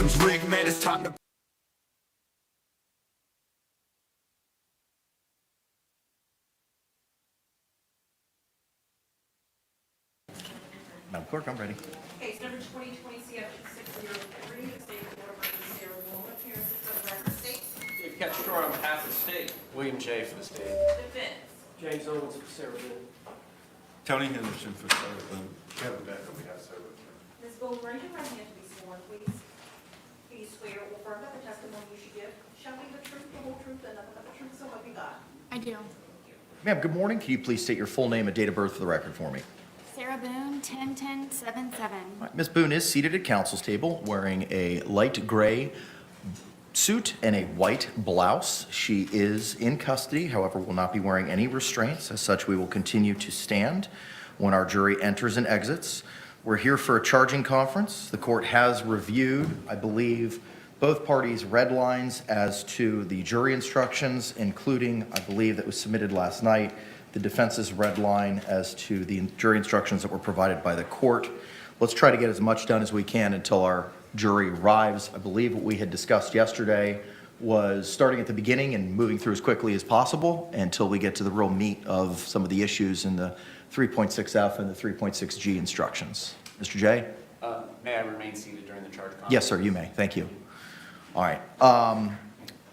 system's rigged, man, it's time to Madam Clerk, I'm ready. Case number 2020 CF603, the State Board of Emergency Sarah Boone, appearances for the record state. Dave Ketchner on behalf of the state. William J. for the state. Defense. James Owens for Sarah Boone. Tony Henderson for Sarah Boone. Kevin Beck on behalf of Sarah Boone. Ms. Boone, raise your right hand to be sworn, please. Do you swear or affirm that the testimony you should give shall be the truth, the whole truth, and nothing but the truth, so help you God? I do. Ma'am, good morning. Can you please state your full name and date of birth for the record for me? Sarah Boone, 10-10-77. All right, Ms. Boone is seated at council's table wearing a light gray suit and a white blouse. She is in custody, however, will not be wearing any restraints. As such, we will continue to stand when our jury enters and exits. We're here for a charging conference. The court has reviewed, I believe, both parties' red lines as to the jury instructions, including, I believe, that was submitted last night, the defense's red line as to the jury instructions that were provided by the court. Let's try to get as much done as we can until our jury arrives. I believe what we had discussed yesterday was starting at the beginning and moving through as quickly as possible until we get to the real meat of some of the issues in the 3.6F and the 3.6G instructions. Mr. J? May I remain seated during the charge conference? Yes, sir, you may. Thank you. All right.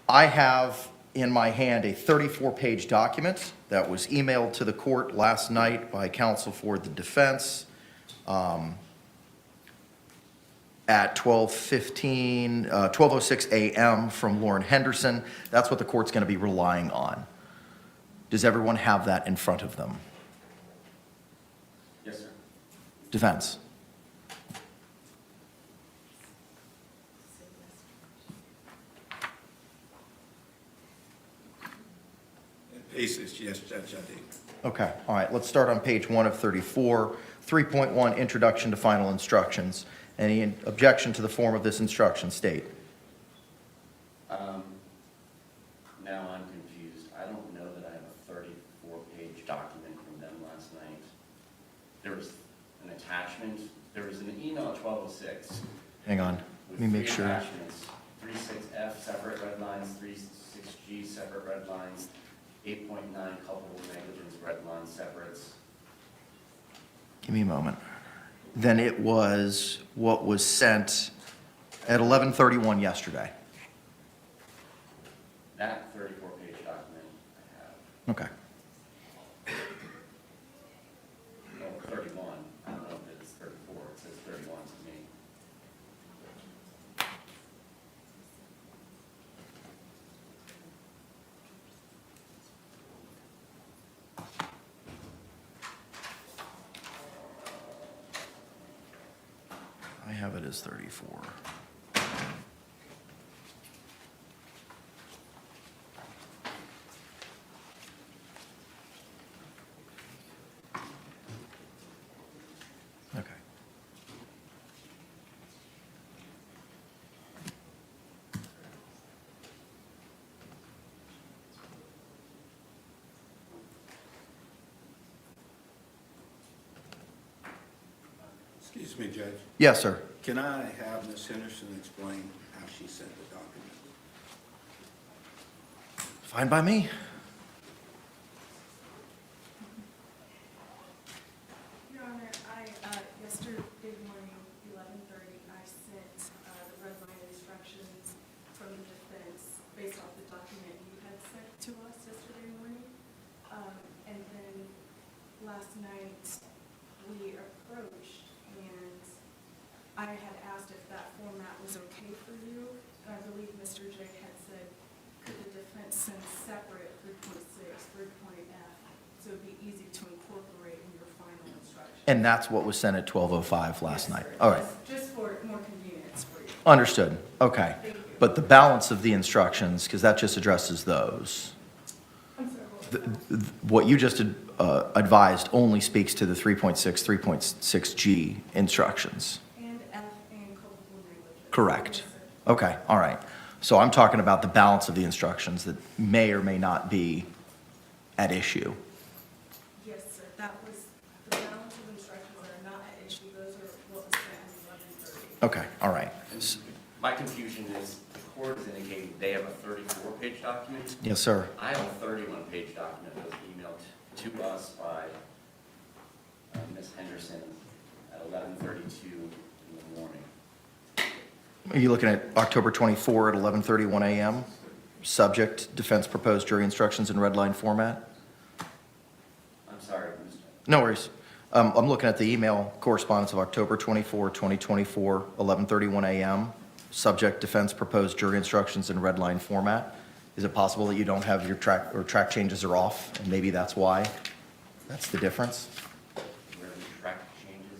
I have in my hand a 34-page document that was emailed to the court last night by counsel for the defense at 12:06 a.m. from Lauren Henderson. That's what the court's going to be relying on. Does everyone have that in front of them? Yes, sir. Defense. Basis, yes, Judge, I do. Okay, all right, let's start on page 1 of 34, 3.1, Introduction to Final Instructions. Any objection to the form of this instruction? State. Now I'm confused. I don't know that I have a 34-page document from them last night. There was an attachment. There was an email at 12:06. Hang on, let me make sure. 36F, separate red lines, 36G, separate red lines, 8.9, culpable negligence, red lines, separates. Give me a moment. Then it was what was sent at 11:31 yesterday. That 34-page document I have. Okay. No, 31. I don't know if it's 34. It says 31 to me. I have it as 34. Okay. Excuse me, Judge. Yes, sir. Can I have Ms. Henderson explain how she sent the document? Fine by me. Your Honor, yesterday morning, 11:30, I sent the red line instructions from the defense based off the document you had sent to us yesterday morning. And then last night, we approached and I had asked if that format was okay for you. And I believe Mr. J had said, could the defense send separate 3.6, 3.F, so it'd be easy to incorporate in your final instruction. And that's what was sent at 12:05 last Yes, night. sir. All right. Just for more convenience for you. Understood. Okay. Thank you. But the balance of the instructions, because that just addresses those. I'm sorry, what was that? What you just advised only speaks to the 3.6, 3.6G instructions. And F and culpable negligence. Correct. Yes, sir. Okay, all right. So I'm talking about the balance of the instructions that may or may not be at issue. Yes, sir. That was the balance of instructions that are not at issue. Those are what was sent at 11:30. Okay, all right. My confusion is the court is indicating they have a 34-page document. Yes, sir. I have a 31-page document that was emailed to us by Ms. Henderson at 11:32 in the morning. Are you looking at October 24 at 11:31 a.m.? Subject, defense proposed jury instructions in red line format? I'm sorry, Mr. No worries. I'm looking at the email correspondence of October 24, 2024, 11:31 a.m. Subject, defense proposed jury instructions in red line format. Is it possible that you don't have your track changes are off, and maybe that's why? That's the difference? Where the track changes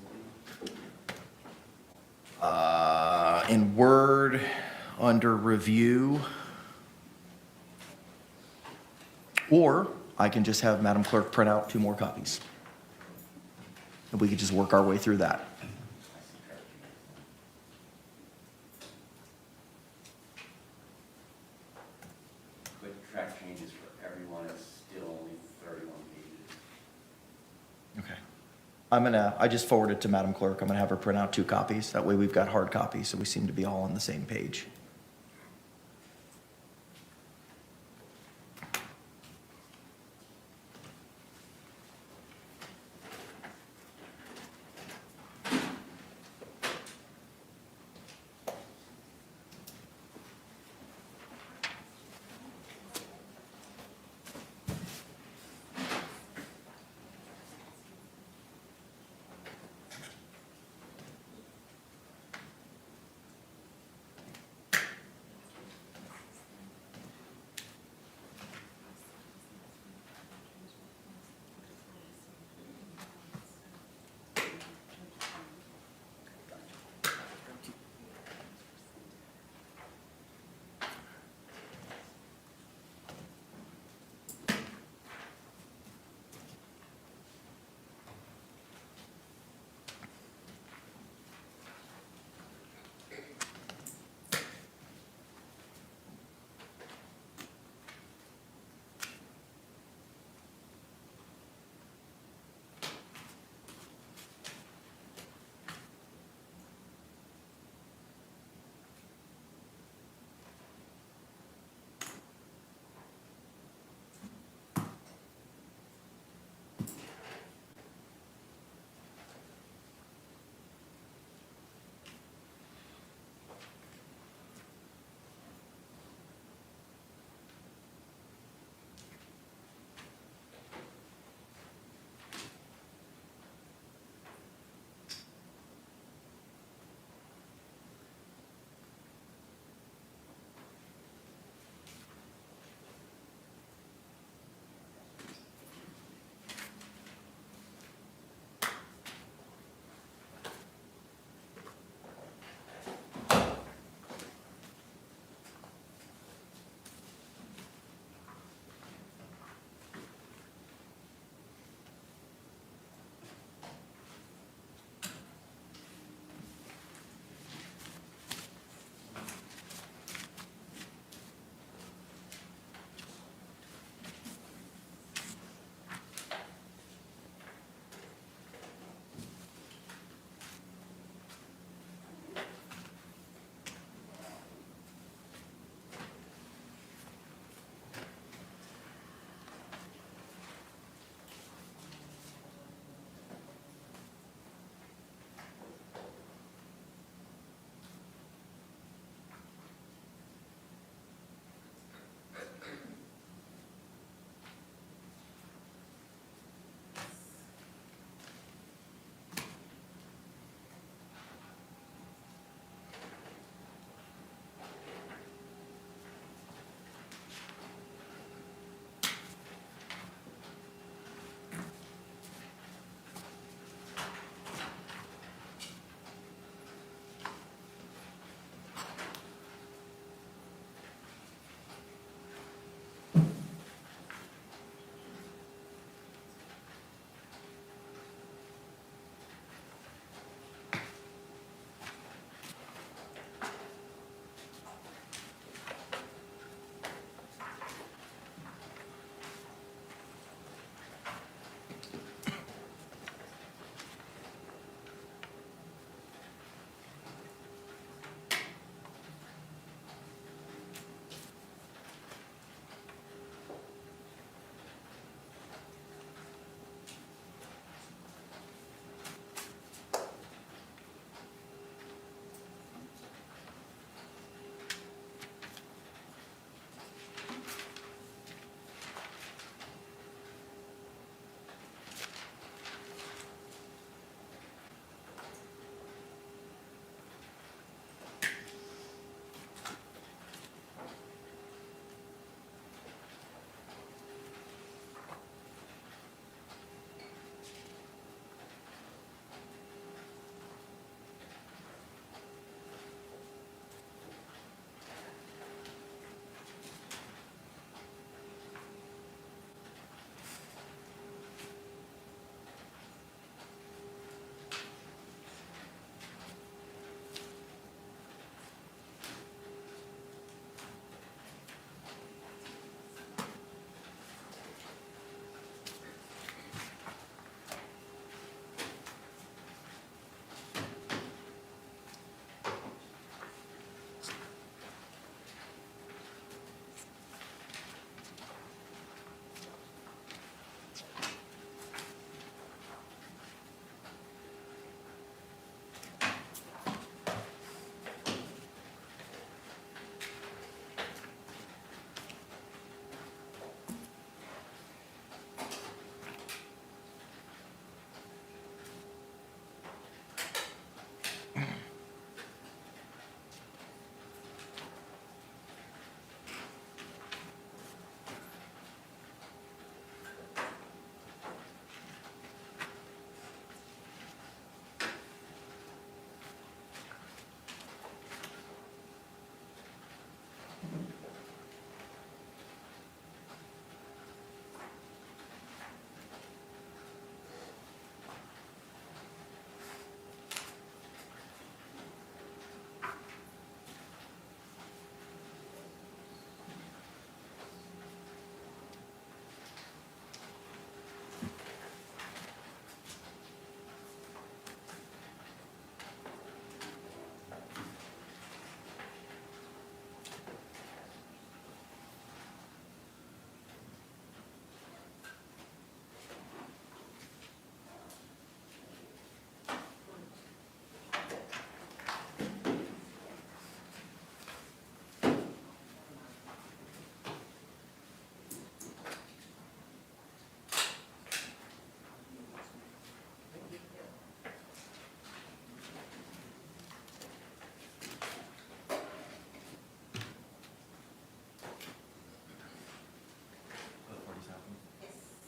be? In Word, under review, or I can just have Madam Clerk print out 2 more copies. And we could just work our way through that. I see track changes. Quick track changes for everyone is still only 31 pages. Okay. I just forwarded to Madam Clerk. I'm gonna have her print out 2 copies. That way we've got hard copies, so we seem to be all on the same page.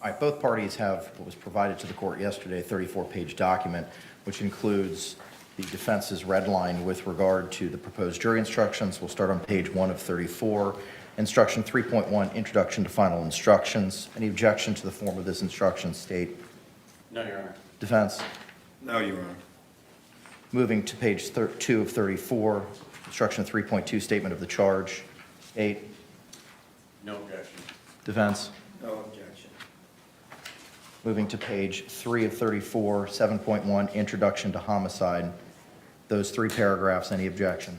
All right, both parties have what was provided to the court yesterday, a 34-page document, which includes the defense's red line with regard to the proposed jury instructions. We'll start on page 1 of 34. Instruction 3.1, Introduction to Final Instructions. Any objection to the form of this instruction, state? No, Your Honor. Defense? No, Your Honor. Moving to page 2 of 34, Instruction 3.2, Statement of the Charge. 8. No objection. Defense? No objection. Moving to page 3 of 34, 7.1, Introduction to Homicide. Those 3 paragraphs, any objection?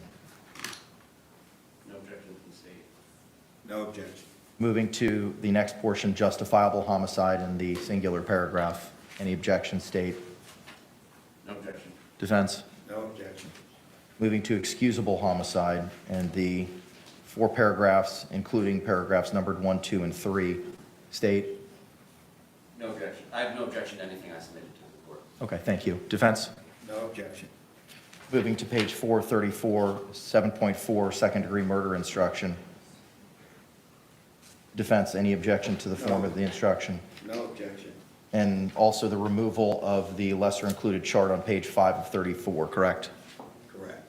No objection from the state. No objection. Moving to the next portion, Justifiable Homicide in the singular paragraph. Any objection, state? No objection. Defense? No objection. Moving to Excusable Homicide and the 4 paragraphs, including paragraphs numbered 1, 2, and 3. State? No objection. I have no objection to anything I submitted to the court. Okay, thank you. Defense? No objection. Moving to page 434, 7.4, second-degree murder instruction. Defense, any objection to the form of the instruction? No objection. And also the removal of the lesser-included chart on page 5 of 34, correct? Correct.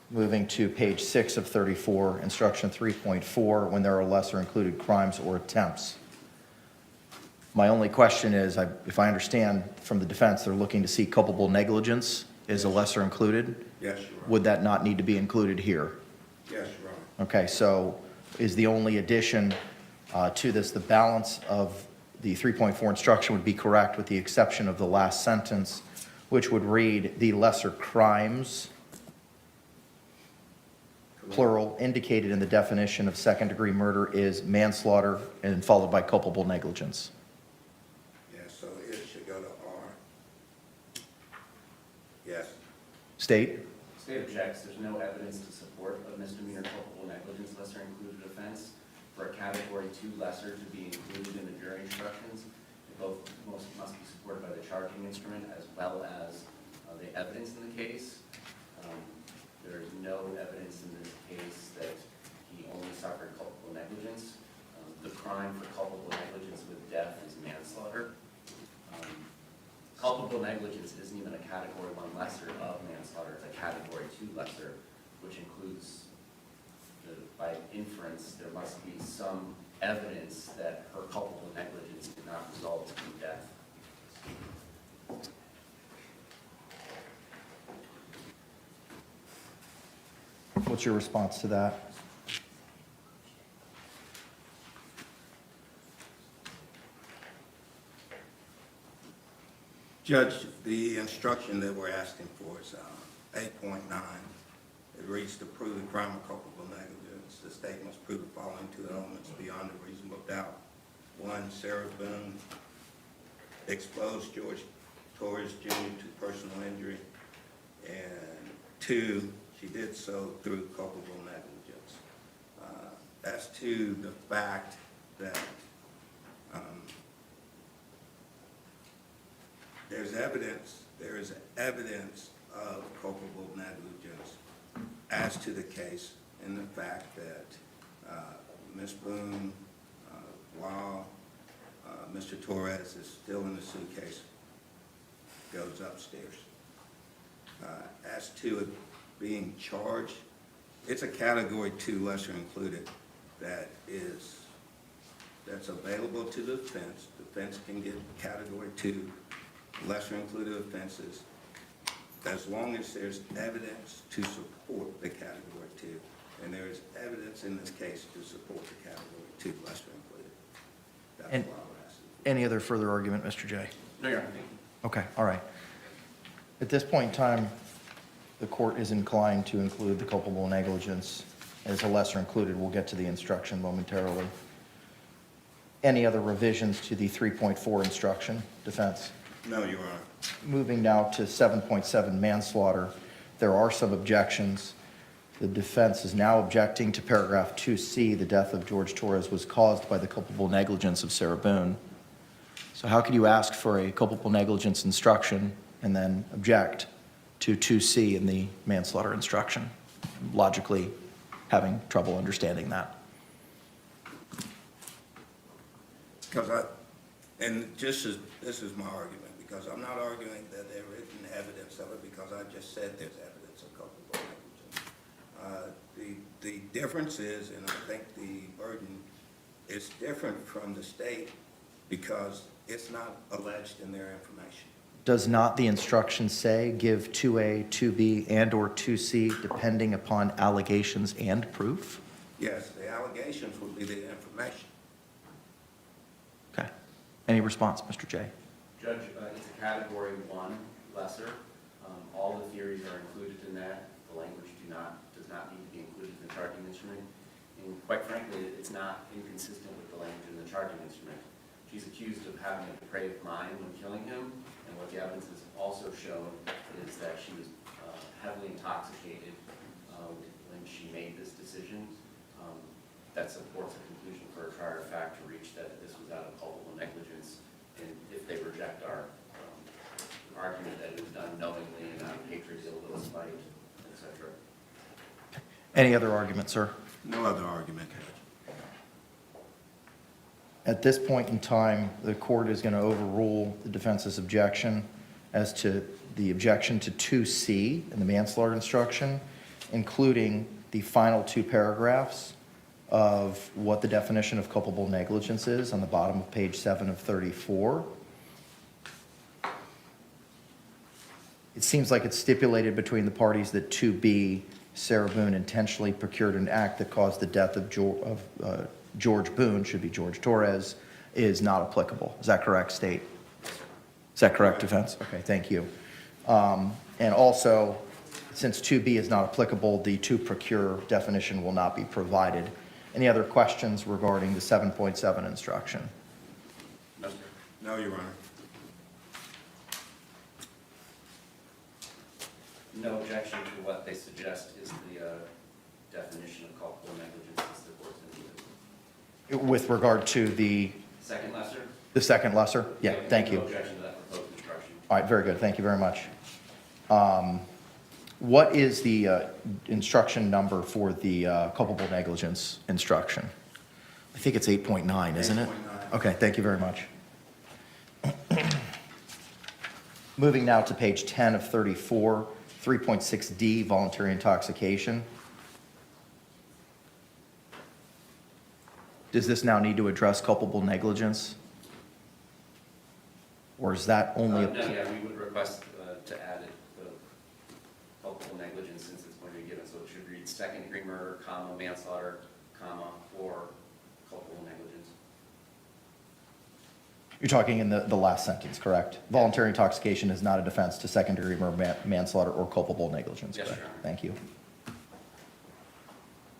Moving to page 6 of 34, instruction 3.4, when there are lesser-included crimes or attempts. My only question is, if I understand from the defense, they're looking to see culpable negligence is a lesser-included. Yes, Your Honor. Would that not need to be included here? Yes, Your Honor. Okay, so is the only addition to this, the balance of the 3.4 instruction would be correct with the exception of the last sentence, which would read, the lesser crimes, plural, indicated in the definition of second-degree murder is manslaughter and followed by culpable negligence. Yes, so it should go to R. Yes. State? State objects. There's no evidence to support a misdemeanor culpable negligence lesser included offense for a category 2 lesser to be included in the jury instructions. They both must be supported by the charging instrument as well as the evidence in the case. There is no evidence in this case that he only suffered culpable negligence. The crime for culpable negligence with death is manslaughter. Culpable negligence isn't even a category 1 lesser of manslaughter, it's a category 2 lesser, which includes, by inference, there must be some evidence that her culpable negligence did not result in death. What's your response to that? Judge, the instruction that we're asking for is 8.9. It reads to prove the crime of culpable negligence. The state must prove the following 2 elements beyond a reasonable doubt. 1, Sarah Boone exposed Jorge Torres Jr. to personal injury. And 2, she did so through culpable negligence. As to the fact that there is evidence of culpable negligence as to the case in the fact that Ms. Boone, while Mr. Torres is still in the suitcase, goes upstairs. As to it being charged, it's a category 2 lesser included that's available to the defense. Defense can get category 2 lesser included offenses as long as there's evidence to support the category 2. And there is evidence in this case to support the category 2 lesser included. That's And- why we're asking. Any other further argument, Mr. J? No, Your Honor, thank you. Okay, all right. At this point in time, the court is inclined to include the culpable negligence as a lesser included. We'll get to the instruction momentarily. Any other revisions to the 3.4 instruction, defense? No, Your Honor. Moving now to 7.7 manslaughter, there are some objections. The defense is now objecting to paragraph 2C, the death of Jorge Torres was caused by the culpable negligence of Sarah Boone. So how could you ask for a culpable negligence instruction and then object to 2C in the manslaughter instruction? Logically having trouble understanding that. Because And this is my argument, because I'm not arguing that there isn't evidence of it, because I just said there's evidence of culpable negligence. The difference is, and I think the burden is different from the state, because it's not alleged in their information. Does not the instruction say give 2A, 2B, and/or 2C depending upon allegations and proof? Yes, the allegations would be the information. Okay. Any response, Mr. J? Judge, it's a category 1 lesser. All the theories are included in that. The language does not need to be included in the charging instrument. And quite frankly, it's not inconsistent with the language in the charging instrument. She's accused of having a depraved mind when killing him, and what the evidence has also shown is that she was heavily intoxicated when she made this decision. That supports a conclusion for a trier of fact to reach that this was out of culpable negligence, and if they reject our argument that it was done knowingly and out of hatred, ill will, spite, etc. Any other argument, sir? No other argument. At this point in time, the court is going to overrule the defense's objection as to the objection to 2C in the manslaughter instruction, including the final 2 paragraphs of what the definition of culpable negligence is on the bottom of page 7 of 34. It seems like it's stipulated between the parties that 2B, Sarah Boone intentionally procured an act that caused the death of George Boone, should be Jorge Torres, is not applicable. Is that correct, State? Is that correct, defense? Okay, thank you. And also, since 2B is not applicable, the to procure definition will not be provided. Any other questions regarding the 7.7 instruction? No, sir. No, Your Honor. No objection to what they suggest is the definition of culpable negligence as the court's indicated. With regard to the Second lesser? second lesser? Yeah, thank you. No objection to that proposed instruction. All right, very good. Thank you very much. What is the instruction number for the culpable negligence instruction? I think it's 8.9, isn't it? 8.9. Okay, thank you very much. Moving now to page 10 of 34, 3.6D, voluntary intoxication. Does this now need to address culpable negligence? Or is that only? No, yeah, we would request to add it, the culpable negligence, since it's going to be given, so it should read second-degree murder, comma, manslaughter, comma, or culpable negligence. You're talking in the last sentence, correct? Voluntary intoxication is not a defense to second-degree murder, manslaughter, or culpable negligence, Yes, correct? Your Honor. Thank you.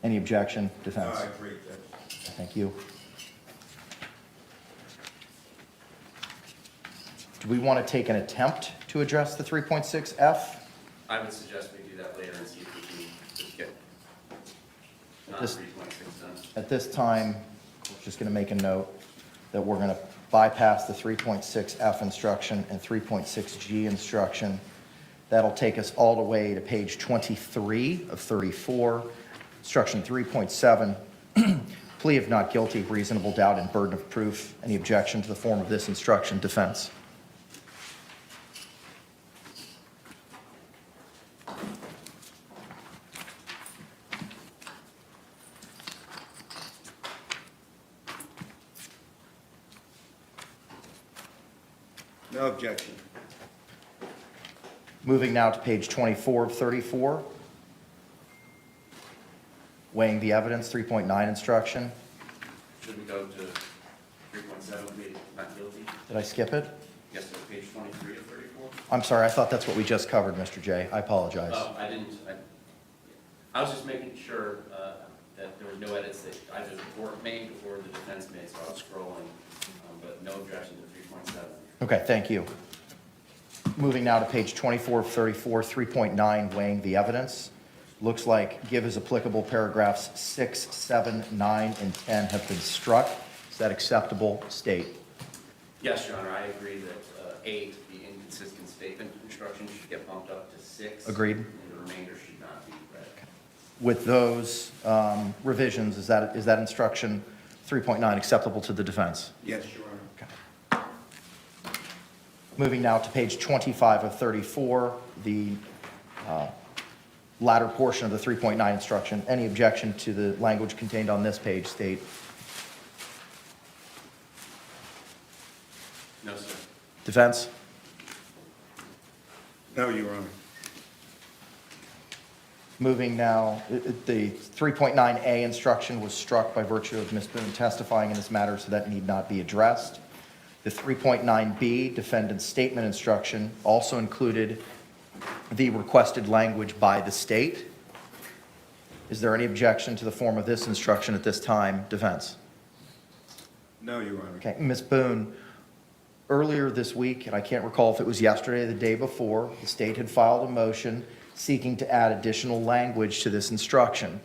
Any objection, No, defense? I agree, Judge. Thank you. Do we want to take an attempt to address the 3.6F? I would suggest we do that later and see if we can just get This- 3.6 done. At this time, we're just going to make a note that we're going to bypass the 3.6F instruction and 3.6G instruction. That'll take us all the way to page 23 of 34. Instruction 3.7, plea of not guilty, reasonable doubt, and burden of proof. Any objection to the form of this instruction, defense? No objection. Moving now to page 24 of 34. Weighing the evidence, 3.9 instruction. Should we go to 3.7, plead not guilty? Did I skip it? Yes, sir, page 23 of 34? I'm sorry, I thought that's what we just covered, Mr. J. I apologize. Oh, I didn't, I was just making sure that there were no edits that either the court made or the defense made, so I was scrolling, but no objection to 3.7. Okay, thank you. Moving now to page 24 of 34, 3.9, weighing the evidence. Looks like give as applicable paragraphs 6, 7, 9, and 10 have been struck. Is that acceptable, State? Yes, Your Honor, I agree that 8, the inconsistent statement instruction, should get bumped up to 6. Agreed. And the remainder should not be read. With those revisions, is that instruction 3.9 acceptable to the defense? Yes, Your Honor. Okay. Moving now to page 25 of 34, the latter portion of the 3.9 instruction. Any objection to the language contained on this page, state? No, sir. Defense? No, Your Honor. Moving now, the 3.9A instruction was struck by virtue of Ms. Boone testifying in this matter, so that need not be addressed. The 3.9B defendant's statement instruction also included the requested language by the state. Is there any objection to the form of this instruction at this time? Defense? No, Your Honor. Okay, Ms. Boone, earlier this week, and I can't recall if it was yesterday or the day before, the state had filed a motion seeking to add additional language to this instruction.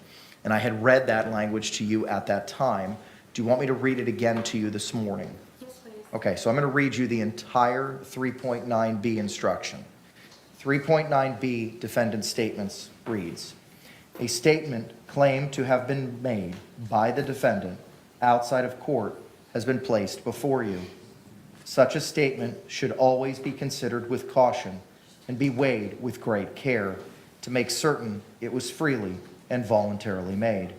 And I had read that language to you at that time. Do you want me to read it again to you this morning? Yes, please. Okay, so I'm going to read you the entire 3.9B instruction. 3.9B defendant statements reads, a statement claimed to have been made by the defendant outside of court has been placed before you. Such a statement should always be considered with caution and be weighed with great care to make certain it was freely and voluntarily made.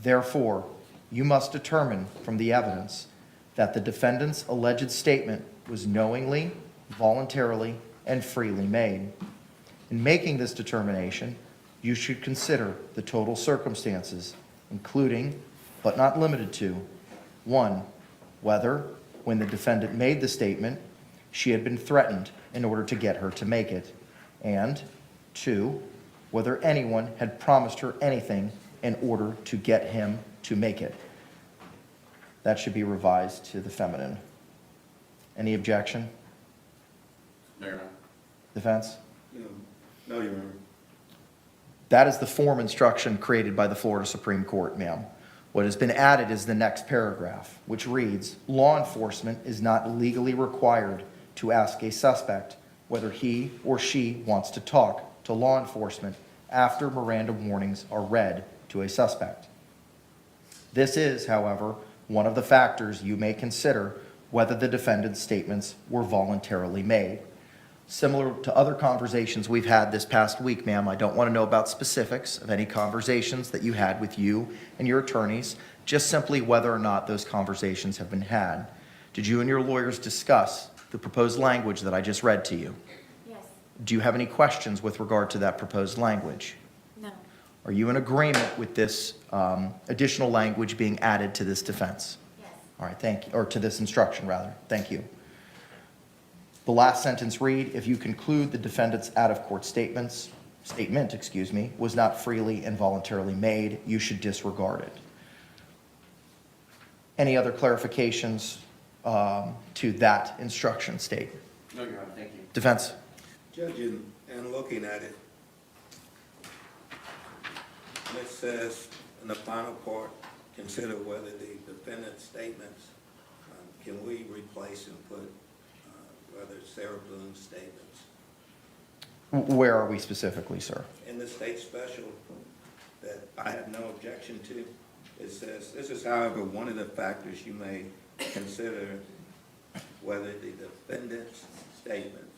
Therefore, you must determine from the evidence that the defendant's alleged statement was knowingly, voluntarily, and freely made. In making this determination, you should consider the total circumstances, including, but not limited to, 1, whether, when the defendant made the statement, she had been threatened in order to get her to make it, and 2, whether anyone had promised her anything in order to get him to make it. That should be revised to the feminine. Any objection? No, Your Honor. Defense? No, Your Honor. That is the form instruction created by the Florida Supreme Court, ma'am. What has been added is the next paragraph, which reads, law enforcement is not legally required to ask a suspect whether he or she wants to talk to law enforcement after Miranda warnings are read to a suspect. This is, however, one of the factors you may consider whether the defendant's statements were voluntarily made. Similar to other conversations we've had this past week, ma'am, I don't want to know about specifics of any conversations that you had with you and your attorneys, just simply whether or not those conversations have been had. Did you and your lawyers discuss the proposed language that I just read to you? Yes. Do you have any questions with regard to that proposed language? No. Are you in agreement with this additional language being added to this defense? Yes. All right, thank you, or to this instruction, rather. Thank you. The last sentence read, if you conclude the defendant's out-of-court statement, was not freely and voluntarily made, you should disregard it. Any other clarifications to that instruction state? No, Your Honor, thank you. Defense? Judge, in looking at it, it says in the final part, consider whether the defendant's statements, can we replace and put whether Sarah Boone's statements? Where are we specifically, sir? In the state special that I have no objection to, it says, this is however one of the factors you may consider whether the defendant's statements,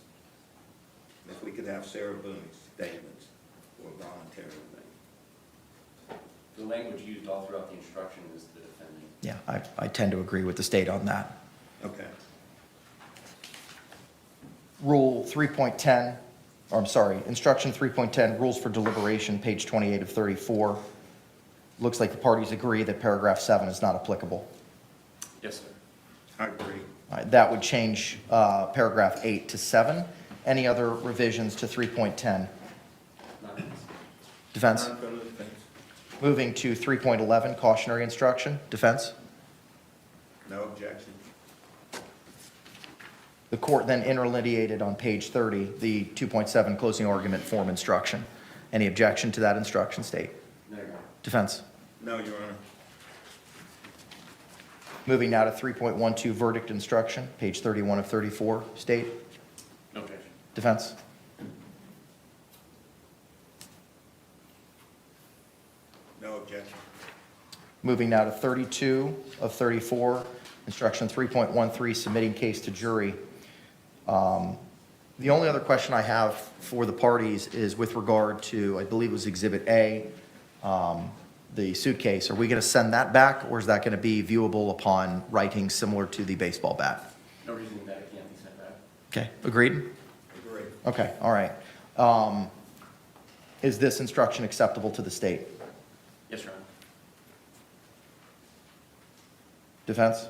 if we could have Sarah Boone's statements, were voluntarily made. The language used all throughout the instruction is the defendant. Yeah, I tend to agree with the state on that. Okay. Rule 3.10, or I'm sorry, instruction 3.10, rules for deliberation, page 28 of 34. Looks like the parties agree that paragraph 7 is not applicable. Yes, sir. I agree. All right, that would change paragraph 8 to 7. Any other revisions to 3.10? Not in this. Defense? None from the defense. Moving to 3.11, cautionary instruction. Defense? No objection. The court then interlineated on page 30 the 2.7 closing argument form instruction. Any objection to that instruction state? No, Your Honor. Defense? No, Your Honor. Moving now to 3.12 verdict instruction, page 31 of 34 state. No objection. Defense? No objection. Moving now to 32 of 34, instruction 3.13, submitting case to jury. The only other question I have for the parties is with regard to, I believe it was Exhibit A, the suitcase. Are we going to send that back, or is that going to be viewable upon writing similar to the baseball bat? No reason that it can't be sent back. Okay, agreed? Agree. Okay, all right. Is this instruction acceptable to the state? Yes, Your Honor. Defense?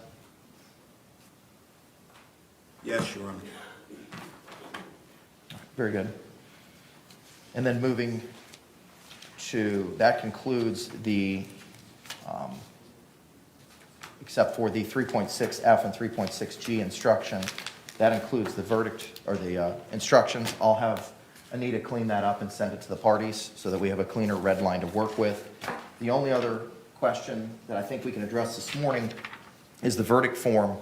Yes, Your Honor. Very good. And then moving to, that concludes the, except for the 3.6F and 3.6G instruction, that includes the verdict, or the instructions. I'll have Anita clean that up and send it to the parties so that we have a cleaner red line to work with. The only other question that I think we can address this morning is the verdict form.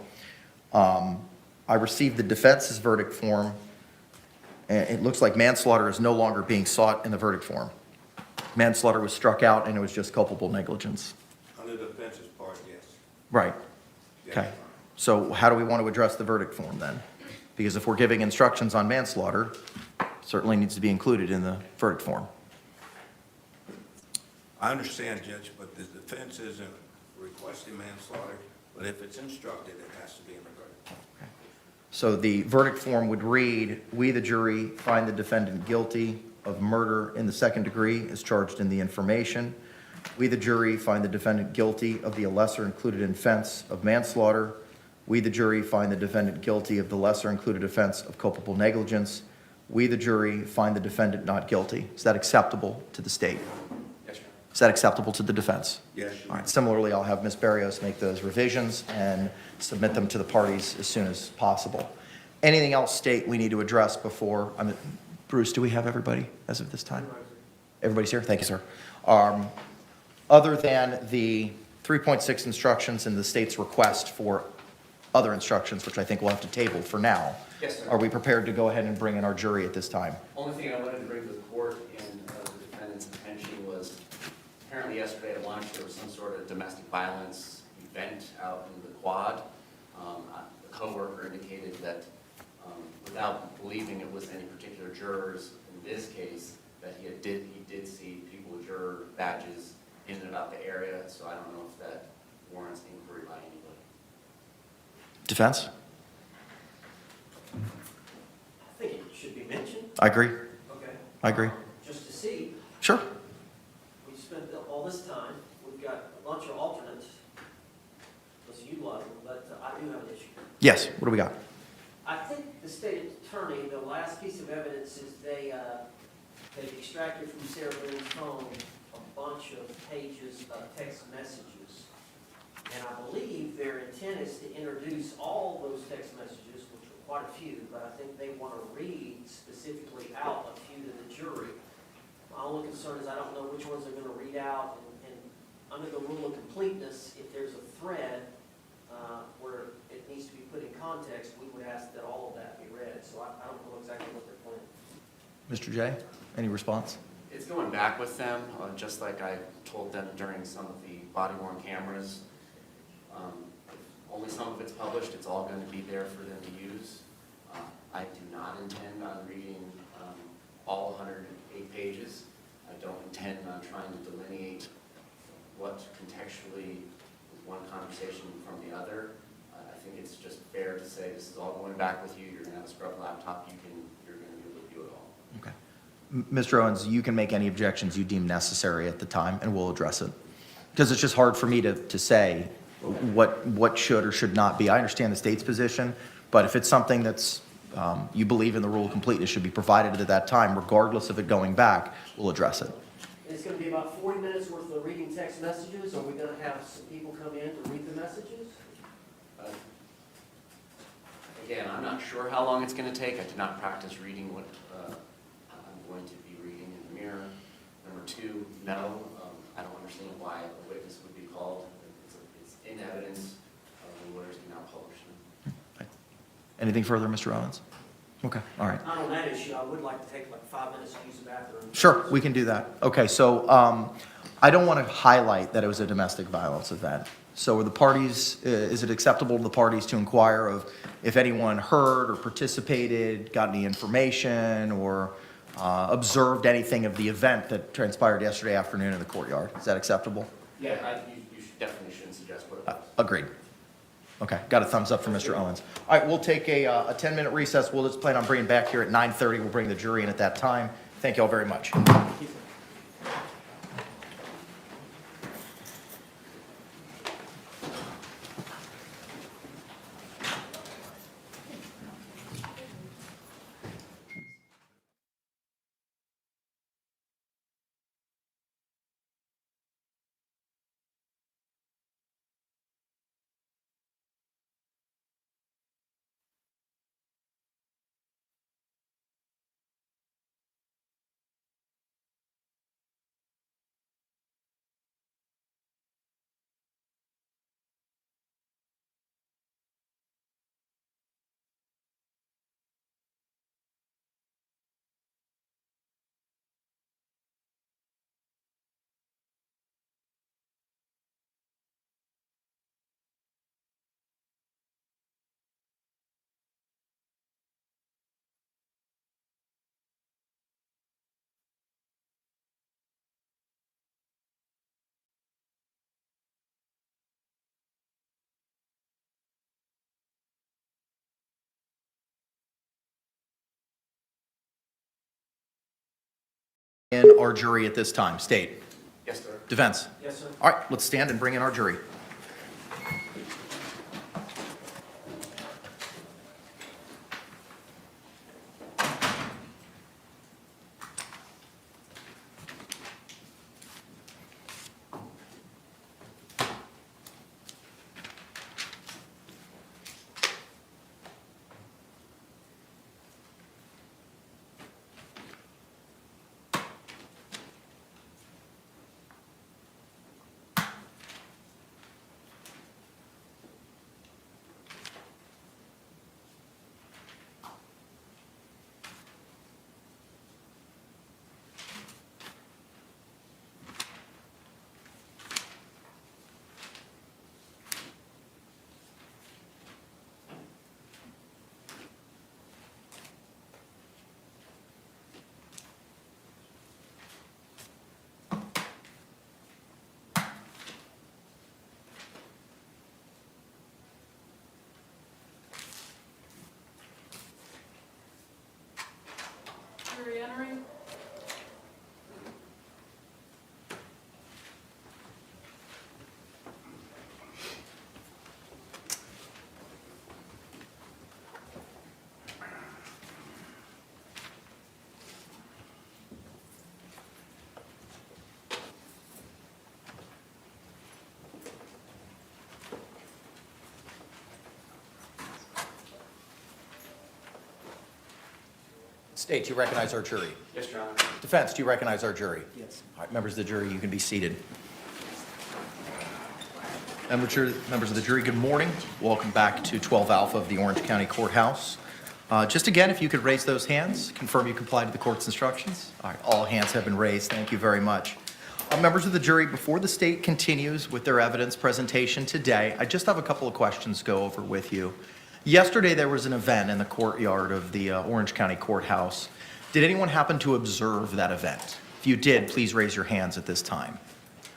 I received the defense's verdict form, and it looks like manslaughter is no longer being sought in the verdict form. Manslaughter was struck out, and it was just culpable negligence. Under the defense's part, yes. Right. Yes, Okay. So how do we want to address the verdict form then? Because if we're giving instructions on manslaughter, certainly needs to be included in the verdict form. I understand, Judge, but the defense isn't requesting manslaughter, but if it's instructed, it has to be in the verdict. So the verdict form would read, "We, the jury, find the defendant guilty of murder in the second degree as charged in the information. We, the jury, find the defendant guilty of the lesser included offense of manslaughter. We, the jury, find the defendant guilty of the lesser included offense of culpable negligence. We, the jury, find the defendant not guilty." Is that acceptable to the state? Yes, Your Honor. Is that acceptable to the defense? Yes, Your All Honor. right, similarly, I'll have Ms. Barrios make those revisions and submit them to the parties as soon as possible. Anything else, state, we need to address before, Bruce, do we have everybody as of this time? Everybody's here? Thank you, sir. Other than the 3.6 instructions and the state's request for other instructions, which I think we'll have to table for now, Yes, sir. are we prepared to go ahead and bring in our jury at this time? Only thing I wanted to bring to the court and the defendant's attention was apparently yesterday at lunch, there was some sort of domestic violence event out in the quad. A coworker indicated that without believing it was any particular jurors in this case, that he did see people with juror badges in and about the area, so I don't know if that warrants inquiry by anybody. Defense? I think it should be mentioned. I agree. Okay. I agree. Just to see, Sure. we spent all this time, we've got a bunch of alternates. Let's utilize them, but I do have an issue. Yes, what do we got? I think the state attorney, the last piece of evidence is they extracted from Sarah Boone's phone a bunch of pages of text messages. And I believe their intent is to introduce all those text messages, which are quite a few, but I think they want to read specifically out a few to the jury. My only concern is I don't know which ones they're going to read out, and under the rule of completeness, if there's a thread where it needs to be put in context, we would ask that all of that be read. So I don't know exactly what they're planning. Mr. J, any response? It's going back with them, just like I told them during some of the body-worn cameras. Only some of it's published, it's all going to be there for them to use. I do not intend on reading all 108 pages. I don't intend on trying to delineate what contextually is one conversation from the other. I think it's just fair to say this is all going back with you. You're going to have a scrub laptop. You're going to be able to view it all. Okay. Mr. Owens, you can make any objections you deem necessary at the time, and we'll address it. Because it's just hard for me to say what should or should not be. I understand the state's position, but if it's something that's, you believe in the rule of completeness should be provided at that time, regardless of it going back, we'll address it. It's going to be about 40 minutes worth of reading text messages. Are we going to have some people come in to read the messages? Again, I'm not sure how long it's going to take. I did not practice reading what I'm going to be reading in the mirror. Number two, no, I don't understand why a witness would be called. It's in evidence. The lawyers do not publish them. Anything further, Mr. Owens? Okay, all right. Not on that issue, I would like to take like 5 minutes to use the bathroom. Sure, we can do that. Okay, so I don't want to highlight that it was a domestic violence event. So are the parties, is it acceptable to the parties to inquire of if anyone heard or participated, got any information, or observed anything of the event that transpired yesterday afternoon in the courtyard? Is that acceptable? Yeah, you definitely shouldn't suggest what it was. Agreed. Okay, got a thumbs up from Mr. Owens. All right, we'll take a 10-minute recess. We'll just plan on bringing back here at 9:30. We'll bring the jury in at that time. Thank you all very much. And our jury at this time, state. Yes, sir. Defense. Yes, sir. All right, let's stand and bring in our jury. Jury entering. State, do you recognize our jury? Yes, Your Honor. Defense, do you recognize our jury? Yes. All right, members of the jury, you can be seated. Members of the jury, good morning. Welcome back to 12 Alpha of the Orange County Courthouse. Just again, if you could raise those hands, confirm you complied with the court's instructions. All right, all hands have been raised. Thank you very much. Members of the jury, before the state continues with their evidence presentation today, I just have a couple of questions to go over with you. Yesterday, there was an event in the courtyard of the Orange County Courthouse. Did anyone happen to observe that event? If you did, please raise your hands at this time.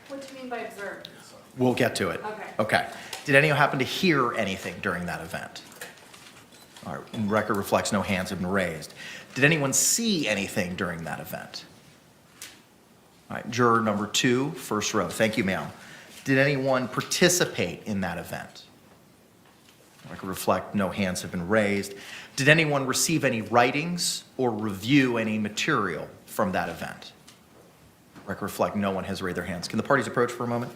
What do you mean by observe? We'll get to it. Okay. Okay. Did anyone happen to hear anything during that event? All right, and record reflects no hands have been raised. Did anyone see anything during that event? All right, juror number 2, first row. Thank you, ma'am. Did anyone participate in that event? Record reflect no hands have been raised. Did anyone receive any writings or review any material from that event? Record reflect no one has raised their hands. Can the parties approach for a moment?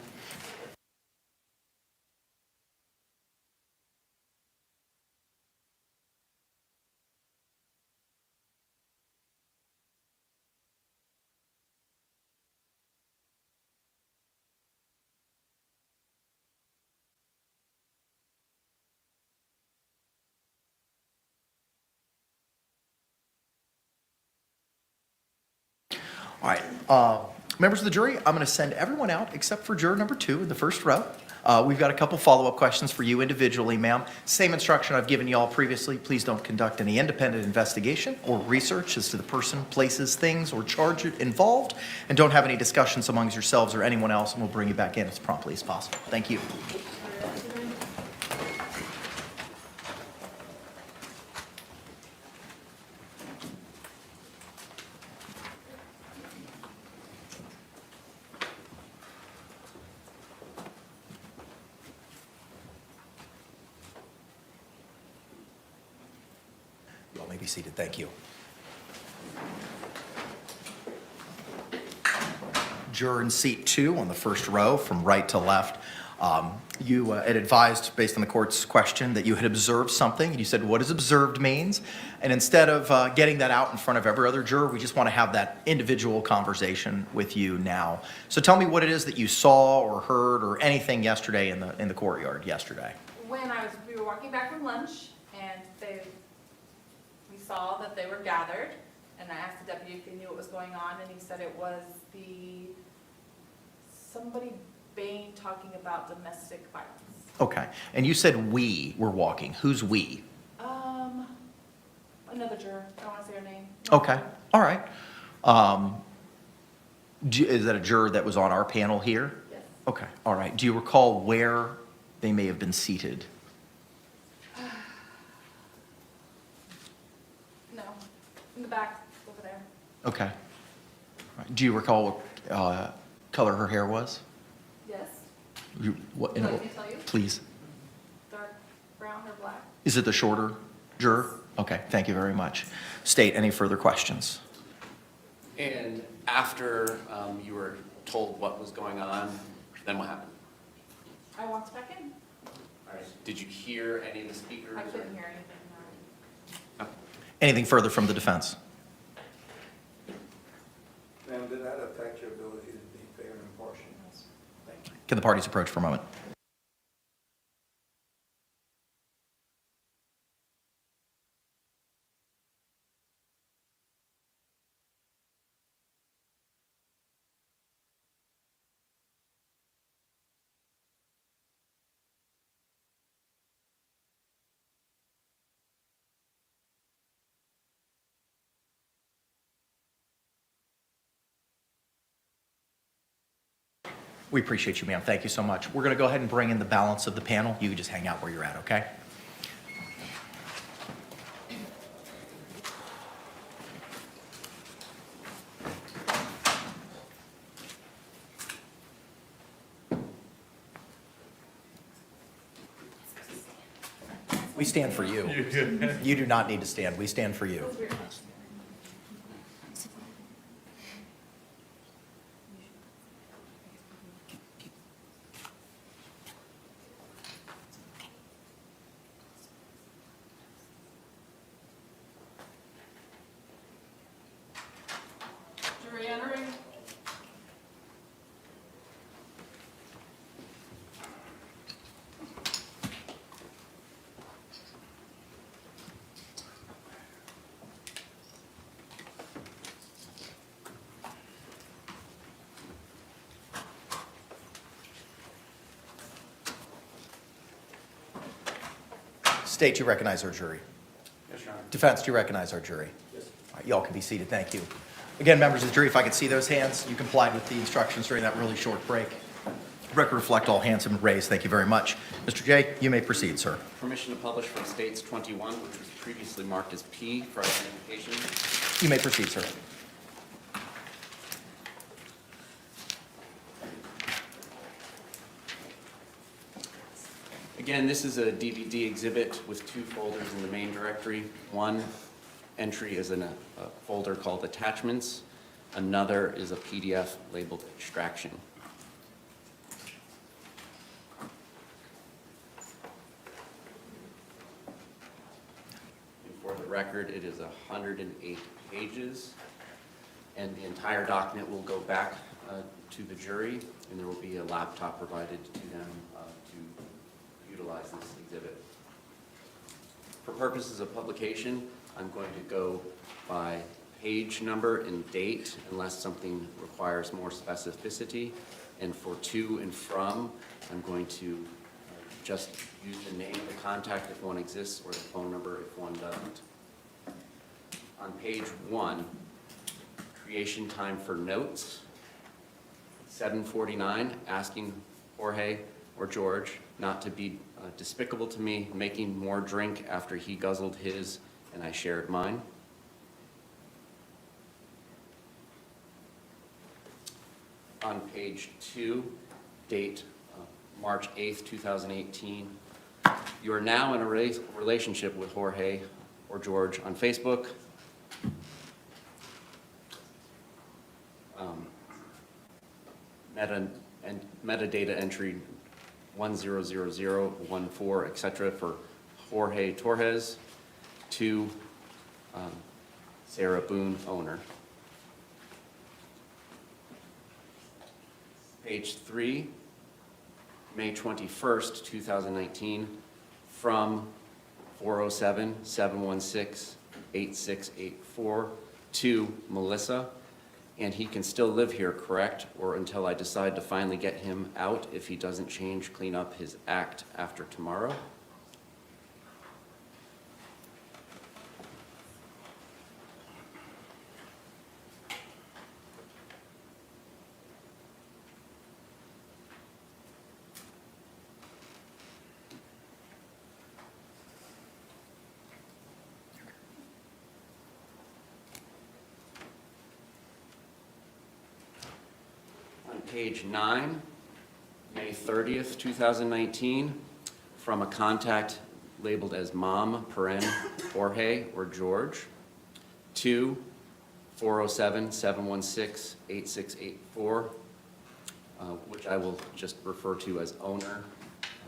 All right, members of the jury, I'm going to send everyone out except for juror number 2 in the first row. We've got a couple follow-up questions for you individually, ma'am. Same instruction I've given you all previously. Please don't conduct any independent investigation or research as to the person, places, things, or charge involved, and don't have any discussions amongst yourselves or anyone else, and we'll bring you back in as promptly as possible. Thank you. You all may be seated. Thank you. Juror in seat 2 on the first row from right to left. You had advised, based on the court's question, that you had observed something, and you said, what does observed means? And instead of getting that out in front of every other juror, we just want to have that individual conversation with you now. So tell me what it is that you saw or heard or anything yesterday in the courtyard yesterday. When we were walking back from lunch, and we saw that they were gathered, and I asked the deputy if he knew what was going on, and he said it was somebody Bain talking about domestic violence. Okay. And you said we were walking. Who's we? Another juror, I don't want to say her name. Okay. All right. Is that a juror that was on our panel here? Yes. Okay. All right. Do you recall where they may have been seated? No, in the back, over there. Okay. All right. Do you recall what color her hair was? Yes, What, would you like me to tell you? please. Dark brown or black? Is it the shorter juror? Okay. Thank you very much. State, any further questions? And after you were told what was going on, then what happened? I walked back in. All right. Did you hear any of the speakers? I couldn't hear anything, no. Anything further from the defense? Ma'am, did that affect your ability to be fair and impartial? Thank you. Can the parties approach for a moment? We appreciate you, ma'am. Thank you so much. We're going to go ahead and bring in the balance of the panel. You can just hang out where you're at, okay? We stand for you. You do not need to stand. We stand for you. Jury entering. State, you recognize our jury. Yes, Your Honor. Defense, do you recognize our jury? Yes. All right, y'all can be seated. Thank you. Again, members of the jury, if I could see those hands, you complied with the instructions during that really short break. Record reflect all hands have been raised. Thank you very much. Mr. J, you may proceed, sir. Permission to publish from States 21, which was previously marked as P for identification. You may proceed, sir. Again, this is a DVD exhibit with 2 folders in the main directory. One entry is in a folder called Attachments. Another is a PDF labeled Extraction. And for the record, it is 108 pages, and the entire document will go back to the jury, and there will be a laptop provided to them to utilize this exhibit. For purposes of publication, I'm going to go by page number and date unless something requires more specificity. And for to and from, I'm going to just use the name of the contact if one exists or the phone number if one doesn't. On page 1, creation time for notes, 7:49, asking Jorge or George not to be despicable to me, making more drink after he guzzled his and I shared mine. On page 2, date March 8th, 2018. You are now in a relationship with Jorge or George on Facebook. Metadata entry 100014, etc. for Jorge Torres to Sarah Boone, owner. Page 3, May 21st, 2019, from 407-716-8684 to Melissa. And he can still live here, correct? Or until I decide to finally get him out if he doesn't change, clean up his act after tomorrow. Page 9, May 30th, 2019, from a contact labeled as Mom, Jorge or George, to 407-716-8684, which I will just refer to as owner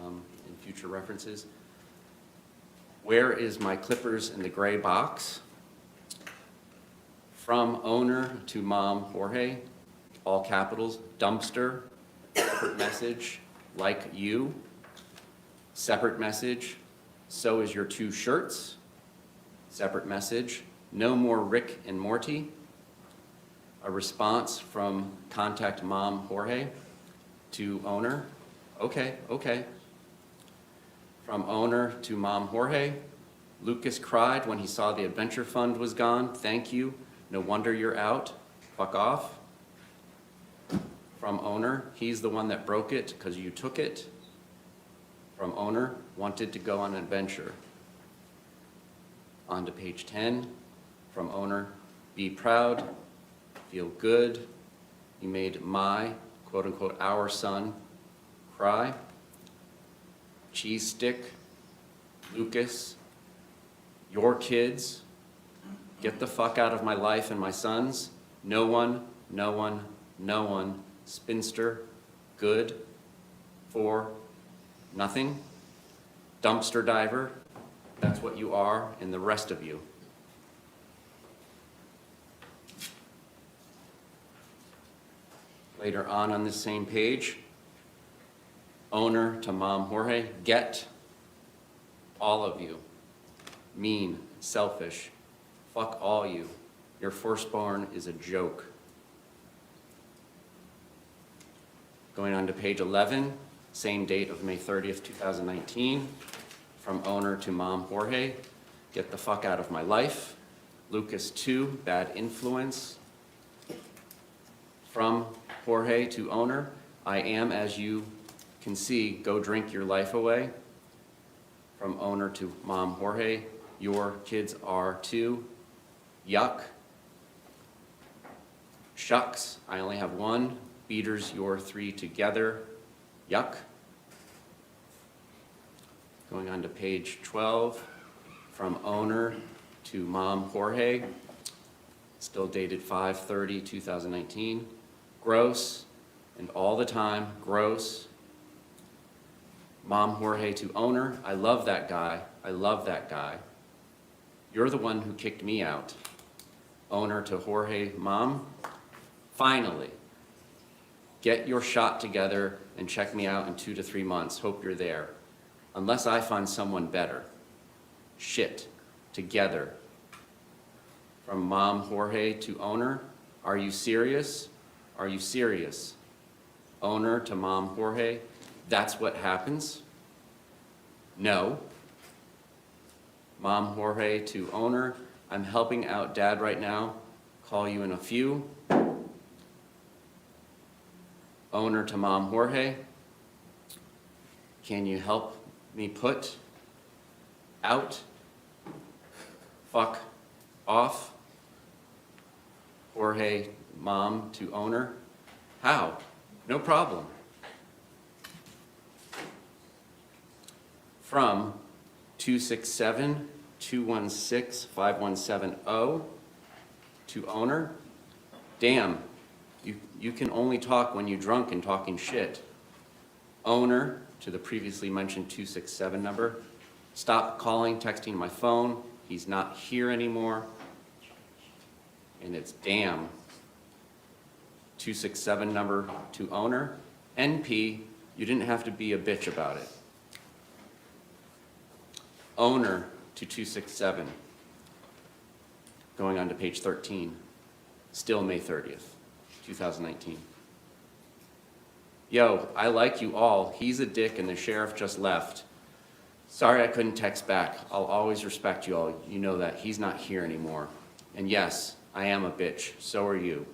in future references. Where is my clippers in the gray box? From owner to Mom, Jorge, all capitals, dumpster, separate message, like you, separate message, so is your 2 shirts, separate message, no more Rick and Morty, a response from contact Mom Jorge to owner, okay, okay. From owner to Mom Jorge, Lucas cried when he saw the adventure fund was gone, thank you, no wonder you're out, fuck off. From owner, he's the one that broke it because you took it. From owner, wanted to go on an adventure. On to page 10. From owner, be proud, feel good. You made my, quote unquote, our son cry. Cheese stick, Lucas, your kids, get the fuck out of my life and my son's. No one, no one, no one. Spinster, good, for, nothing, dumpster diver, that's what you are, and the rest of you. Later on this same page, owner to Mom Jorge, get, all of you, mean, selfish, fuck all you, your firstborn is a joke. Going on to page 11, same date of May 30th, 2019, from owner to Mom Jorge, get the fuck out of my life. Lucas 2, bad influence. From Jorge to owner, I am, as you can see, go drink your life away. From owner to Mom Jorge, your kids are too. Yuck. Shucks, I only have one. Beaters, your 3 together. Yuck. Going on to page 12, from owner to Mom Jorge, still dated 5/30/2019. Gross, and all the time, gross. Mom Jorge to owner, I love that guy, I love that guy. You're the one who kicked me out. Owner to Jorge, Mom, finally. Get your shot together and check me out in 2 to 3 months. Hope you're there. Unless I find someone better. Shit. Together. From Mom Jorge to owner, are you serious? Are you serious? Owner to Mom Jorge, that's what happens? No. Mom Jorge to owner, I'm helping out Dad right now. Call you in a few. Owner to Mom Jorge, can you help me put out, fuck off? Jorge, Mom to owner, how? No problem. From 267-216-5170 to owner, damn, you can only talk when you're drunk and talking shit. Owner to the previously mentioned 267 number, stop calling, texting my phone, he's not here anymore. And it's damn. 267 number to owner, NP, you didn't have to be a bitch about it. Owner to 267, going on to page 13, still May 30th, 2019. Yo, I like you all. He's a dick and the sheriff just left. Sorry I couldn't text back. I'll always respect you all. You know that. He's not here anymore. And yes, I am a bitch. So are you.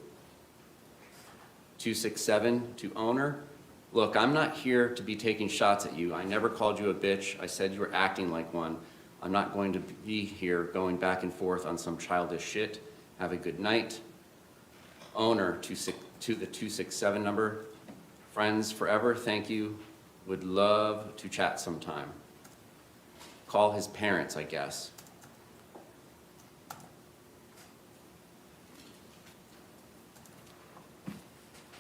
267 to owner. Look, I'm not here to be taking shots at you. I never called you a bitch. I said you were acting like one. I'm not going to be here going back and forth on some childish shit. Have a good night. Owner to the 267 number. Friends forever, thank you. Would love to chat sometime. Call his parents, I guess.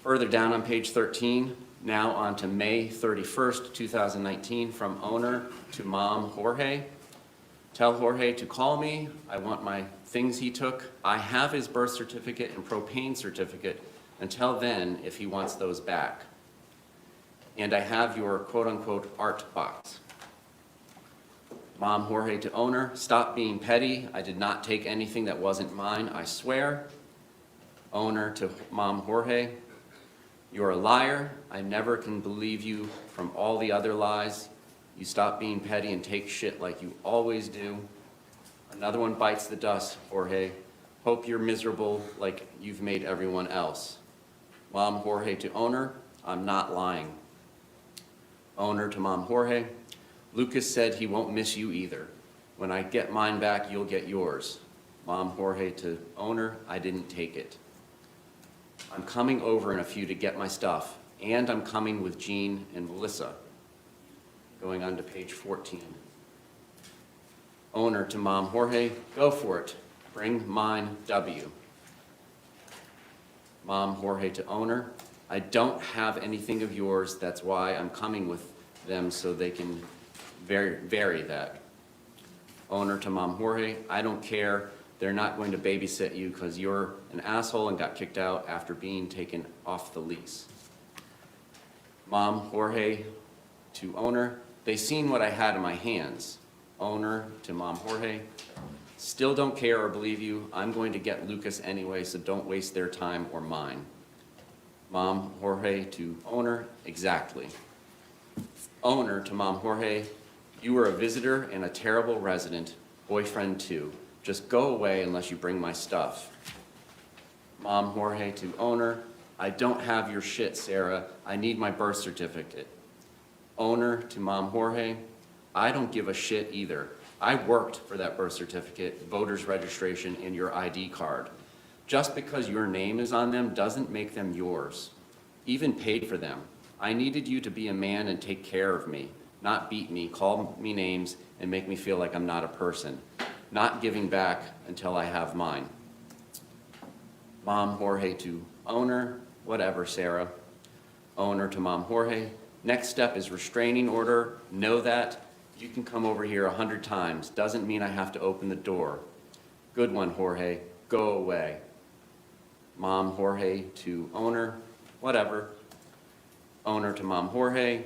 Further down on page 13, now on to May 31st, 2019, from owner to Mom Jorge. Tell Jorge to call me. I want my things he took. I have his birth certificate and propane certificate until then if he wants those back. And I have your quote-unquote art box. Mom Jorge to owner, stop being petty. I did not take anything that wasn't mine, I swear. Owner to Mom Jorge, you're a liar. I never can believe you from all the other lies. You stop being petty and take shit like you always do. Another one bites the dust, Jorge. Hope you're miserable like you've made everyone else. Mom Jorge to owner, I'm not lying. Owner to Mom Jorge, Lucas said he won't miss you either. When I get mine back, you'll get yours. Mom Jorge to owner, I didn't take it. I'm coming over in a few to get my stuff, and I'm coming with Jean and Melissa. Going on to page 14. Owner to Mom Jorge, go for it. Bring mine W. Mom Jorge to owner, I don't have anything of yours, that's why I'm coming with them so they can vary that. Owner to Mom Jorge, I don't care. They're not going to babysit you because you're an asshole and got kicked out after being taken off the lease. Mom Jorge to owner, they seen what I had in my hands. Owner to Mom Jorge, still don't care or believe you. I'm going to get Lucas anyway, so don't waste their time or mine. Mom Jorge to owner, exactly. Owner to Mom Jorge, you were a visitor and a terrible resident, boyfriend too. Just go away unless you bring my stuff. Mom Jorge to owner, I don't have your shit, Sarah. I need my birth certificate. Owner to Mom Jorge, I don't give a shit either. I worked for that birth certificate, voter's registration, and your ID card. Just because your name is on them doesn't make them yours. Even paid for them. I needed you to be a man and take care of me, not beat me, call me names, and make me feel like I'm not a person. Not giving back until I have mine. Mom Jorge to owner, whatever, Sarah. Owner to Mom Jorge, next step is restraining order. Know that. You can come over here 100 times. Doesn't mean I have to open the door. Good one, Jorge. Go away. Mom Jorge to owner, whatever. Owner to Mom Jorge,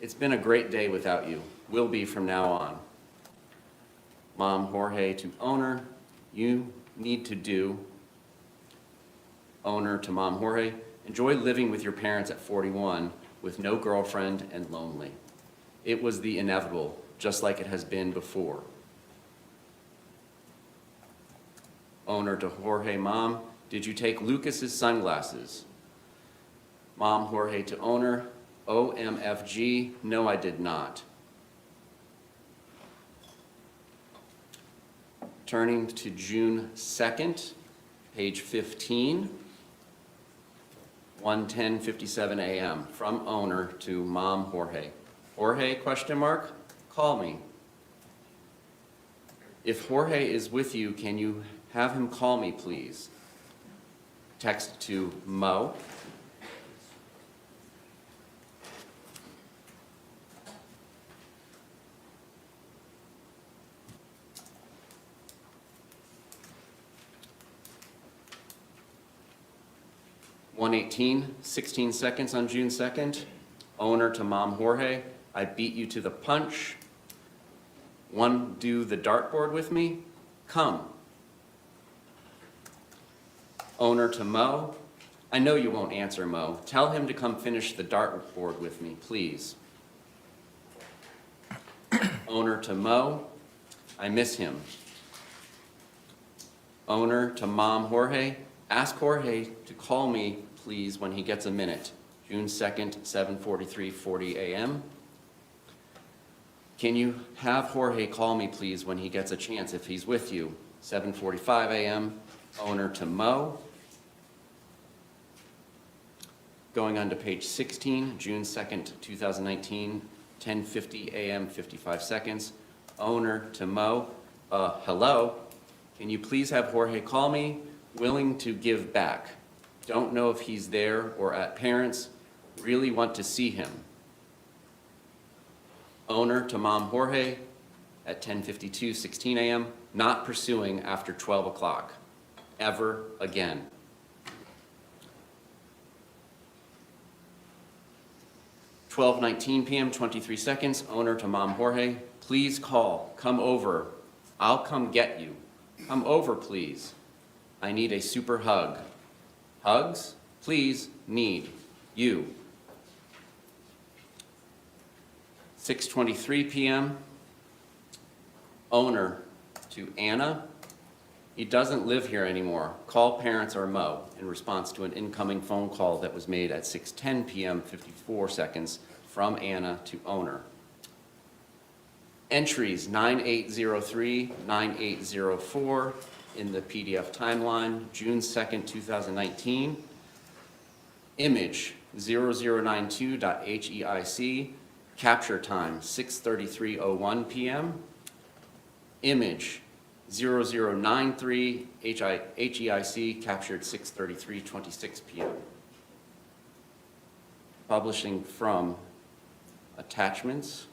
it's been a great day without you. Will be from now on. Mom Jorge to owner, you need to do. Owner to Mom Jorge, enjoy living with your parents at 41 with no girlfriend and lonely. It was the inevitable, just like it has been before. Owner to Jorge, Mom, did you take Lucas's sunglasses? Mom Jorge to owner, OMFG, no I did not. Turning to June 2nd, page 15, 1:10:57 a.m. from owner to Mom Jorge. Jorge, question mark, call me. If Jorge is with you, can you have him call me, please? Text to Mo. (1:18, 16 seconds on June 2nd. Owner to Mom Jorge, I beat you to the punch. Want to do the dartboard with me? Come. Owner to Mo, I know you won't answer, Mo. Tell him to come finish the dartboard with me, please. Owner to Mo, I miss him. Owner to Mom Jorge, ask Jorge to call me, please, when he gets a minute. June 2nd, 7:43:40 a.m. Can you have Jorge call me, please, when he gets a chance if he's with you? 7:45 a.m. Owner to Mo. Going on to page 16, June 2nd, 2019, 10:50 a.m., 55 seconds. Owner to Mo. Hello. Can you please have Jorge call me? Willing to give back. Don't know if he's there or at parents. Really want to see him. Owner to Mom Jorge at 10:52, 16 a.m. Not pursuing after 12 o'clock. Ever again. (12:19 p.m., 23 seconds. Owner to Mom Jorge. Please call. Come over. I'll come get you. Come over, please. I need a super hug. Hugs? Please, need. You. 6:23 p.m. Owner to Anna. He doesn't live here anymore. Call parents or Mo, in response to an incoming phone call that was made at 6:10 p.m., 54 seconds, from Anna to owner. Entries 9803, 9804 in the PDF timeline, June 2nd, 2019. Image 0092.heic, capture time 6:33:01 p.m. Image 0093 HEIC, captured 6:33:26 p.m. Publishing from attachments.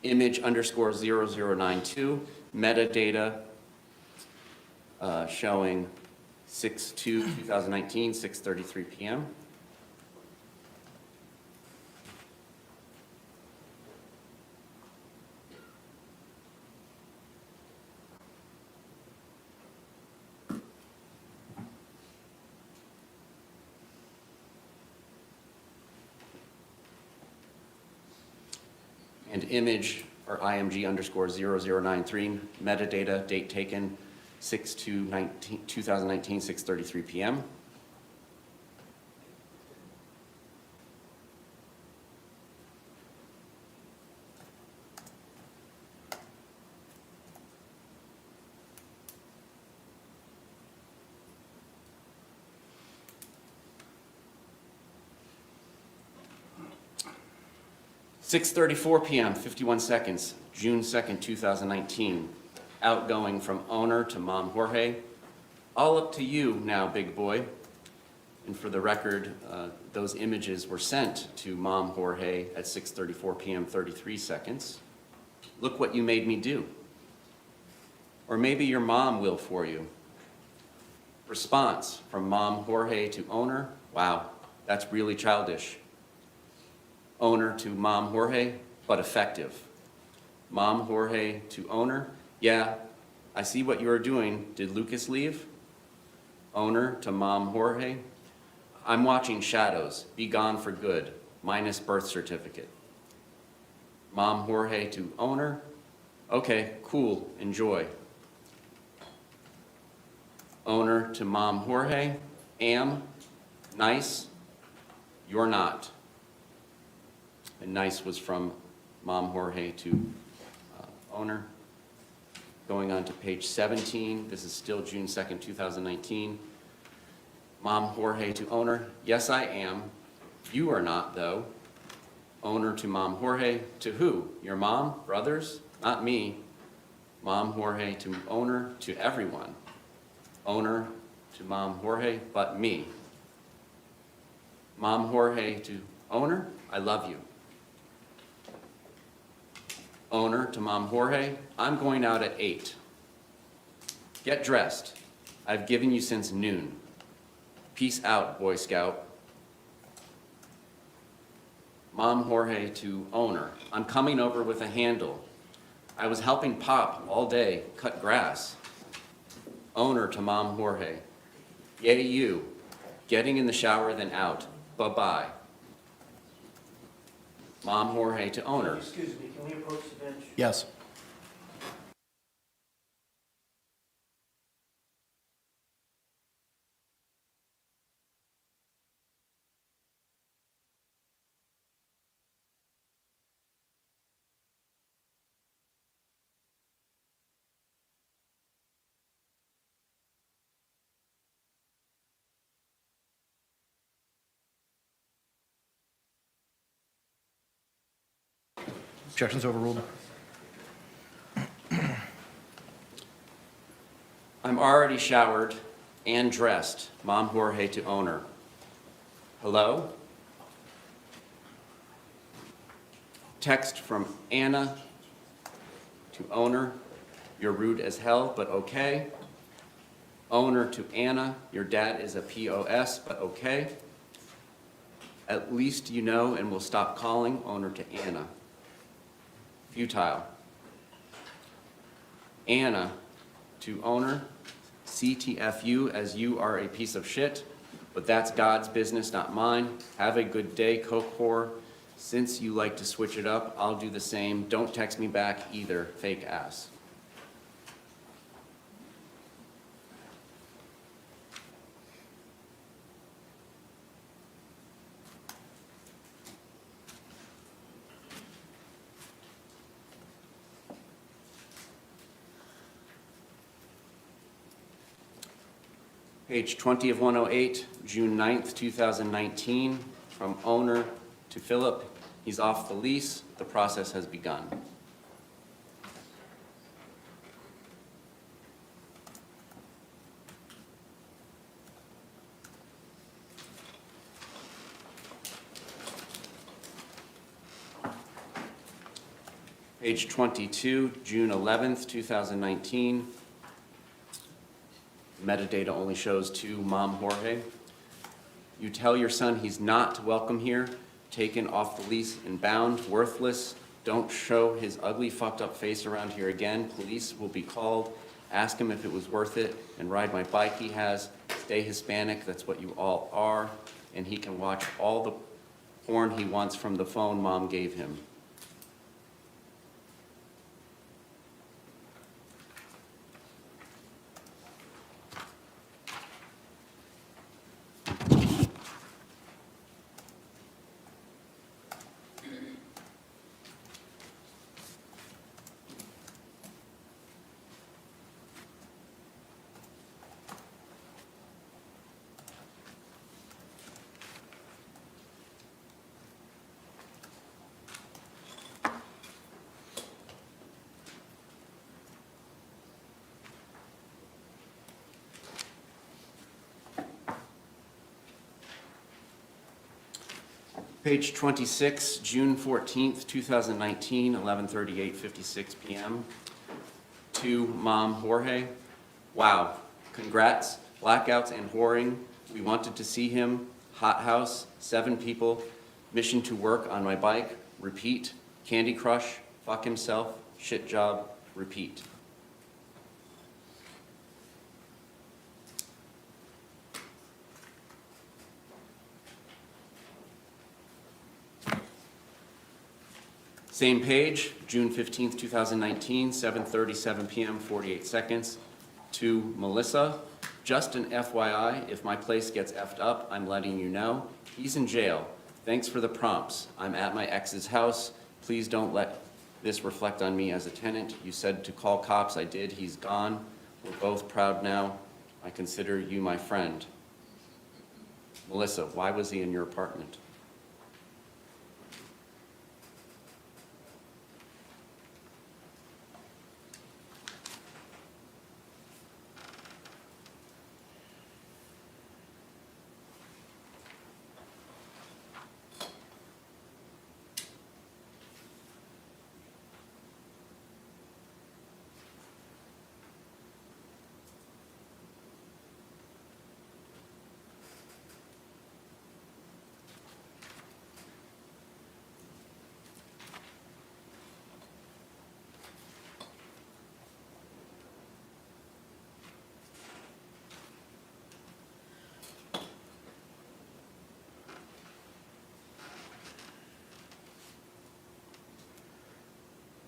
Image _0092, metadata showing 6/2/2019, 6:33 p.m. And image or IMG _0093, metadata, date taken 6/2/2019, 6:33 p.m. (6:34 p.m., 51 seconds, June 2nd, 2019. Outgoing from owner to Mom Jorge. All up to you now, big boy. And for the record, those images were sent to Mom Jorge at 6:34 p.m., 33 seconds. Look what you made me do. Or maybe your mom will for you. Response from Mom Jorge to owner. Wow, that's really childish. Owner to Mom Jorge, but effective. Mom Jorge to owner, yeah, I see what you are doing. Did Lucas leave? Owner to Mom Jorge, I'm watching shadows. Be gone for good, minus birth certificate. Mom Jorge to owner, okay, cool, enjoy. Owner to Mom Jorge, am, nice, you're not. And nice was from Mom Jorge to owner. Going on to page 17, this is still June 2nd, 2019. Mom Jorge to owner, yes I am. You are not though. Owner to Mom Jorge, to who? Your mom, brothers? Not me. Mom Jorge to owner, to everyone. Owner to Mom Jorge, but me. Mom Jorge to owner, I love you. Owner to Mom Jorge, I'm going out at 8. Get dressed. I've given you since noon. Peace out, Boy Scout. Mom Jorge to owner, I'm coming over with a handle. I was helping Pop all day cut grass. Owner to Mom Jorge, yay you, getting in the shower then out, bye-bye. Mom Jorge to owner. Excuse me, can we approach the bench? Yes. Objections overruled. I'm already showered and dressed. Mom Jorge to owner. Hello? Text from Anna to owner. You're rude as hell, but okay. Owner to Anna. Your dad is a POS, but okay. At least you know and will stop calling. Owner to Anna. Futile. Anna to owner. CTFU, as you are a piece of shit, but that's God's business, not mine. Have a good day, coke whore. Since you like to switch it up, I'll do the same. Don't text me back either, fake ass. Page 20 of 108, June 9th, 2019, from owner to Philip. He's off the lease. The process has begun. Page 22, June 11th, 2019. Metadata only shows to Mom Jorge. You tell your son he's not welcome here, taken off the lease and bound, worthless. Don't show his ugly, fucked up face around here again. Police will be called. Ask him if it was worth it and ride my bike he has. Stay Hispanic, that's what you all are. And he can watch all the porn he wants from the phone Mom gave him. Page 26, June 14th, 2019, 11:38:56 p.m. To Mom Jorge. Wow, congrats, blackouts and whoring. We wanted to see him. Hot house, 7 people. mission to work on my bike, repeat, Candy Crush, fuck himself, shit job, repeat. Same page, June 15th, 2019, 7:37 p.m., 48 seconds. To Melissa, just an FYI, if my place gets effed up, I'm letting you know. He's in jail. Thanks for the prompts. I'm at my ex's house. Please don't let this reflect on me as a tenant. You said to call cops. I did. He's gone. We're both proud now. I consider you my friend. Melissa, why was he in your apartment?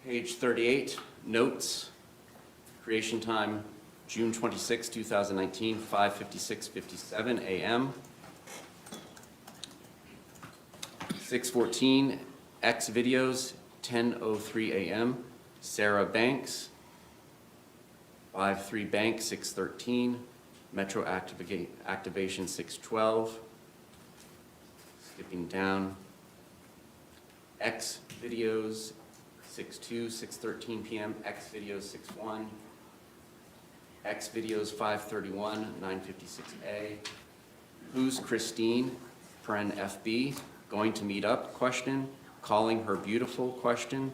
Page 38, notes, creation time, June 26, 2019, 5:56:57 a.m. 6:14, X videos, 10:03 a.m. Sarah Banks, 5:03 Bank, 6:13, Metro Activation 6:12. Skipping down, X videos, 6:02, 6:13 p.m., X videos 6:1, X videos 5:31, 9:56a. Who's Christine? Paren FB. Going to meet up? Question. Calling her beautiful? Question.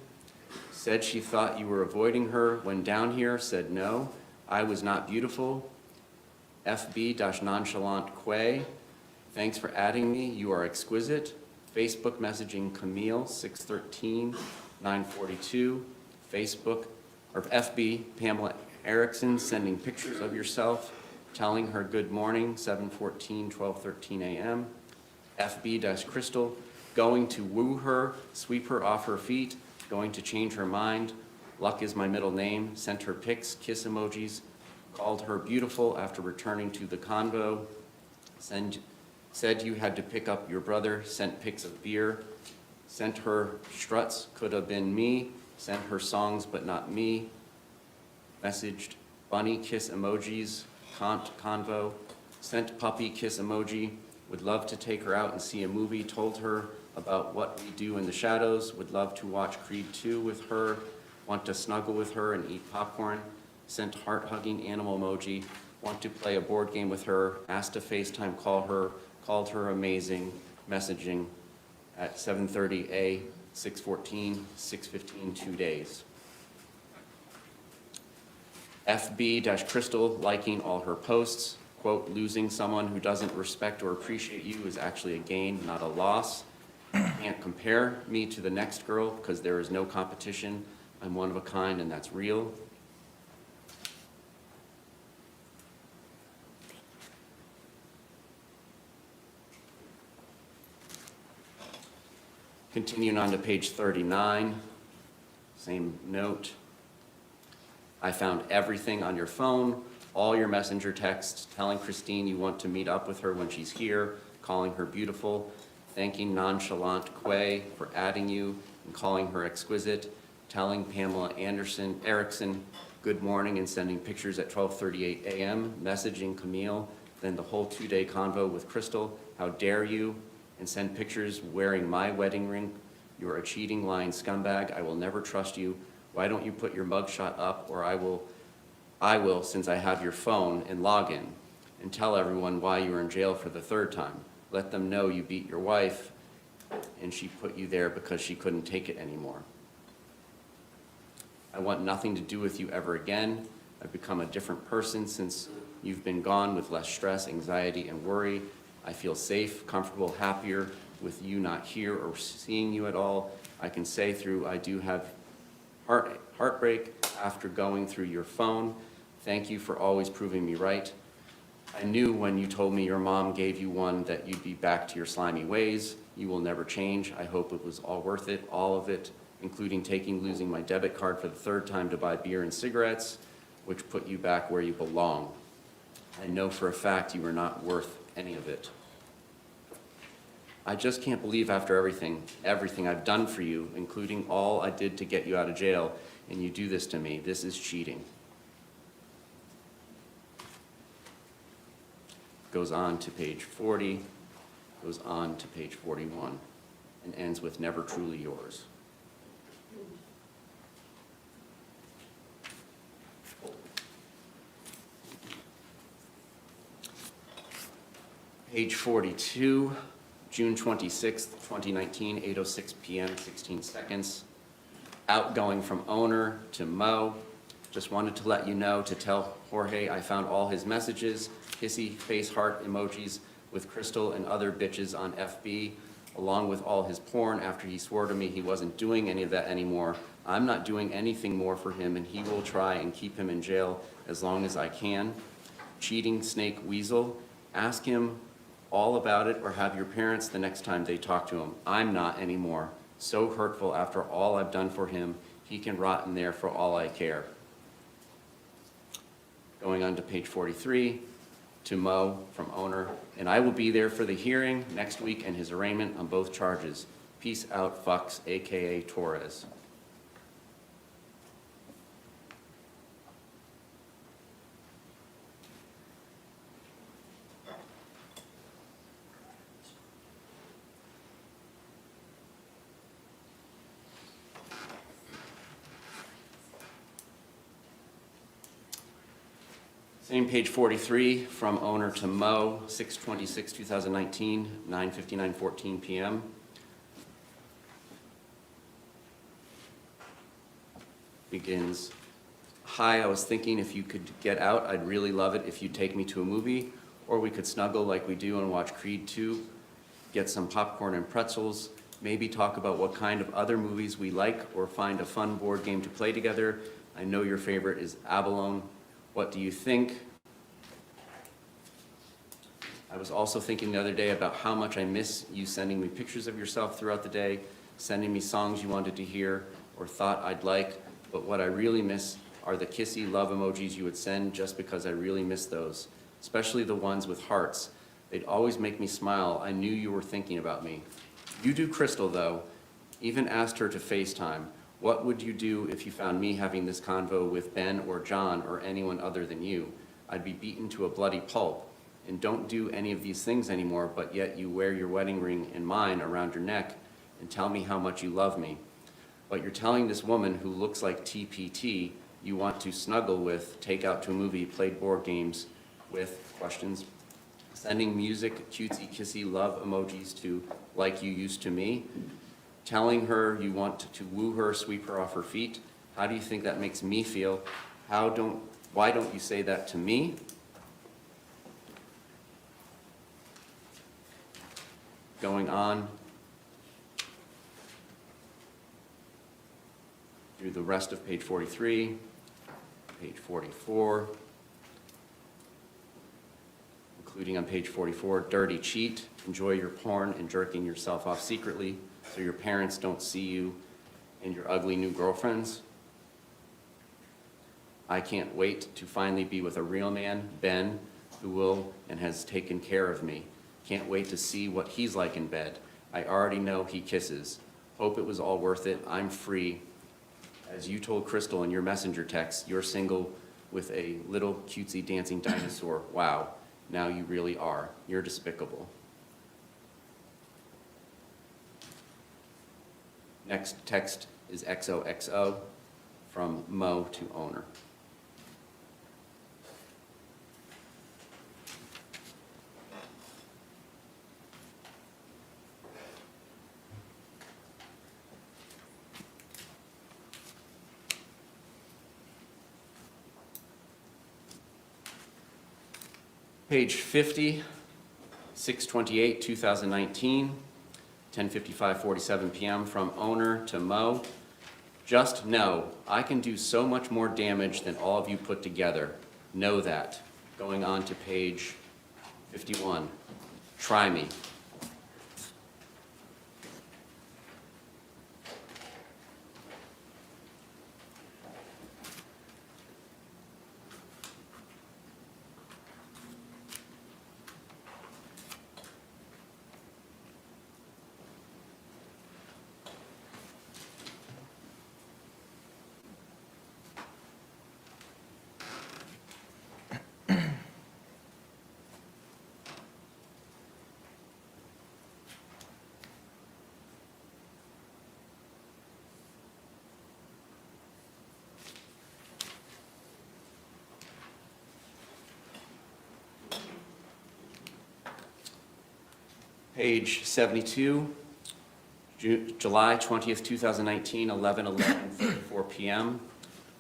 Said she thought you were avoiding her when down here. Said no, I was not beautiful. FB-nonchalant Quay. Thanks for adding me. You are exquisite. Facebook messaging Camille 6:13. 9:42, Facebook, or FB, Pamela Erickson sending pictures of yourself, telling her good morning, 7:14, 12:13 a.m. FB-Crystal, going to woo her, sweep her off her feet, going to change her mind, Luck is my middle name, sent her pics, kiss emojis, called her beautiful after returning to the convo, said you had to pick up your brother, sent pics of beer, sent her struts, could have been me, sent her songs but not me, messaged bunny kiss emojis, convo, sent puppy kiss emoji, would love to take her out and see a movie, told her about what we do in the shadows, would love to watch Creed 2 with her, want to snuggle with her and eat popcorn, sent heart-hugging animal emoji, want to play a board game with her, asked to FaceTime call her, called her amazing, messaging at 7:30 6:14, 6:15, 2 days. FB-Crystal liking all her posts, quote, losing someone who doesn't respect or appreciate you is actually a gain, not a loss. Can't compare me to the next girl because there is no competition. I'm one of a kind and that's real. Continuing on to page 39, same note. I found everything on your phone, all your messenger texts, telling Christine you want to meet up with her when she's here, calling her beautiful, thanking nonchalant Quay for adding you and calling her exquisite, telling Pamela Erickson good morning and sending pictures at 12:38 a.m., messaging Camille, then the whole 2-day convo with Crystal, how dare you, and send pictures wearing my wedding ring. You're a cheating, lying scumbag. I will never trust you. Why don't you put your mugshot up, or I will, since I have your phone, and log in, and tell everyone why you are in jail for the 3rd time. Let them know you beat your wife, and she put you there because she couldn't take it anymore. I want nothing to do with you ever again. I've become a different person since you've been gone, with less stress, anxiety, and worry. I feel safe, comfortable, happier. with you not here or seeing you at all. I can say I do have heartbreak after going through your phone. Thank you for always proving me right. I knew when you told me your mom gave you one that you'd be back to your slimy ways. You will never change. I hope it was all worth it, all of it, including losing my debit card for the 3rd time to buy beer and cigarettes, which put you back where you belong. I know for a fact you were not worth any of it. I just can't believe after everything I've done for you, including all I did to get you out of jail, and you do this to me. This is cheating. Goes on to page 40, goes on to page 41, and ends with never truly yours. Page 42, June 26th, 2019, 8:06 p.m., 16 seconds. Outgoing from owner to Mo. Just wanted to let you know to tell Jorge I found all his messages, kissy face heart emojis with Crystal and other bitches on FB, along with all his porn after he swore to me he wasn't doing any of that anymore. I'm not doing anything more for him, and he will try and keep him in jail as long as I can. Cheating snake weasel. Ask him all about it or have your parents the next time they talk to him. I'm not anymore. So hurtful after all I've done for him. He can rot in there for all I care. Going on to page 43, to Mo from owner, and I will be there for the hearing next week and his arraignment on both charges. Peace out, fucks, AKA Torres. Same page 43, from owner to Mo, 6/26/2019, 9:59:14 p.m. Begins, hi, I was thinking if you could get out, I'd really love it if you'd take me to a movie, or we could snuggle like we do and watch Creed 2, get some popcorn and pretzels, maybe talk about what kind of other movies we like, or find a fun board game to play together. I know your favorite is Abalone. What do you think? I was also thinking the other day about how much I miss you sending me pictures of yourself throughout the day, sending me songs you wanted to hear or thought I'd like, but what I really miss are the kissy love emojis you would send just because I really miss those, especially the ones with hearts. They'd always make me smile. I knew you were thinking about me. You do Crystal, though. Even asked her to FaceTime. What would you do if you found me having this convo with Ben or John or anyone other than you? I'd be beaten to a bloody pulp. And don't do any of these things anymore, but yet you wear your wedding ring and mine around your neck and tell me how much you love me. But you're telling this woman who looks like TPT you want to snuggle with, take out to a movie, play board games with, questions, sending music, cutesy, kissy, love emojis to like you used to me, telling her you want to woo her, sweep her off her feet. How do you think that makes me feel? Why don't you say that to me? Going on through the rest of page 43, page 44, including on page 44, dirty cheat, enjoy your porn and jerking yourself off secretly so your parents don't see you and your ugly new girlfriends. I can't wait to finally be with a real man, Ben, who will and has taken care of me. Can't wait to see what he's like in bed. I already know he kisses. Hope it was all worth it. I'm free. As you told Crystal in your messenger text, you're single with a little cutesy dancing dinosaur. Wow, now you really are. You're despicable. Next text is XOXO from Mo to owner. Page 50, 6/28/2019. 10:47 PM from owner to Mo. Just know, I can do so much more damage than all of you put together. Know that. Going on to page 51. Try me. Page 72, July 20th, 2019, 11:34 PM.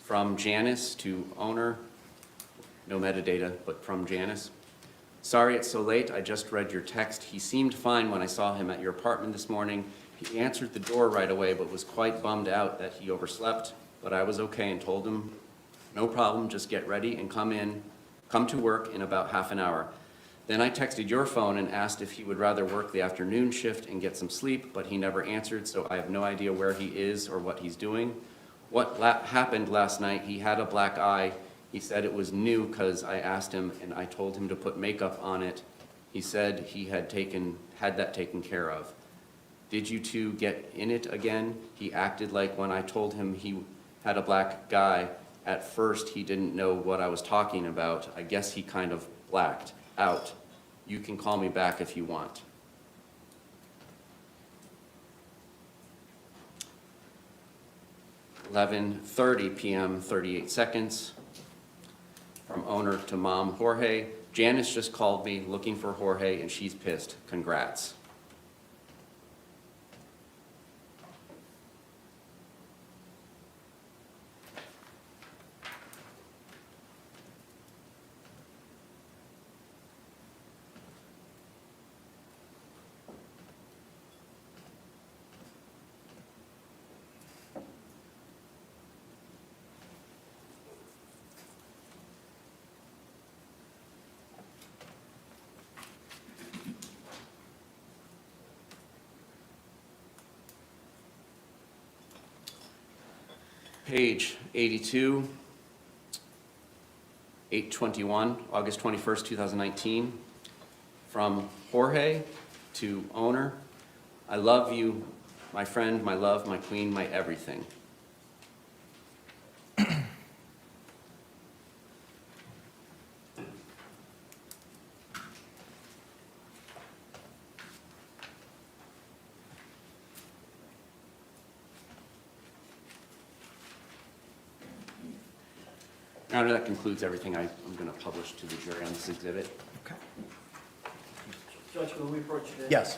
From Janice to owner, no metadata, but from Janice. Sorry it's so late, I just read your text. He seemed fine when I saw him at your apartment this morning. He answered the door right away, but was quite bummed out that he overslept. But I was okay and told him, no problem, just get ready and come to work in about half an hour. Then I texted your phone and asked if he would rather work the afternoon shift and get some sleep, but he never answered, so I have no idea where he is or what he's doing. What happened last night, he had a black eye. He said it was new because I asked him and I told him to put makeup on it. He said he had that taken care of. Did you two get in it again? He acted like when I told him he had a black guy, at first he didn't know what I was talking about. I guess he kind of blacked out. You can call me back if you want. (11:30 PM, 38 seconds). From owner to mom, Jorge. Janice just called me looking for Jorge and she's pissed. Congrats. Page 82, 8/21, August 21st, 2019. From Jorge to owner. I love you, my friend, my love, my queen, my everything. Your Honor, that concludes everything I'm going to publish to the jury on this exhibit. Okay. Judge, will we approach you? Yes.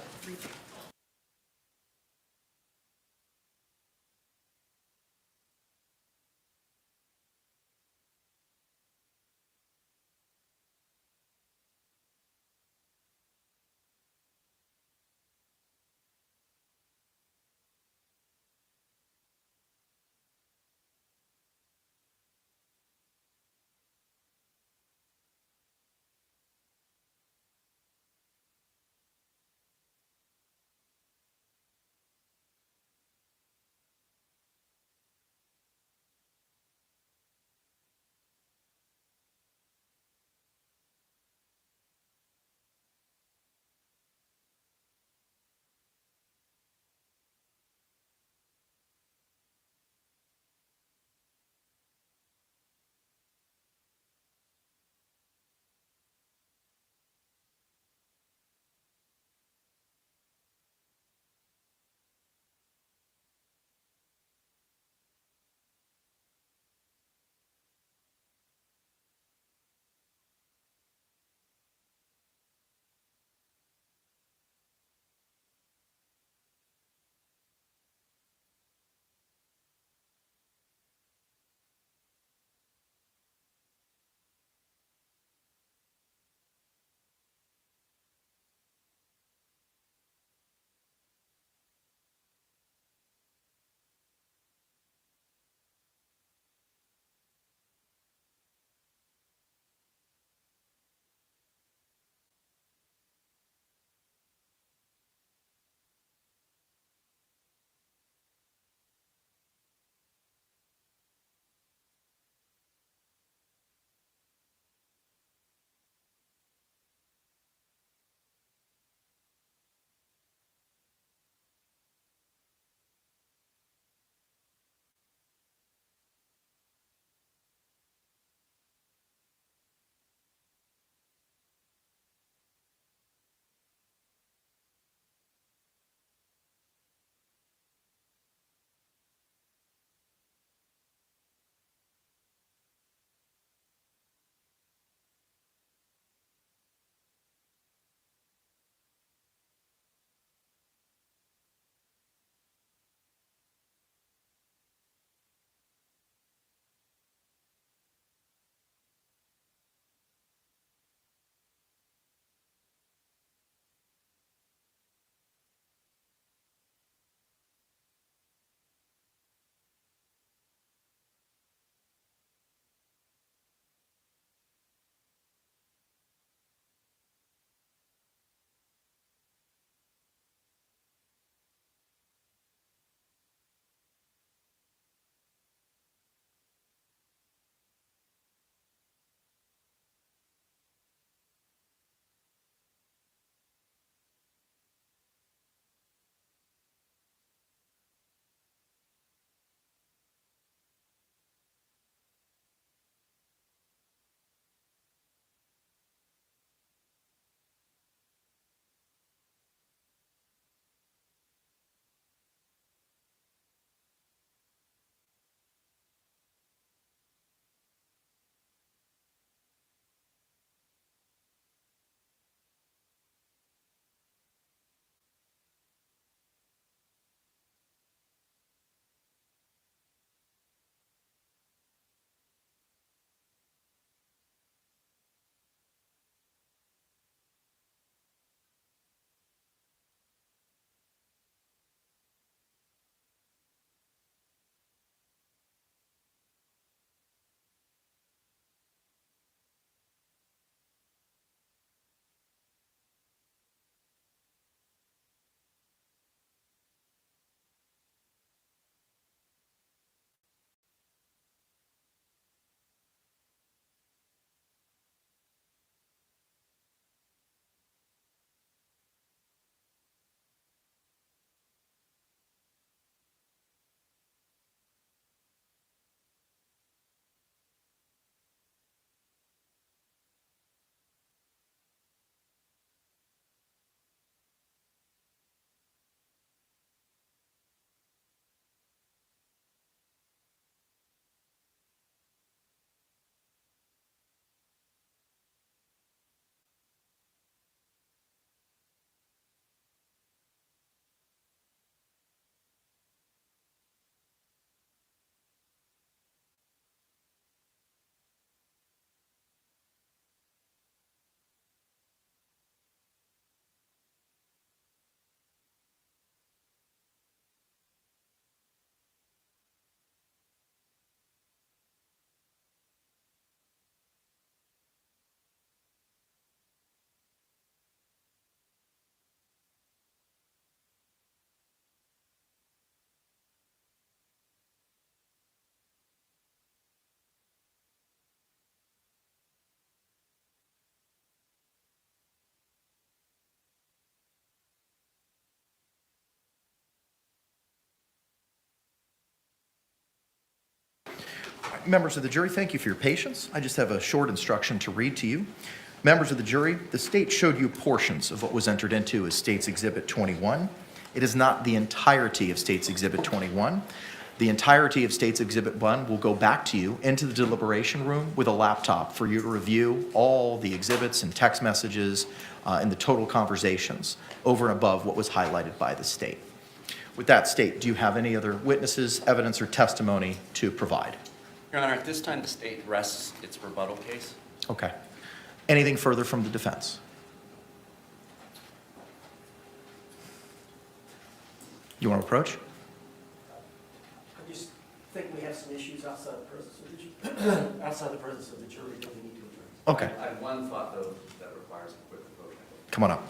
members of the jury, thank you for your patience. I just have a short instruction to read to you. Members of the jury, the state showed you portions of what was entered into as State's Exhibit 21. It is not the entirety of State's Exhibit 21. The entirety of State's Exhibit 1 will go back to you into the deliberation room with a laptop for you to review all the exhibits and text messages and the total conversations over and above what was highlighted by the state. With that, State, do you have any other witnesses, evidence, or testimony to provide? Your Honor, at this time, the state rests its rebuttal case. Okay. Anything further from the defense? You want to approach? I just think we have some issues outside the presence of the jury, outside the presence of the jury that we need to address. Okay, I have one thought, though, that requires a quick vote. come on up.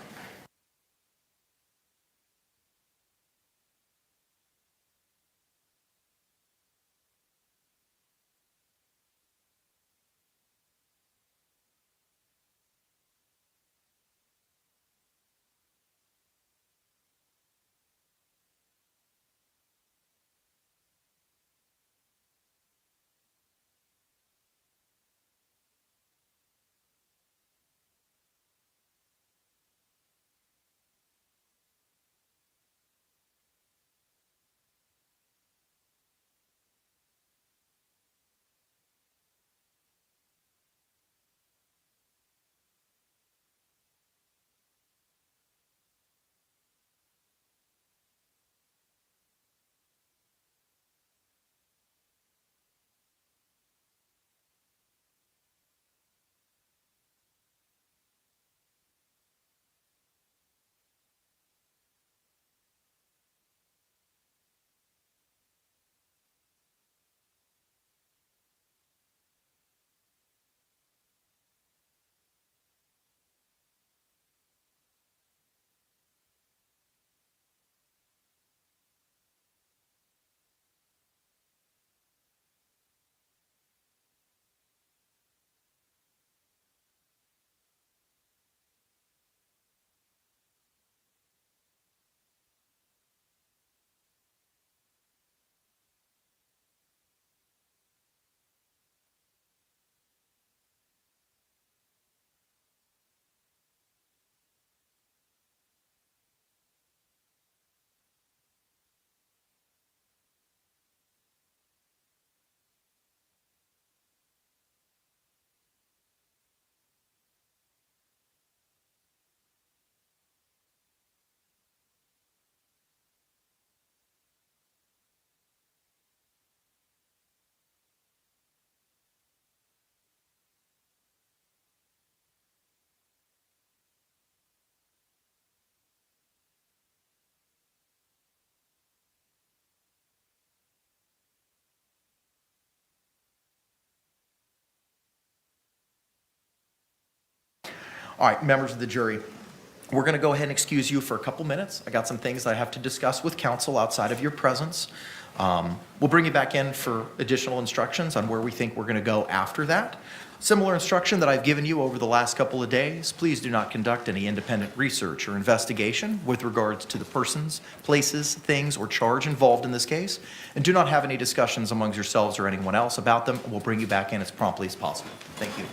All right, members of the jury, we're going to go ahead and excuse you for a couple minutes. I got some things I have to discuss with counsel outside of your presence. We'll bring you back in for additional instructions on where we think we're going to go after that. Similar instruction that I've given you over the last couple of days, please do not conduct any independent research or investigation with regards to the persons, places, things, or charge involved in this case, and do not have any discussions amongst yourselves or anyone else about them. We'll bring you back in as promptly as possible. Thank you.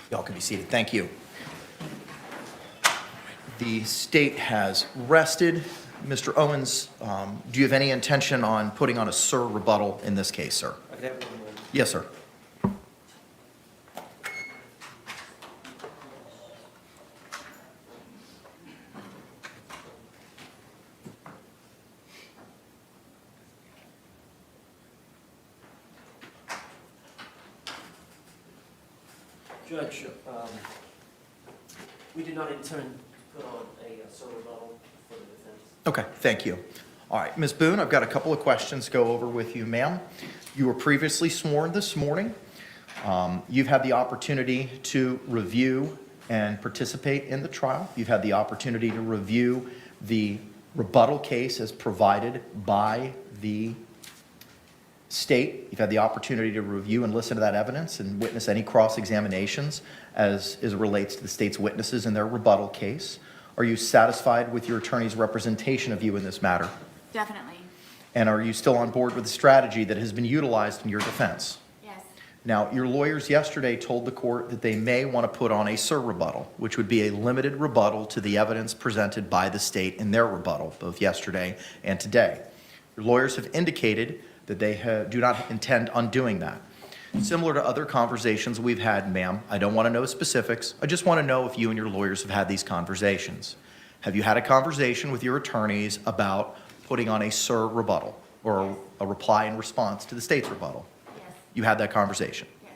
Y'all can be seated. Thank you. The state has rested. Mr. Owens, do you have any intention on putting on a sir rebuttal in this case, sir? I have one more. Yes, sir. Judge, we did not intend to put on a solo rebuttal for the defense. Okay, thank you. All right, Ms. Boone, I've got a couple of questions to go over with you, ma'am. You were previously sworn this morning. You've had the opportunity to review and participate in the trial. You've had the opportunity to review the rebuttal case as provided by the state. You've had the opportunity to review and listen to that evidence and witness any cross-examinations as it relates to the state's witnesses in their rebuttal case. Are you satisfied with your attorney's representation of you in this matter? Definitely. And are you still on board with the strategy that has been utilized in your defense? Yes. Now, your lawyers yesterday told the court that they may want to put on a surrebuttal, which would be a limited rebuttal to the evidence presented by the state in their rebuttal, both yesterday and today. Your lawyers have indicated that they do not intend on doing that. Similar to other conversations we've had, ma'am, I don't want to know specifics. I just want to know if you and your lawyers have had these conversations. Have you had a conversation with your attorneys about putting on a surrebuttal or a reply in response to the state's rebuttal? Yes. You had that conversation. Yes.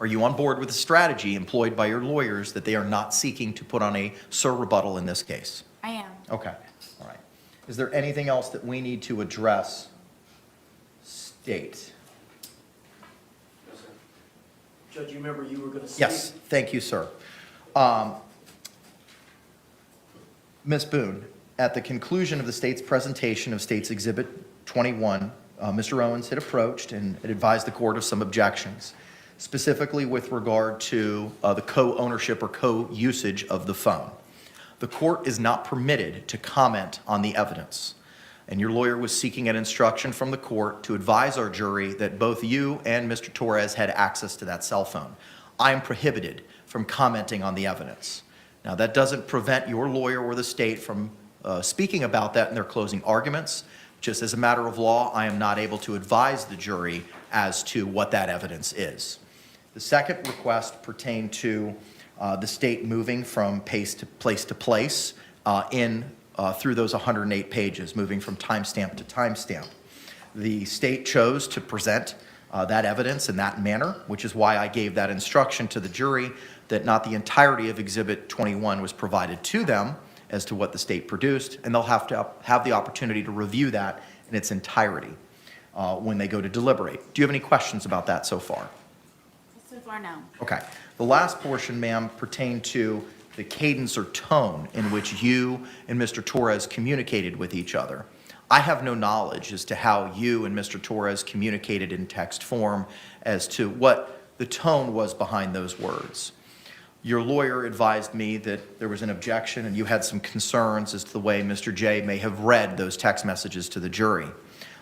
Are you on board with the strategy employed by your lawyers that they are not seeking to put on a surrebuttal in this case? I am. Okay, all right. Is there anything else that we need to address, state? No, sir. Judge, you remember you were going to say? Yes, thank you, sir. Ms. Boone, at the conclusion of the state's presentation of State's Exhibit 21, Mr. Owens had approached and had advised the court of some objections, specifically with regard to the co-ownership or co-usage of the phone. The court is not permitted to comment on the evidence, and your lawyer was seeking an instruction from the court to advise our jury that both you and Mr. Torres had access to that cell phone. I am prohibited from commenting on the evidence. Now, that doesn't prevent your lawyer or the state from speaking about that in their closing arguments. Just as a matter of law, I am not able to advise the jury as to what that evidence is. The second request pertained to the state moving from place to place through those 108 pages, moving from timestamp to timestamp. The state chose to present that evidence in that manner, which is why I gave that instruction to the jury that not the entirety of Exhibit 21 was provided to them as to what the state produced, and they'll have to have the opportunity to review that in its entirety when they go to deliberate. Do you have any questions about that so far? So far, no. Okay. The last portion, ma'am, pertained to the cadence or tone in which you and Mr. Torres communicated with each other. I have no knowledge as to how you and Mr. Torres communicated in text form as to what the tone was behind those words. Your lawyer advised me that there was an objection and you had some concerns as to the way Mr. J may have read those text messages to the jury.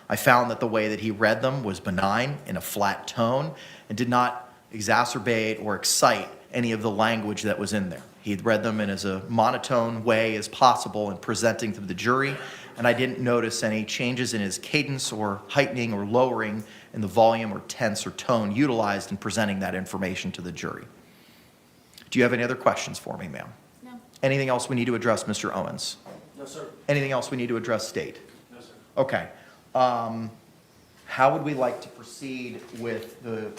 I found that the way that he read them was benign, in a flat tone, and did not exacerbate or excite any of the language that was in there. He had read them in as a monotone way as possible in presenting to the jury, and I didn't notice any changes in his cadence or heightening or lowering in the volume or tense or tone utilized in presenting that information to the jury. Do you have any other questions for me, ma'am? No. Anything else we need to address, Mr. Owens? No, sir. Anything else we need to address, state? No, sir. Okay. How would we like to proceed with the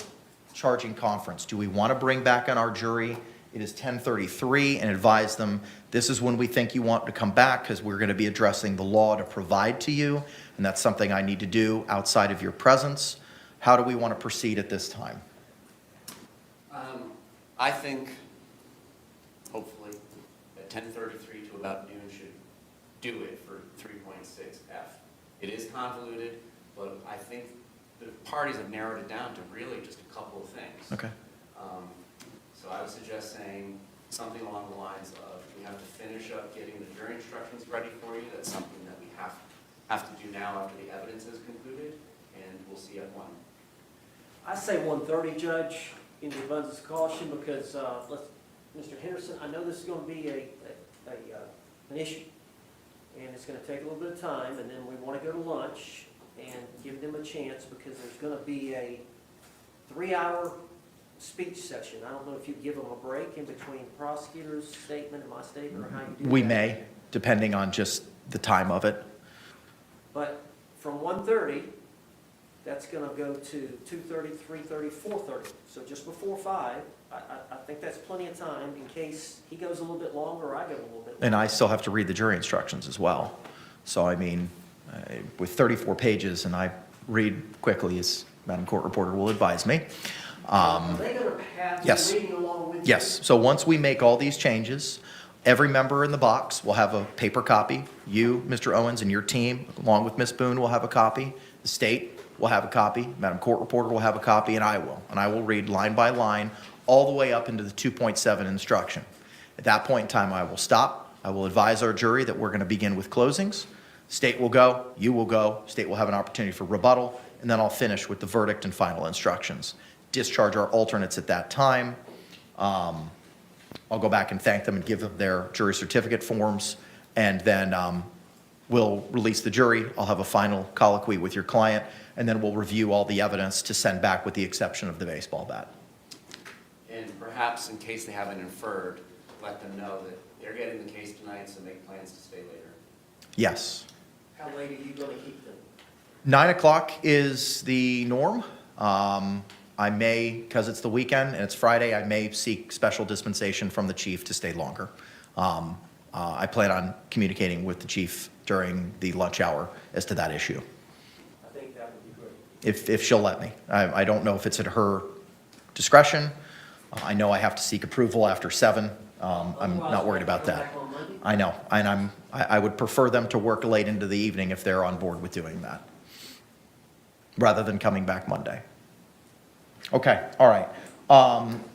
charging conference? Do we want to bring back on our jury? It is 10:33 and advise them, this is when we think you want to come back because we're going to be addressing the law to provide to you, and that's something I need to do outside of your presence. How do we want to proceed at this time? I think, hopefully, at 10:33 to about noon should do it for 3.6F. It is convoluted, but I think the parties have narrowed it down to really just a couple of things. Okay. So I would suggest saying something along the lines of, we have to finish up getting the jury instructions ready for you. That's something that we have to do now after the evidence is concluded, and we'll see at 1. I say 1:30, Judge, in the abundance of caution, because, Mr. Henderson, I know this is going to be an issue, and it's going to take a little bit of time, and then we want to go to lunch and give them a chance, because there's going to be a 3-hour speech session. I don't know if you give them a break in between the prosecutor's statement and my statement, or how you do that. We may, depending on just the time of it. But from 1:30, that's going to go to 2:30, 3:30, 4:30. So just before 5, I think that's plenty of time in case he goes a little bit longer or I go a little bit longer. And I still have to read the jury instructions as well. So, I mean, with 34 pages, and I read quickly, as Madam Court Reporter will advise me, Are they gonna have yes. the reading along with you? Yes, so once we make all these changes, every member in the box will have a paper copy. You, Mr. Owens, and your team, along with Ms. Boone, will have a copy. The state will have a copy. Madam Court Reporter will have a copy, and I will. And I will read line by line, all the way up into the 2.7 instruction. At that point in time, I will stop. I will advise our jury that we're going to begin with closings. State will go, you will go, state will have an opportunity for rebuttal, and then I'll finish with the verdict and final instructions. Discharge our alternates at that time. I'll go back and thank them and give them their jury certificate forms, and then we'll release the jury. I'll have a final colloquy with your client, and then we'll review all the evidence to send back with the exception of the baseball bat. And perhaps in case they haven't inferred, let them know that they're getting the case tonight, so make plans to stay later. Yes. How late are you gonna keep them? 9 o'clock is the norm. I may, because it's the weekend and it's Friday, I may seek special dispensation from the chief to stay longer. I plan on communicating with the chief during the lunch hour as to that issue, I think that would be great. if she'll let me. I don't know if it's at her discretion. I know I have to seek approval after 7. I'm not worried about that. Back on Monday? I know, and I would prefer them to work late into the evening if they're on board with doing that, rather than coming back Monday. Okay, all right.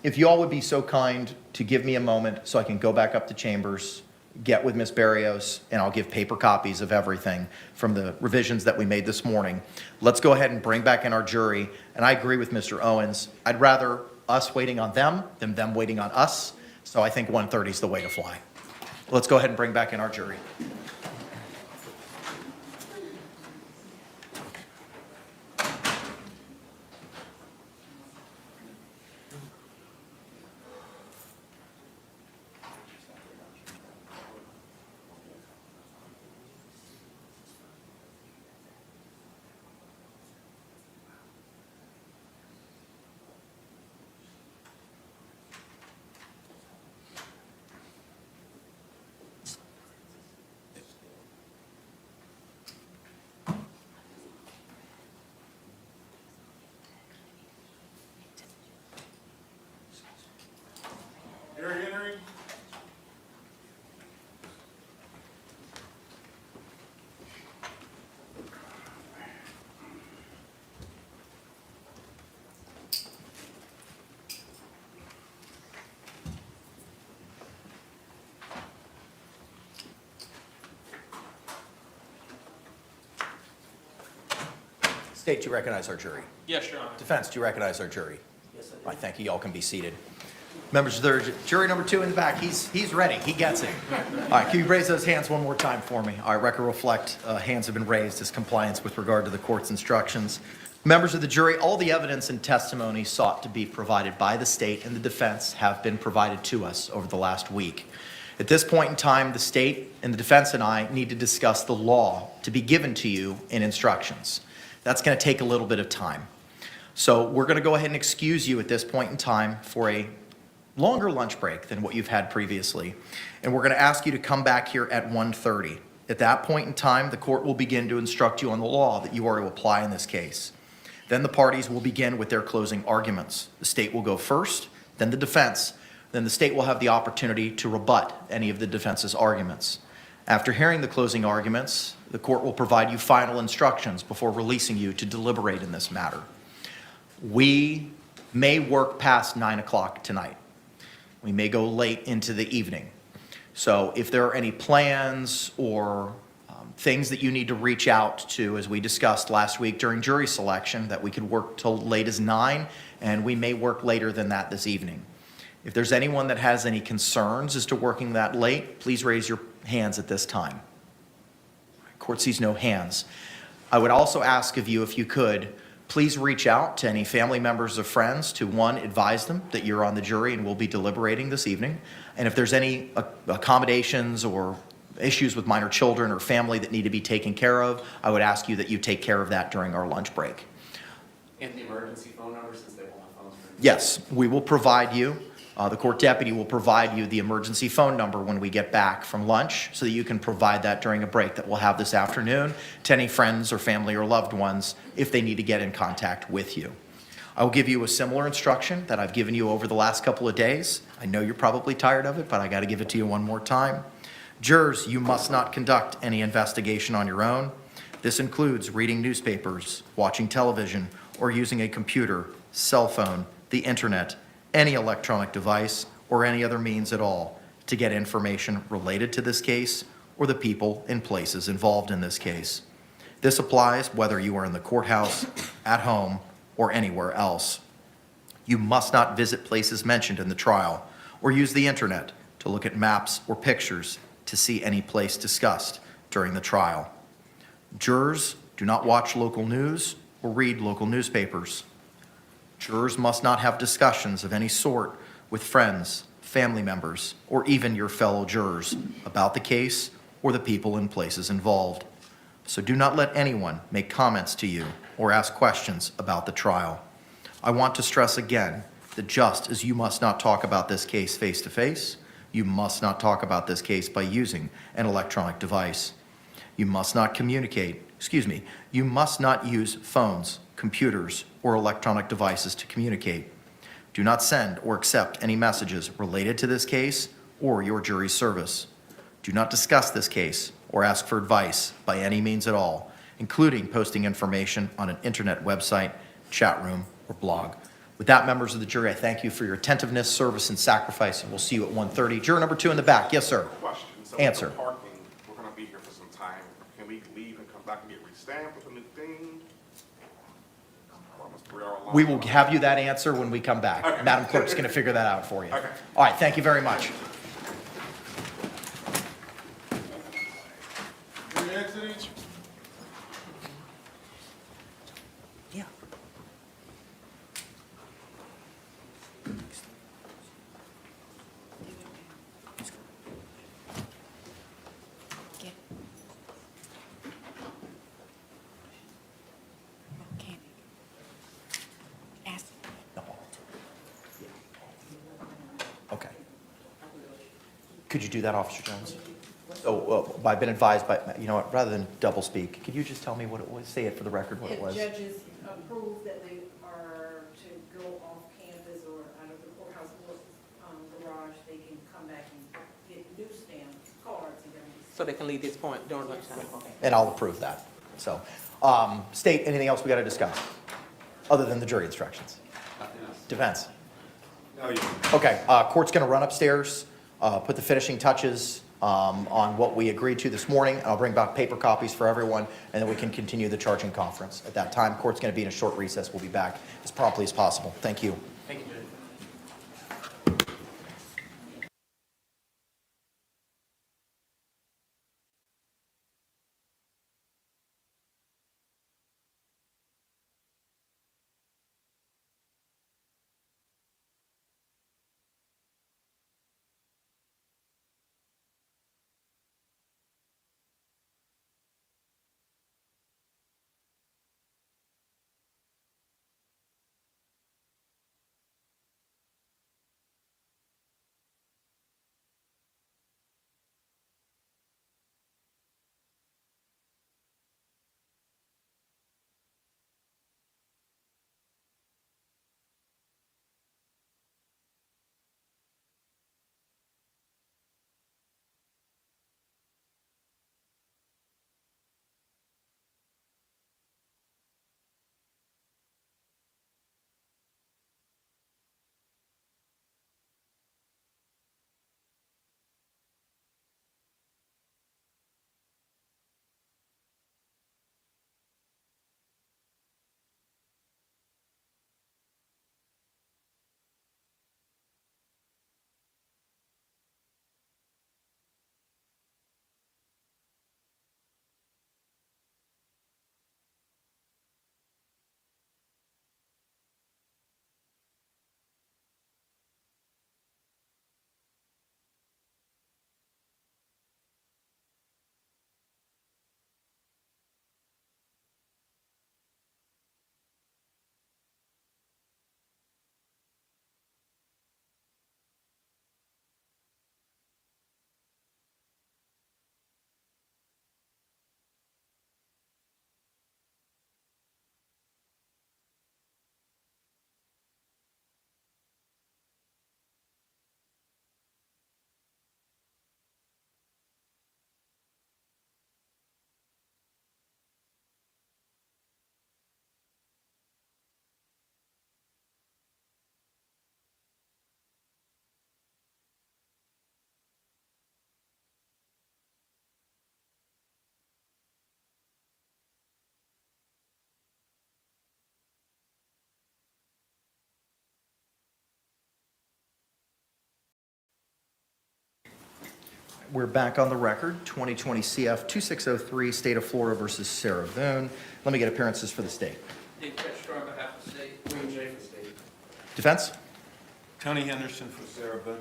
If you all would be so kind to give me a moment so I can go back up to chambers, get with Ms. Barrios, and I'll give paper copies of everything from the revisions that we made this morning. Let's go ahead and bring back in our jury, and I agree with Mr. Owens. I'd rather us waiting on them than them waiting on us, so I think 1:30 is the way to fly. Let's go ahead and bring back in our jury. Jury entering. State, do you recognize our jury? Yes, Your Honor. Defense, do you recognize our jury? Yes, I do. All right, thank you. Y'all can be seated. Members of the jury number 2 in the back, he's ready. He gets it. All right, can you raise those hands one more time for me? All right, record reflect, hands have been raised as compliance with regard to the court's instructions. Members of the jury, all the evidence and testimony sought to be provided by the state and the defense have been provided to us over the last week. At this point in time, the state and the defense and I need to discuss the law to be given to you in instructions. That's going to take a little bit of time. So we're going to go ahead and excuse you at this point in time for a longer lunch break than what you've had previously. And we're going to ask you to come back here at 1:30. At that point in time, the court will begin to instruct you on the law that you are to apply in this case. Then the parties will begin with their closing arguments. The state will go first, then the defense. Then the state will have the opportunity to rebut any of the defense's arguments. After hearing the closing arguments, the court will provide you final instructions before releasing you to deliberate in this matter. We may work past 9 o'clock tonight. We may go late into the evening. So if there are any plans or things that you need to reach out to, as we discussed last week during jury selection, that we could work till late as 9, and we may work later than that this evening. If there's anyone that has any concerns as to working that late, please raise your hands at this time. Court sees no hands. I would also ask of you, if you could, please reach out to any family members or friends to, one, advise them that you're on the jury and will be deliberating this evening. And if there's any accommodations or issues with minor children or family that need to be taken care of, I would ask you that you take care of that during our lunch break. And the emergency phone number, since they won't have phones for you? Yes, we will provide you, the court deputy will provide you the emergency phone number when we get back from lunch, so that you can provide that during a break that we'll have this afternoon to any friends or family or loved ones if they need to get in contact with you. I will give you a similar instruction that I've given you over the last couple of days. I know you're probably tired of it, but I got to give it to you one more time. Jurors, you must not conduct any investigation on your own. This includes reading newspapers, watching television, or using a computer, cell phone, the internet, any electronic device, or any other means at all to get information related to this case or the people and places involved in this case. This applies whether you are in the courthouse, at home, or anywhere else. You must not visit places mentioned in the trial or use the internet to look at maps or pictures to see any place discussed during the trial. Jurors, do not watch local news or read local newspapers. Jurors must not have discussions of any sort with friends, family members, or even your fellow jurors about the case or the people and places involved. So do not let anyone make comments to you or ask questions about the trial. I want to stress again that just as you must not talk about this case face-to-face, you must not talk about this case by using an electronic device. You must not you must not use phones, computers, or electronic devices to communicate. Do not send or accept any messages related to this case or your jury's service. Do not discuss this case or ask for advice by any means at all, including posting information on an internet website, chat room, or blog. With that, members of the jury, I thank you for your attentiveness, service, and sacrifice, and we'll see you at 1:30. Juror number 2 in the back. Yes, sir. Question. So Answer. with the parking, we're gonna be here for some time. Can we leave and come back and get re-stamped with a new thing? Or almost 3 hour long? We will have you that answer when we come back. Okay. Madam Clerk's going to figure that out for you. Okay. All right, thank you very much. Any exit? Yeah. Get. Okay. Ask. Okay. Could you do that, Officer Jones? Oh, I've been advised by, you know what, rather than double speak, could you just tell me what it was, say it for the record, what it was? If judges approve that they are to go off campus or out of the courthouse garage, they can come back and get new stamps, cards, and everything. So they can leave this point during lunchtime? Okay. And I'll approve that. So, State, anything else we got to discuss, other than the jury instructions? Defense? No, you. Okay, court's going to run upstairs, put the finishing touches on what we agreed to this morning. I'll bring back paper copies for everyone, and then we can continue the charging conference. At that time, court's going to be in a short recess. We'll be back as promptly as possible. Thank you. Thank you, Judge. we're back on the record, 2020 CF 2603, State of Florida versus Sarah Boone. Let me get appearances for the state. Dave Ketchner on behalf of the state. William J. for state. Defense? Tony Henderson for Sarah Boone.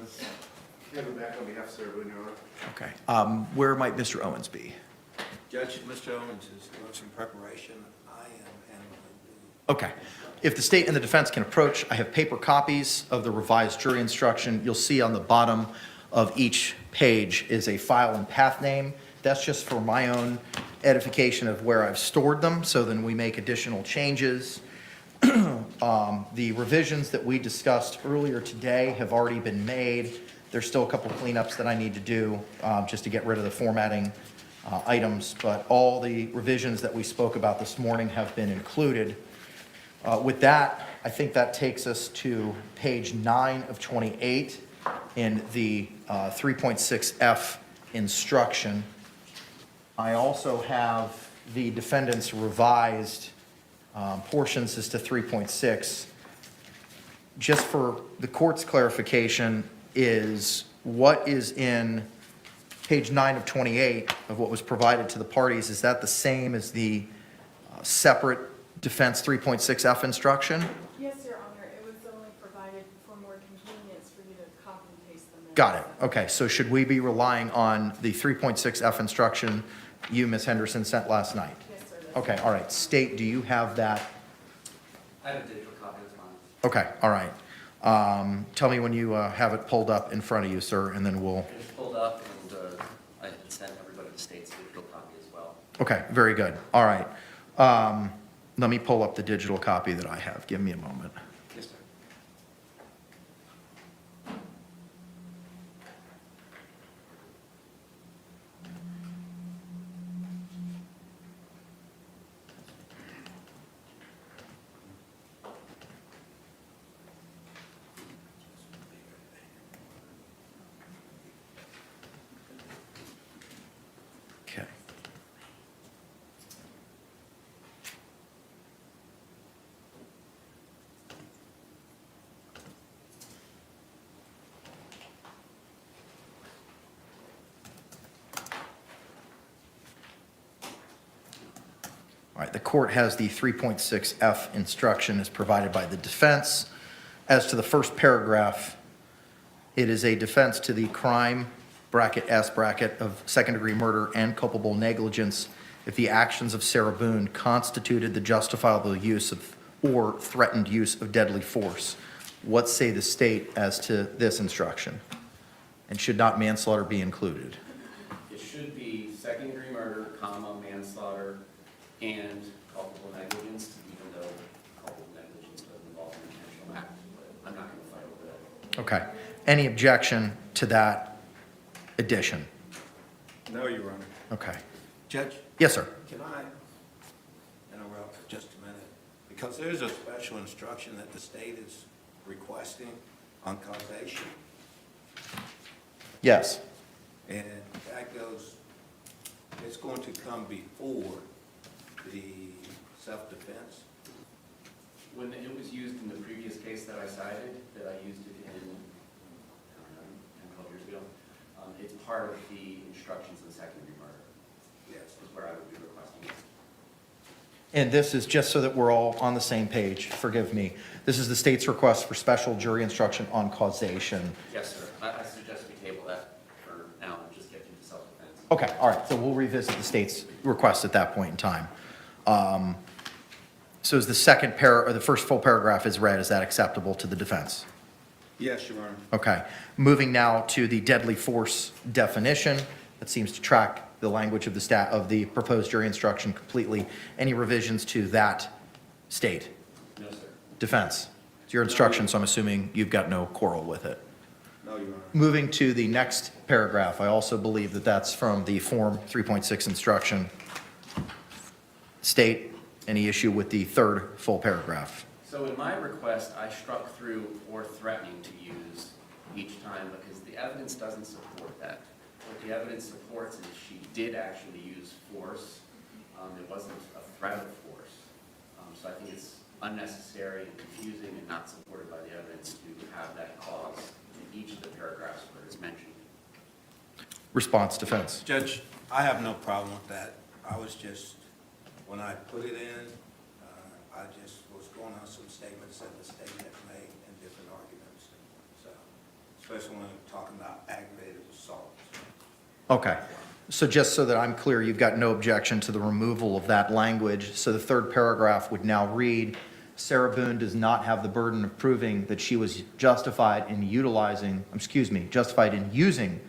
Kevin back on behalf of Sarah Boone, Your Honor. Okay. Where might Mr. Owens be? Judge, Mr. Owens is doing some preparation. I am handling Okay. If the state and the defense can approach, I have paper copies of the revised jury instruction. You'll see on the bottom of each page is a file and path name. That's just for my own edification of where I've stored them, so then we make additional changes. The revisions that we discussed earlier today have already been made. There's still a couple cleanups that I need to do just to get rid of the formatting items, but all the revisions that we spoke about this morning have been included. With that, I think that takes us to page 9 of 28 in the 3.6F instruction. I also have the defendant's revised portions as to 3.6. Just for the court's clarification, is what is in page 9 of 28 of what was provided to the parties, is that the same as the separate defense 3.6F instruction? Yes, Your Honor, it was only provided for more convenience for you to copy and paste them. Got it. Okay, so should we be relying on the 3.6F instruction you, Ms. Henderson, sent last night? Yes, sir. that's Okay, all right. State, do you have that? I have a digital copy, that's fine. Okay, all right. Tell me when you have it pulled up in front of you, sir, and then we'll, I just pulled up and I had sent everybody the state's digital copy as well. okay, very good. All right. Let me pull up the digital copy that I have. Give me a moment. Yes, sir. Okay. All right, the court has the 3.6F instruction as provided by the defense. As to the first paragraph, it is a defense to the crime, bracket S bracket, of second-degree murder and culpable negligence if the actions of Sarah Boone constituted the justifiable use of or threatened use of deadly force. What say the state as to this instruction? And should not manslaughter be included? It should be second-degree murder, comma, manslaughter, and culpable negligence, even though culpable negligence doesn't involve an intentional act, but I'm not going to fight over that. Okay. Any objection to that addition? No, Your Honor. Okay. Judge, Yes, sir. can I interrupt for just a minute? Because there's a special instruction that the state is requesting on causation. Yes. And that goes, it's going to come before the self-defense. When it was used in the previous case that I cited, that I used it in, I don't know, 10, 12 years ago, it's part of the instructions in second-degree murder. Yes. Is where I would be requesting it. And this is just so that we're all on the same page, forgive me. This is the state's request for special jury instruction on causation. Yes, sir. I suggest we table that for now and just get into self-defense. Okay, all right, so we'll revisit the state's request at that point in time. So is the the first full paragraph is read, is that acceptable to the defense? Yes, Your Honor. Okay, moving now to the deadly force definition. That seems to track the language of the proposed jury instruction completely. Any revisions to that state? No, sir. Defense? It's your instruction, so I'm assuming you've got no quarrel with it. No, Your Honor. Moving to the next paragraph, I also believe that that's from the Form 3.6 instruction. State, any issue with the third full paragraph? So in my request, I struck through or threatening to use each time because the evidence doesn't support that. What the evidence supports is she did actually use force. It wasn't a threat of force. So I think it's unnecessary and confusing and not supported by the evidence to have that clause in each of the paragraphs where it's mentioned. Response, defense. Judge, I have no problem with that. I was just, when I put it in, I just was going on some statements that the state had made in different arguments. So, especially when we're talking about aggravated assault. Okay. So just so that I'm clear, you've got no objection to the removal of that language. So the third paragraph would now read, Sarah Boone does not have the burden of proving that she was justified in justified in using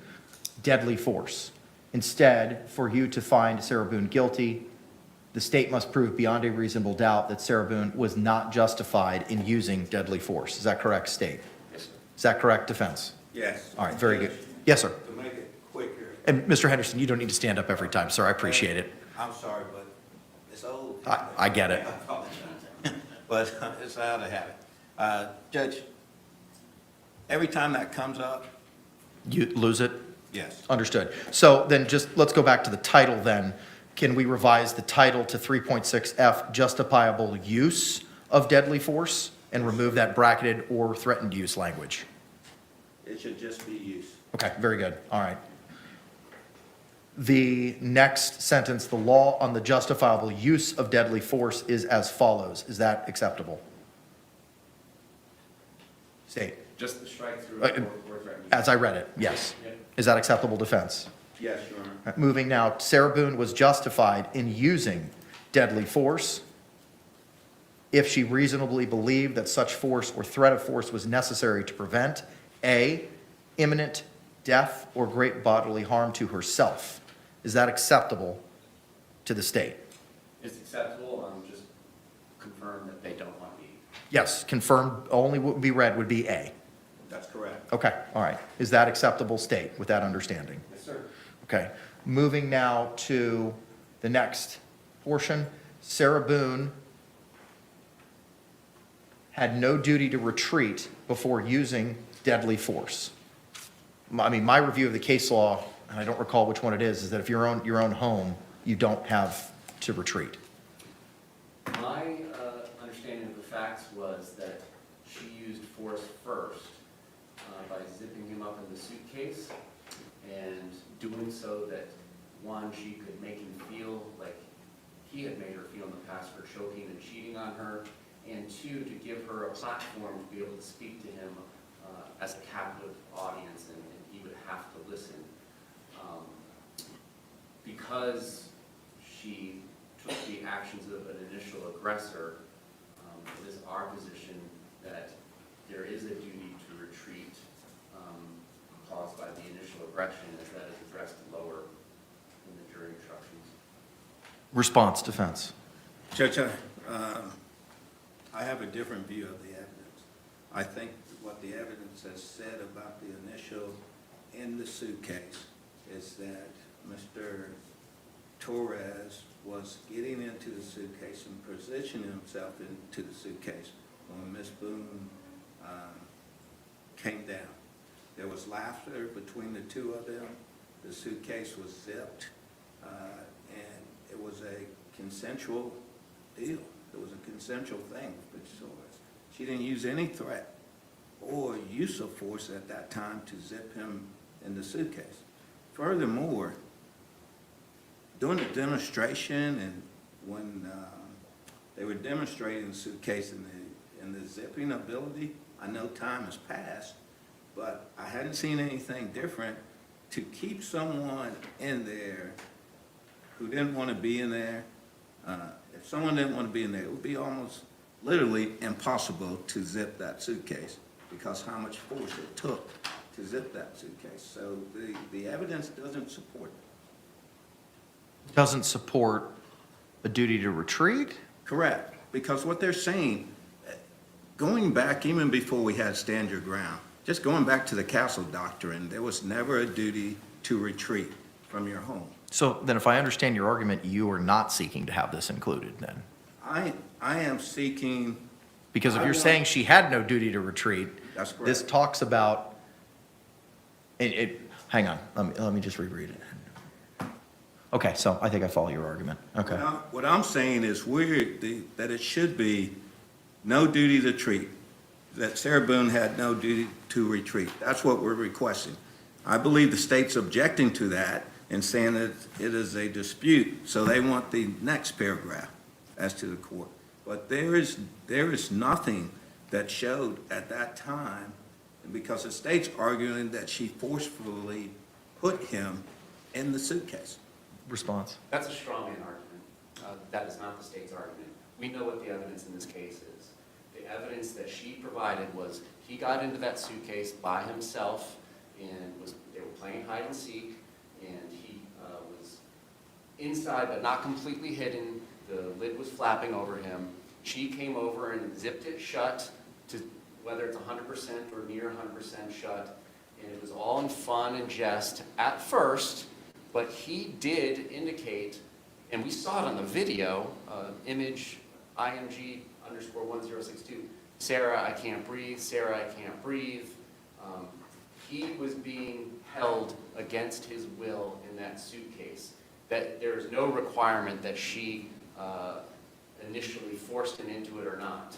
deadly force. Instead, for you to find Sarah Boone guilty, the state must prove beyond a reasonable doubt that Sarah Boone was not justified in using deadly force. Is that correct, state? Yes, sir. Is that correct, defense? Yes. All right, very good. Yes, sir. To make it quicker. And Mr. Henderson, you don't need to stand up every time, sir. I appreciate it. I'm sorry, but it's old. I get it. I apologize. But it's out of habit. Judge, every time that comes up, You lose it? yes. Understood. So then just, let's go back to the title then. Can we revise the title to 3.6F, justifiable use of deadly force, and remove that bracketed or threatened use language? It should just be use. Okay, very good. All right. The next sentence, the law on the justifiable use of deadly force is as follows. Is that acceptable? State. Just the strike through Uh, or threatened use. As I read it, yes. Yep. Is that acceptable defense? Yes, Your Honor. All right, moving now, Sarah Boone was justified in using deadly force if she reasonably believed that such force or threat of force was necessary to prevent A, imminent death or great bodily harm to herself. Is that acceptable to the state? It's acceptable, just confirm that they don't want me. Yes, confirmed, only would be read would be A. That's correct. Okay, all right. Is that acceptable, state, with that understanding? Yes, sir. Okay, moving now to the next portion. Sarah Boone had no duty to retreat before using deadly force. I mean, my review of the case law, and I don't recall which one it is that if you're on your own home, you don't have to retreat. My understanding of the facts was that she used force first by zipping him up in the suitcase and doing so that, one, she could make him feel like he had made her feel in the past for choking and cheating on her, and two, to give her a platform to be able to speak to him as a captive audience, and he would have to listen. Because she took the actions of an initial aggressor, it is our position that there is a duty to retreat caused by the initial aggression, as that is addressed lower in the jury instructions. Response, defense. Judge, I have a different view of the evidence. I think what the evidence has said about the initial in the suitcase is that Mr. Torres was getting into the suitcase and positioning himself into the suitcase when Ms. Boone came down. There was laughter between the two of them. The suitcase was zipped, and it was a consensual deal. It was a consensual thing with Ms. Torres. She didn't use any threat or use of force at that time to zip him in the suitcase. Furthermore, during the demonstration and when they were demonstrating the suitcase and the zipping ability, I know time has passed, but I hadn't seen anything different to keep someone in there who didn't want to be in there. If someone didn't want to be in there, it would be almost literally impossible to zip that suitcase because how much force it took to zip that suitcase. So the evidence doesn't support it. Doesn't support a duty to retreat? Correct, because what they're saying, going back even before we had stand your ground, just going back to the castle doctrine, there was never a duty to retreat from your home. So then if I understand your argument, you are not seeking to have this included then? I am seeking. Because if I you're want- saying she had no duty to retreat, That's correct. this talks about, hang on, let me just reread it. Okay, so I think I follow your argument. Okay. What I'm saying is that it should be no duty to retreat, that Sarah Boone had no duty to retreat. That's what we're requesting. I believe the state's objecting to that and saying that it is a dispute, so they want the next paragraph as to the court. But there is nothing that showed at that time, because the state's arguing that she forcefully put him in the suitcase. Response. That's a straw man argument. That is not the state's argument. We know what the evidence in this case is. The evidence that she provided was he got into that suitcase by himself and they were playing hide and seek, and he was inside but not completely hidden. The lid was flapping over him. She came over and zipped it shut to whether it's 100% or near 100% shut, and it was all in fun and jest at first, but he did indicate, and we saw it on the video, image IMG_1062, Sarah, I can't breathe, Sarah, I can't breathe. He was being held against his will in that suitcase. That there is no requirement that she initially forced him into it or not.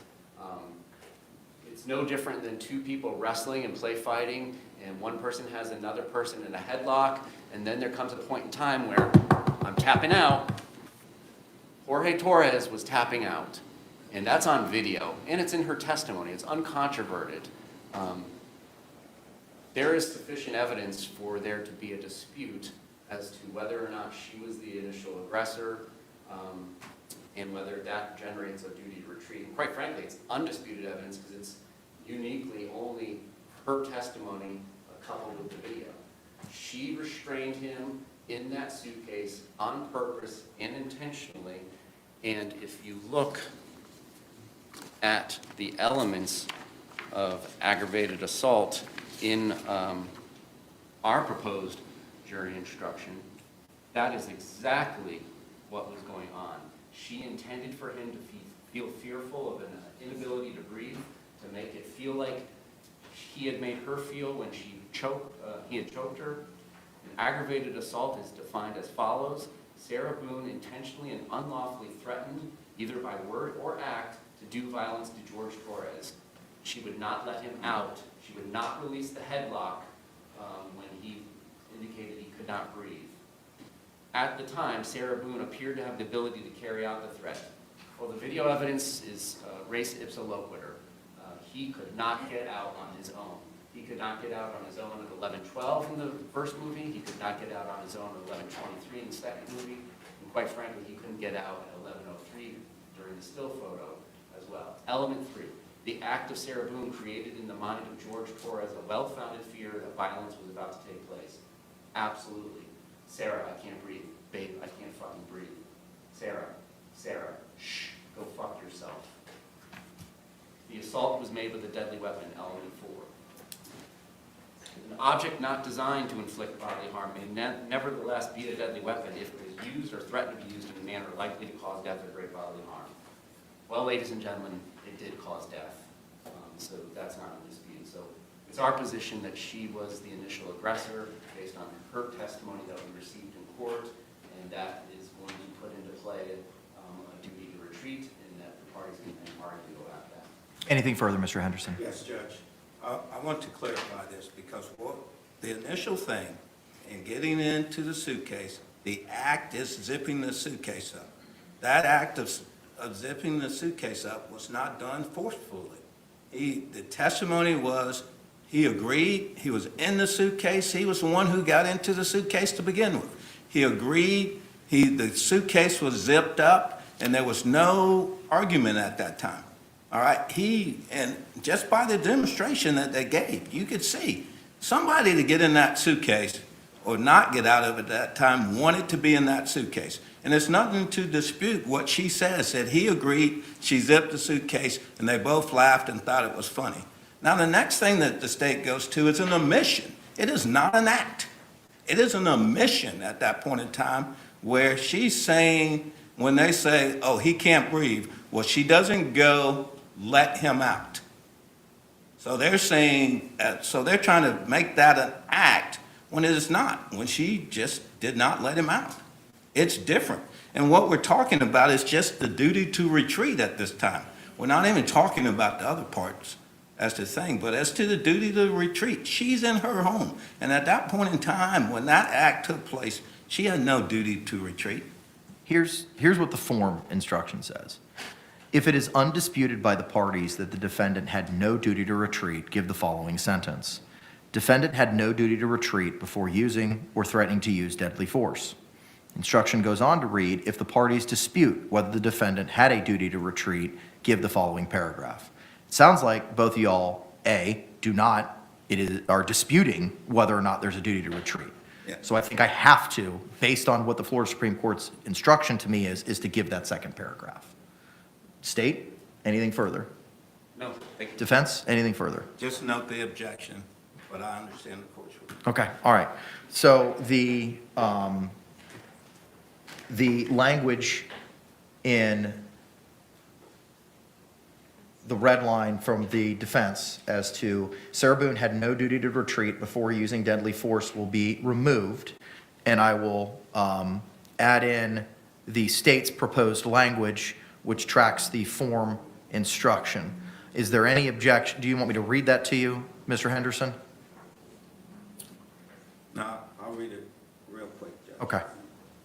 It's no different than two people wrestling and play fighting, and one person has another person in a headlock, and then there comes a point in time where I'm tapping out. Jorge Torres was tapping out, and that's on video, and it's in her testimony. It's uncontroverted. There is sufficient evidence for there to be a dispute as to whether or not she was the initial aggressor, and whether that generates a duty to retreat. And quite frankly, it's undisputed evidence because it's uniquely only her testimony coupled with the video. She restrained him in that suitcase on purpose and intentionally. And if you look at the elements of aggravated assault in our proposed jury instruction, that is exactly what was going on. She intended for him to feel fearful of an inability to breathe, to make it feel like he had made her feel when he had choked her. An aggravated assault is defined as follows: Sarah Boone intentionally and unlawfully threatened, either by word or act, to do violence to Jorge Torres. She would not let him out. She would not release the headlock when he indicated he could not breathe. At the time, Sarah Boone appeared to have the ability to carry out the threat. Well, the video evidence is res ipsa loquitur. He could not get out on his own. He could not get out on his own at 11:12 in the first movie. He could not get out on his own at 11:23 in the second movie. And quite frankly, he couldn't get out at 11:03 during the still photo as well. Element 3, the act of Sarah Boone created in the mind of Jorge Torres a well-founded fear that violence was about to take place. Absolutely. Sarah, I can't breathe. Babe, I can't fucking breathe. Sarah, shh, go fuck yourself. The assault was made with a deadly weapon, element 4. An object not designed to inflict bodily harm may nevertheless be a deadly weapon if it is used or threatened to be used in a manner likely to cause death or great bodily harm. Well, ladies and gentlemen, it did cause death, so that's not in dispute. So it's our position that she was the initial aggressor based on her testimony that we received in court, and that is going to put into play a duty to retreat, and that the parties can argue about that. Anything further, Mr. Henderson? Yes, Judge. I want to clarify this because the initial thing in getting into the suitcase, the act is zipping the suitcase up. That act of zipping the suitcase up was not done forcefully. The testimony was he agreed, he was in the suitcase, he was the one who got into the suitcase to begin with. He agreed, the suitcase was zipped up, and there was no argument at that time. All right, and just by the demonstration that they gave, you could see somebody to get in that suitcase or not get out of it at that time wanted to be in that suitcase. And it's nothing to dispute what she says, that he agreed, she zipped the suitcase, and they both laughed and thought it was funny. Now, the next thing that the state goes to is an omission. It is not an act. It is an omission at that point in time where she's saying, when they say, oh, he can't breathe, well, she doesn't go let him out. So they're saying, so they're trying to make that an act when it is not, when she just did not let him out. It's different. And what we're talking about is just the duty to retreat at this time. We're not even talking about the other parts as the thing, but as to the duty to retreat, she's in her home. And at that point in time, when that act took place, she had no duty to retreat. Here's what the form instruction says. If it is undisputed by the parties that the defendant had no duty to retreat, give the following sentence. Defendant had no duty to retreat before using or threatening to use deadly force. Instruction goes on to read, if the parties dispute whether the defendant had a duty to retreat, give the following paragraph. It sounds like both of y'all, A, are disputing whether or not there's a duty to retreat. Yeah. So I think I have to, based on what the Florida Supreme Court's instruction to me is to give that second paragraph. State, anything further? No, thank you. Defense, anything further? Just note the objection, but I understand the court's ruling. Okay, all right. So the language in the red line from the defense as to Sarah Boone had no duty to retreat before using deadly force will be removed, and I will add in the state's proposed language, which tracks the form instruction. Is there any objection? Do you want me to read that to you, Mr. Henderson? No, I'll read it real quick, Judge. Okay.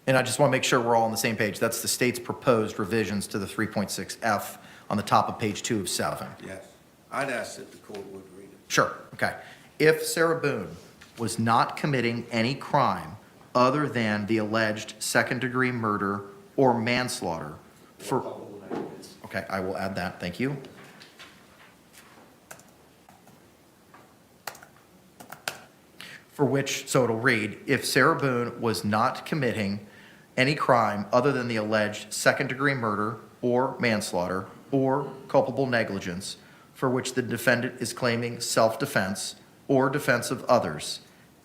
And I just want to make sure we're all on the same page. That's the state's proposed revisions to the 3.6F on the top of page 2 of 7. Yes. I'd ask that the court would read it. Sure, okay. If Sarah Boone was not committing any crime other than the alleged second-degree murder or manslaughter for, okay, I will add that, thank you. For which, so it'll read, if Sarah Boone was not committing any crime other than the alleged second-degree murder or manslaughter or culpable negligence for which the defendant is claiming self-defense or defense of others,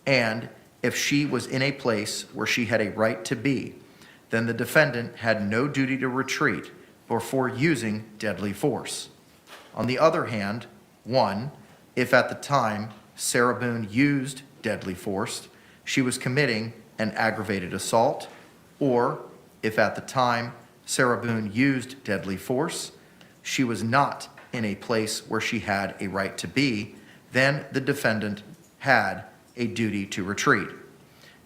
and if she was in a place where she had a right to be, then the defendant had no duty to retreat before using deadly force. On the other hand, 1, if at the time Sarah Boone used deadly force, she was committing an aggravated assault, or if at the time Sarah Boone used deadly force, she was not in a place where she had a right to be, then the defendant had a duty to retreat.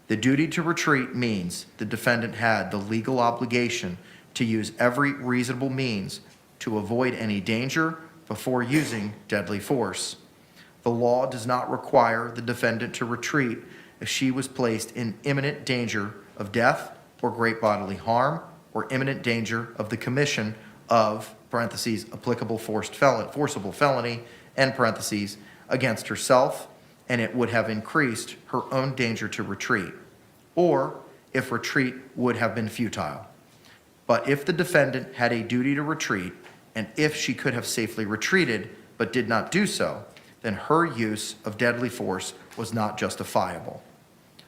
The duty to retreat means the defendant had the legal obligation to use every reasonable means to avoid any danger before using deadly force. The law does not require the defendant to retreat if she was placed in imminent danger of death or great bodily harm or imminent danger of the commission of, parentheses, applicable forcible felony, end parentheses, against herself, and it would have increased her own danger to retreat, or if retreat would have been futile. But if the defendant had a duty to retreat, and if she could have safely retreated but did not do so, then her use of deadly force was not justifiable.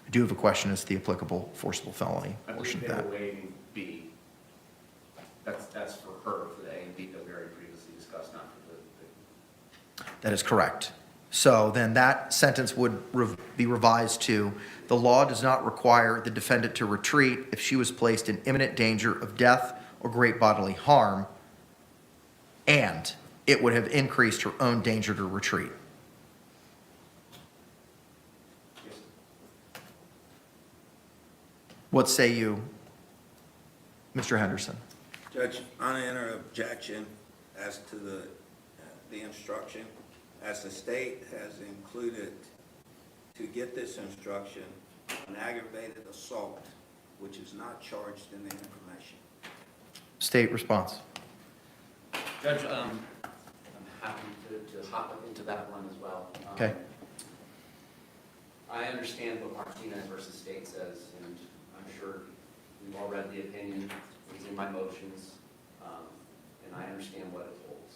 I do have a question as to the applicable forcible felony I portion believe of they that. were waiving B. That's for her, for the A and B that we already previously discussed, not for the. That is correct. So then that sentence would be revised to, the law does not require the defendant to retreat if she was placed in imminent danger of death or great bodily harm, and it would have increased her own danger to retreat. Yes. What say you, Mr. Henderson? Judge, I enter objection as to the instruction, as the state has included to get this instruction, an aggravated assault, which is not charged in the information. State response. Judge, I'm happy to hop into that one as well. Okay. I understand what Martinez versus State says, and I'm sure we've all read the opinion, it's in my motions, and I understand what it holds.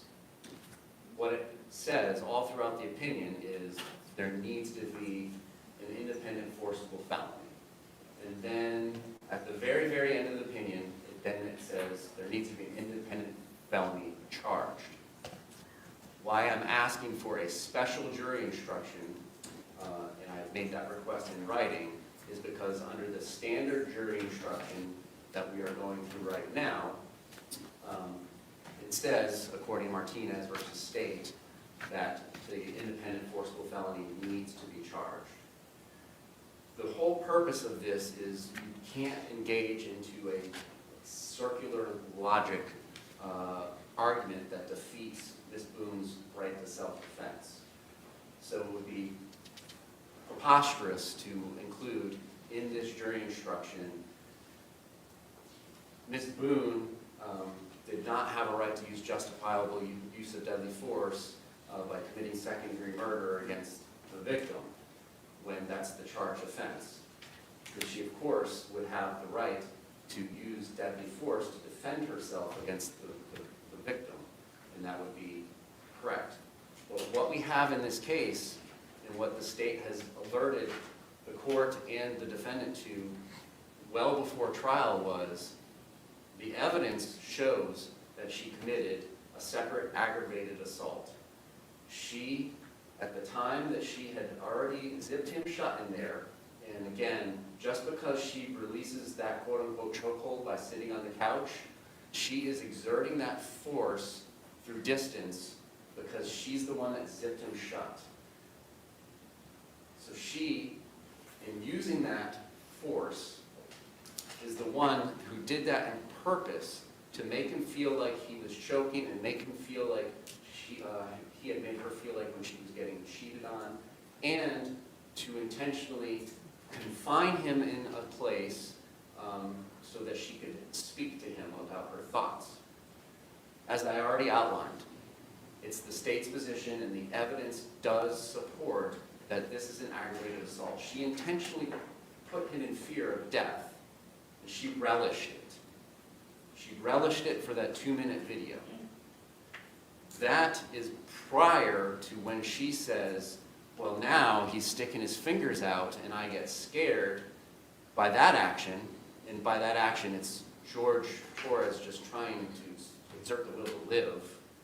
What it says all throughout the opinion is there needs to be an independent forcible felony. And then at the very, very end of the opinion, it says there needs to be an independent felony charged. Why I'm asking for a special jury instruction, and I've made that request in writing, is because under the standard jury instruction that we are going through right now, it says, according to Martinez versus State, that the independent forcible felony needs to be charged. The whole purpose of this is you can't engage into a circular logic argument that defeats Ms. Boone's right to self-defense. So it would be preposterous to include in this jury instruction, Ms. Boone did not have a right to use justifiable use of deadly force by committing second-degree murder against the victim when that's the charged offense. Because she, of course, would have the right to use deadly force to defend herself against the victim, and that would be correct. But what we have in this case, and what the state has alerted the court and the defendant to well before trial, was the evidence shows that she committed a separate aggravated assault. She, at the time that she had already zipped him shut in there, and again, just because she releases that quote-unquote chokehold by sitting on the couch, she is exerting that force through distance because she's the one that zipped him shut. So she, in using that force, is the one who did that on purpose to make him feel like he was choking and make him feel like he had made her feel like when she was getting cheated on, and to intentionally confine him in a place so that she could speak to him about her thoughts. As I already outlined, it's the state's position, and the evidence does support that this is an aggravated assault. She intentionally put him in fear of death, and she relished it. She relished it for that 2-minute video. That is prior to when she says, well, now he's sticking his fingers out and I get scared by that action, and by that action it's Jorge Torres just trying to exert the will to live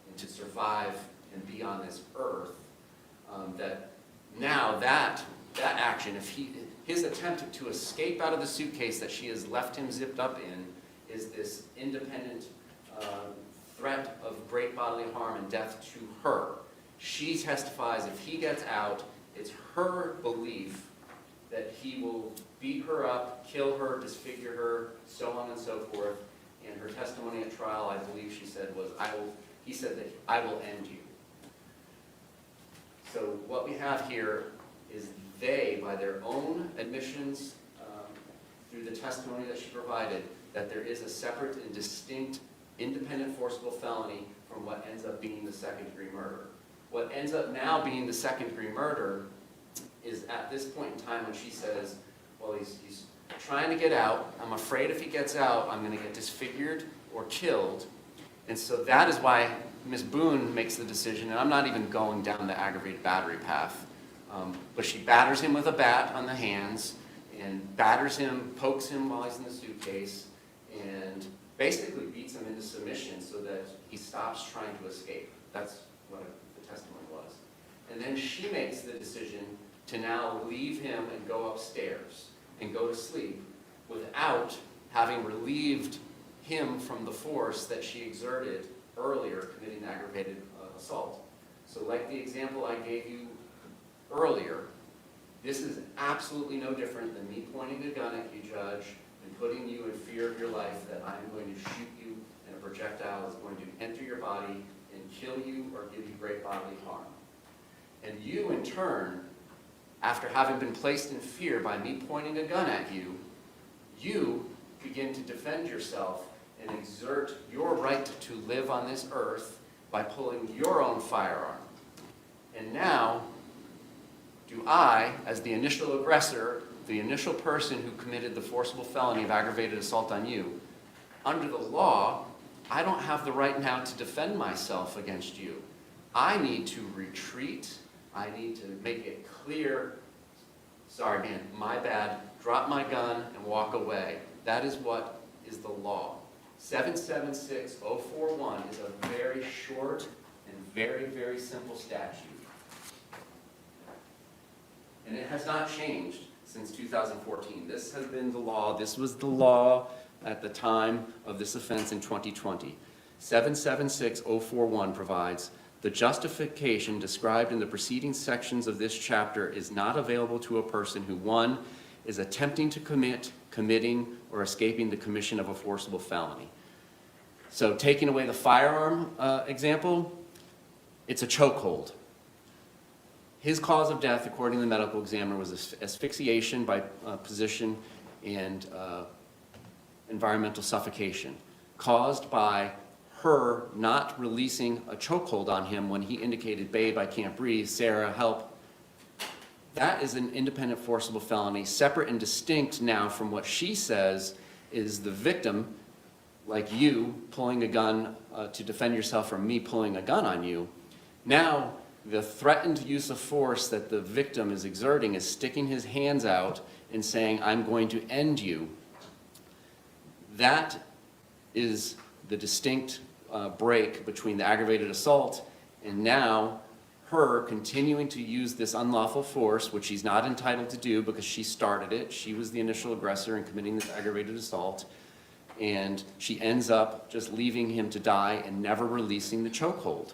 and to survive and be on this earth, that now that action, if his attempt to escape out of the suitcase that she has left him zipped up in, is this independent threat of great bodily harm and death to her. She testifies if he gets out, it's her belief that he will beat her up, kill her, disfigure her, so on and so forth. And her testimony at trial, I believe she said was, he said that I will end you. So what we have here is they, by their own admissions, through the testimony that she provided, that there is a separate and distinct independent forcible felony from what ends up being the second-degree murder. What ends up now being the second-degree murder is at this point in time when she says, well, he's trying to get out. I'm afraid if he gets out, I'm going to get disfigured or killed. And so that is why Ms. Boone makes the decision, and I'm not even going down the aggravated battery path, but she batters him with a bat on the hands and batters him, pokes him while he's in the suitcase, and basically beats him into submission so that he stops trying to escape. That's what the testimony was. And then she makes the decision to now leave him and go upstairs and go to sleep without having relieved him from the force that she exerted earlier committing aggravated assault. So like the example I gave you earlier, this is absolutely no different than me pointing a gun at you, Judge, and putting you in fear of your life that I'm going to shoot you and a projectile is going to enter your body and kill you or give you great bodily harm. And you, in turn, after having been placed in fear by me pointing a gun at you, you begin to defend yourself and exert your right to live on this earth by pulling your own firearm. And now, do I, as the initial aggressor, the initial person who committed the forcible felony of aggravated assault on you, under the law, I don't have the right now to defend myself against you. I need to retreat. I need to make it clear, sorry man, my bad, drop my gun and walk away. That is what is the law. 776041 is a very short and very, very simple statute. And it has not changed since 2014. This has been the law. This was the law at the time of this offense in 2020. 776041 provides The justification described in the preceding sections of this chapter is not available to a person who, 1, is attempting to commit, committing, or escaping the commission of a forcible felony. So taking away the firearm example, it's a chokehold. His cause of death, according to the medical examiner, was asphyxiation by position and environmental suffocation, caused by her not releasing a chokehold on him when he indicated, "Babe, I can't breathe, Sarah, help." That is an independent forcible felony, separate and distinct now from what she says is the victim, like you, pulling a gun to defend yourself from me pulling a gun on you. Now, the threatened use of force that the victim is exerting is sticking his hands out and saying, "I'm going to end you." That is the distinct break between the aggravated assault and now her continuing to use this unlawful force, which she's not entitled to do because she started it. She was the initial aggressor in committing this aggravated assault. And she ends up just leaving him to die and never releasing the chokehold.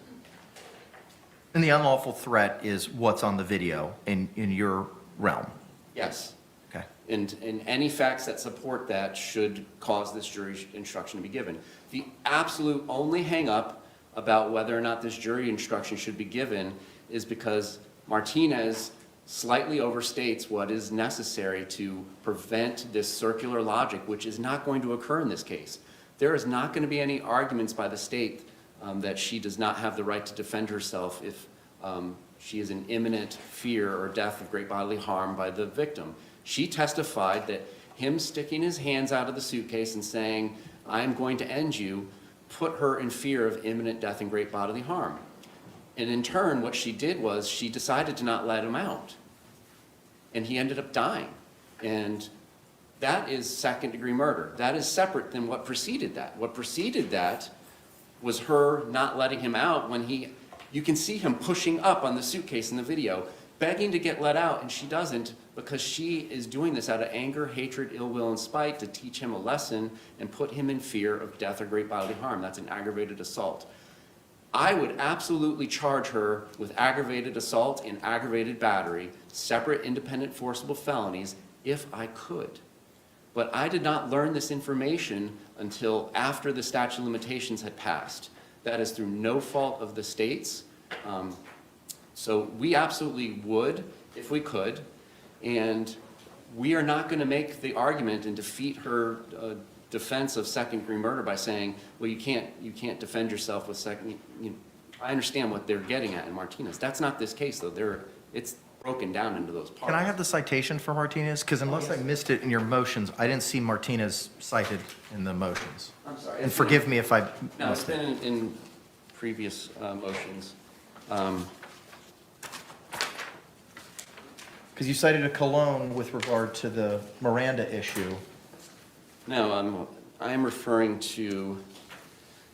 And the unlawful threat is what's on the video in your realm? Yes. Okay. And any facts that support that should cause this jury instruction to be given. The absolute only hang-up about whether or not this jury instruction should be given is because Martinez slightly overstates what is necessary to prevent this circular logic, which is not going to occur in this case. There is not going to be any arguments by the state that she does not have the right to defend herself if she is in imminent fear or death of great bodily harm by the victim. She testified that him sticking his hands out of the suitcase and saying, "I'm going to end you," put her in fear of imminent death and great bodily harm. And in turn, what she did was she decided to not let him out. And he ended up dying. And that is second-degree murder. That is separate than what preceded that. What preceded that was her not letting him out when you can see him pushing up on the suitcase in the video, begging to get let out, and she doesn't because she is doing this out of anger, hatred, ill will, and spite to teach him a lesson and put him in fear of death or great bodily harm. That's an aggravated assault. I would absolutely charge her with aggravated assault and aggravated battery, separate independent forcible felonies, if I could. But I did not learn this information until after the statute of limitations had passed. That is through no fault of the state's. So we absolutely would, if we could, and we are not going to make the argument and defeat her defense of second-degree murder by saying, well, you can't defend yourself with second. I understand what they're getting at in Martinez. That's not this case, though. It's broken down into those parts. Can I have the citation for Martinez? Because unless I missed it in your motions, I didn't see Martinez cited in the motions. I'm sorry. And forgive me if I No, it's missed it. been in previous motions. Because you cited a Cologne with regard to the Miranda issue. No, I am referring to,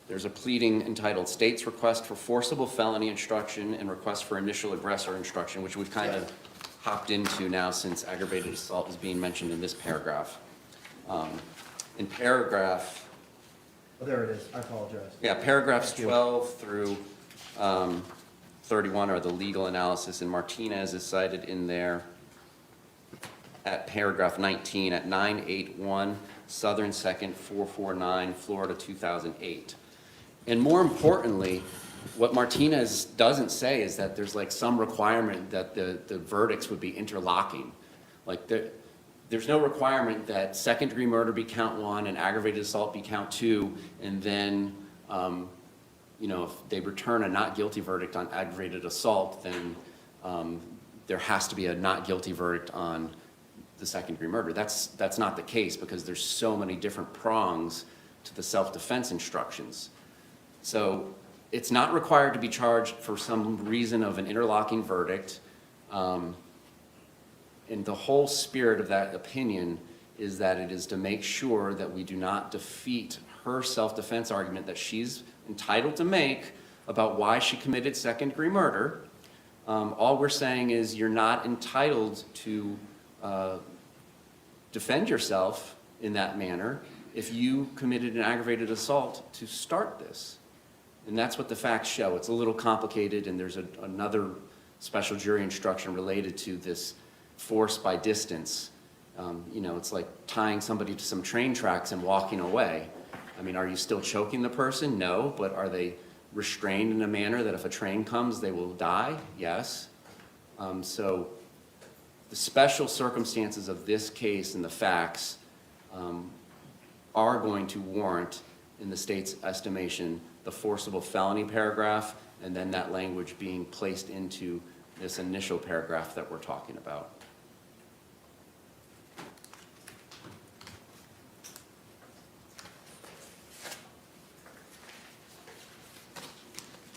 there's a pleading entitled State's Request for Forcible Felony Instruction and Request for Initial Aggressor Instruction, which we've kind of hopped into now since aggravated assault is being mentioned in this paragraph. In paragraph, Oh, there it is. I apologize. yeah, paragraphs Thank you. 12 through 31 are the legal analysis, and Martinez is cited in there at paragraph 19 at 981 Southern 2nd 449 Florida 2008. And more importantly, what Martinez doesn't say is that there's like some requirement that the verdicts would be interlocking. Like there's no requirement that second-degree murder be count 1 and aggravated assault be count 2, and then if they return a not guilty verdict on aggravated assault, then there has to be a not guilty verdict on the second-degree murder. That's not the case because there's so many different prongs to the self-defense instructions. So it's not required to be charged for some reason of an interlocking verdict. And the whole spirit of that opinion is that it is to make sure that we do not defeat her self-defense argument that she's entitled to make about why she committed second-degree murder. All we're saying is you're not entitled to defend yourself in that manner if you committed an aggravated assault to start this. And that's what the facts show. It's a little complicated, and there's another special jury instruction related to this force by distance. It's like tying somebody to some train tracks and walking away. I mean, are you still choking the person? No, but are they restrained in a manner that if a train comes, they will die? Yes. So the special circumstances of this case and the facts are going to warrant, in the state's estimation, the forcible felony paragraph, and then that language being placed into this initial paragraph that we're talking about.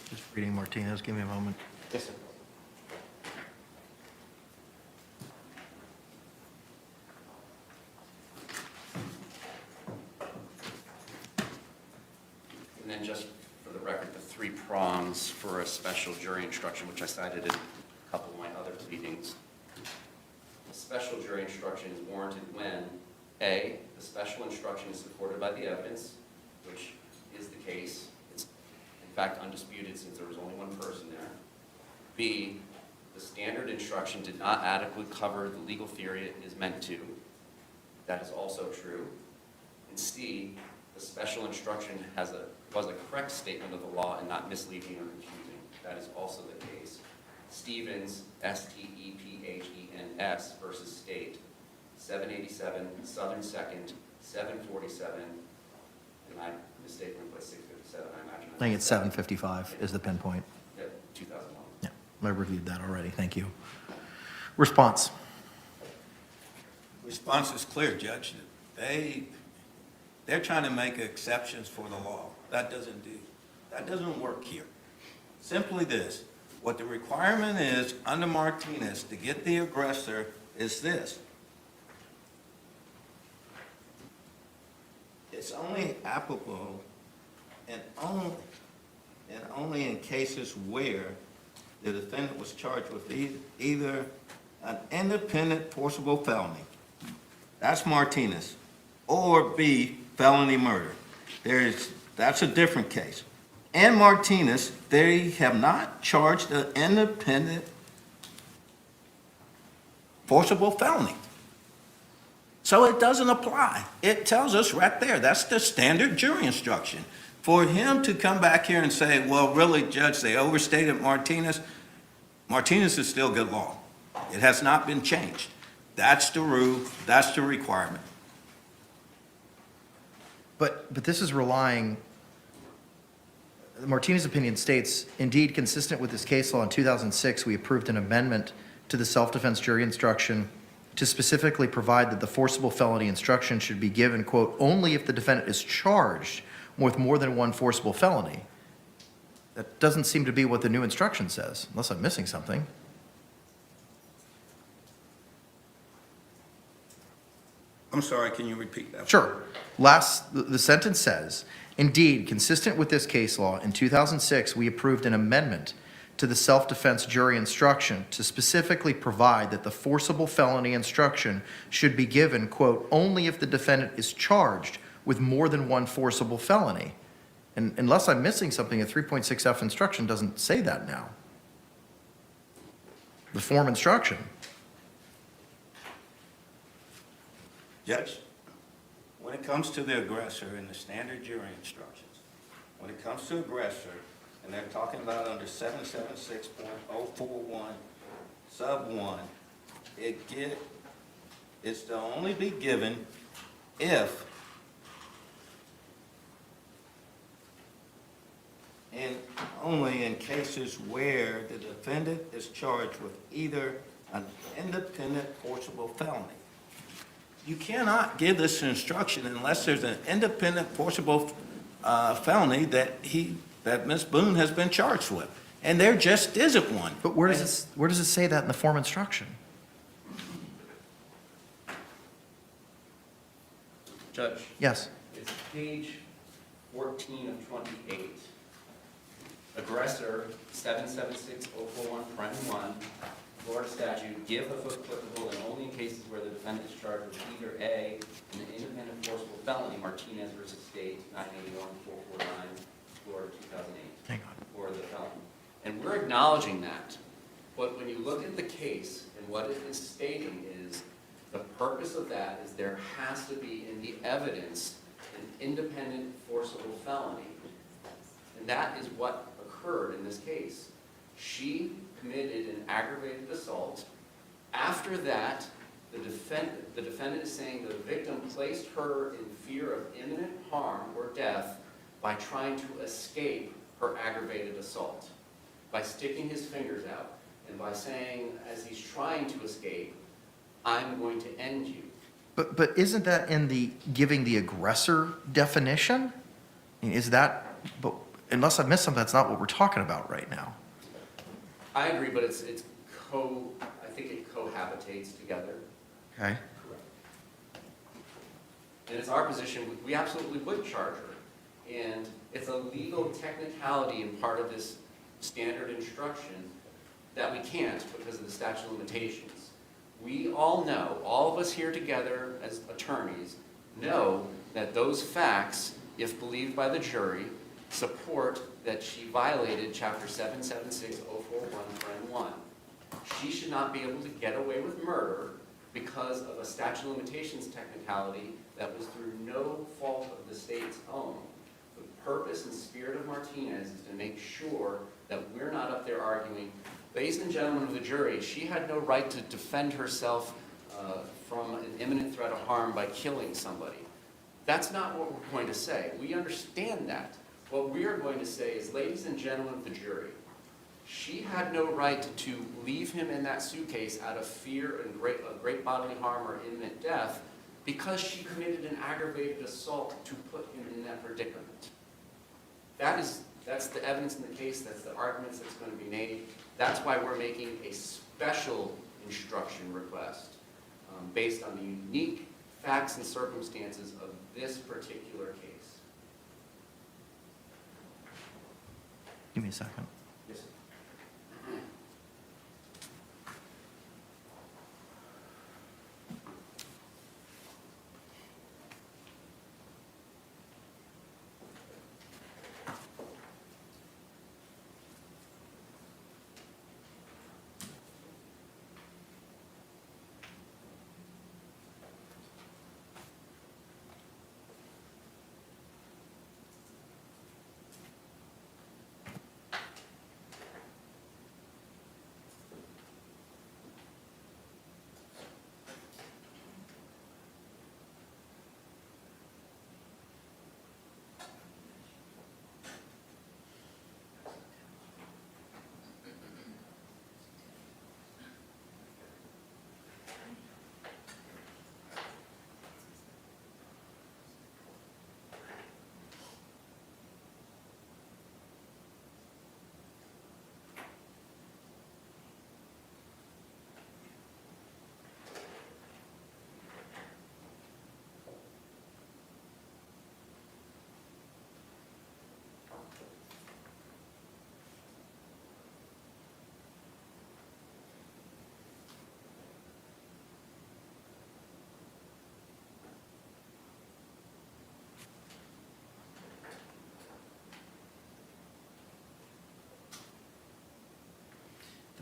Just reading Martinez, give me a moment. Yes, sir. And then just for the record, the 3 prongs for a special jury instruction, which I cited in a couple of my other pleadings. A special jury instruction is warranted when A, the special instruction is supported by the evidence, which is the case. It's in fact undisputed since there was only one person there. B, the standard instruction did not adequately cover the legal theory it is meant to. That is also true. And C, the special instruction was a correct statement of the law and not misleading or confusing. That is also the case. Stevens, Stephen's versus State, 787, Southern 2nd, 747, and I mistakenly put 657, I imagine. I think it's 755 is the pinpoint. Yep, 2001. Yeah, I reviewed that already, thank you. Response? Response is clear, Judge. They're trying to make exceptions for the law. That doesn't work here. Simply this, what the requirement is under Martinez to get the aggressor is this. It's only applicable and only in cases where the defendant was charged with either an independent forcible felony, that's Martinez, or B, felony murder. That's a different case. In Martinez, they have not charged an independent forcible felony. So it doesn't apply. It tells us right there, that's the standard jury instruction. For him to come back here and say, well, really, Judge, they overstated Martinez, Martinez is still good law. It has not been changed. That's the rule, that's the requirement. But this is relying, Martinez's opinion states, indeed, consistent with this case law in 2006, we approved an amendment to the self-defense jury instruction to specifically provide that the forcible felony instruction should be given, quote, only if the defendant is charged with more than one forcible felony. That doesn't seem to be what the new instruction says, unless I'm missing something. I'm sorry, can you repeat that? Sure. The sentence says, indeed, consistent with this case law, in 2006, we approved an amendment to the self-defense jury instruction to specifically provide that the forcible felony instruction should be given, quote, only if the defendant is charged with more than one forcible felony. And unless I'm missing something, a 3.6F instruction doesn't say that now. The form instruction. Judge, when it comes to the aggressor in the standard jury instructions, when it comes to aggressor, and they're talking about under 776.041 sub 1, it's to only be given if and only in cases where the defendant is charged with either an independent forcible felony. You cannot give this instruction unless there's an independent forcible felony that Ms. Boone has been charged with. And there just isn't one. But where does it say that in the form instruction? Judge? Yes. It's page 14 of 28. Aggressor, 776.041, 1, Florida statute, give the foot applicable and only in cases where the defendant is charged with either A, an independent forcible felony, Martinez versus State, 981-449, Florida, 2008. Hang on. For the felon. And we're acknowledging that. But when you look at the case and what it is stating is, the purpose of that is there has to be in the evidence an independent forcible felony. And that is what occurred in this case. She committed an aggravated assault. After that, the defendant is saying the victim placed her in fear of imminent harm or death by trying to escape her aggravated assault, by sticking his fingers out, and by saying, as he's trying to escape, I'm going to end you. But isn't that in the giving the aggressor definition? I mean, is that, but unless I missed something, that's not what we're talking about right now. I agree, but I think it cohabitates together. Okay? And it's our position, we absolutely would charge her. And it's a legal technicality and part of this standard instruction that we can't because of the statute of limitations. We all know, all of us here together as attorneys, know that those facts, if believed by the jury, support that she violated Chapter 776-041, 1. She should not be able to get away with murder because of a statute of limitations technicality that was through no fault of the state's own. The purpose and spirit of Martinez is to make sure that we're not up there arguing, ladies and gentlemen of the jury, she had no right to defend herself from an imminent threat of harm by killing somebody. That's not what we're going to say. We understand that. What we are going to say is, ladies and gentlemen of the jury, she had no right to leave him in that suitcase out of fear and great bodily harm or imminent death because she committed an aggravated assault to put him in that predicament. That's the evidence in the case, that's the arguments that's going to be made. That's why we're making a special instruction request based on the unique facts and circumstances of this particular case. Give me a second. Yes, sir.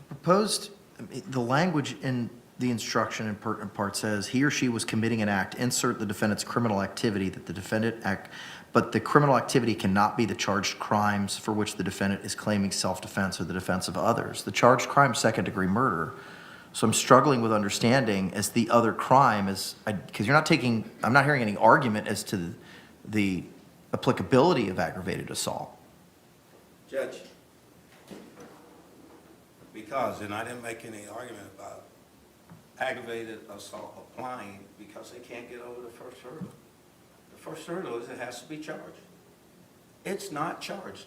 Proposed, the language in the instruction in part says, he or she was committing an act, insert the defendant's criminal activity that the defendant act, but the criminal activity cannot be the charged crimes for which the defendant is claiming self-defense or the defense of others. The charged crime is second-degree murder. So I'm struggling with understanding as the other crime is, because I'm not hearing any argument as to the applicability of aggravated assault. Judge, because, and I didn't make any argument about aggravated assault applying because they can't get over the first hurdle. The first hurdle is it has to be charged. It's not charged.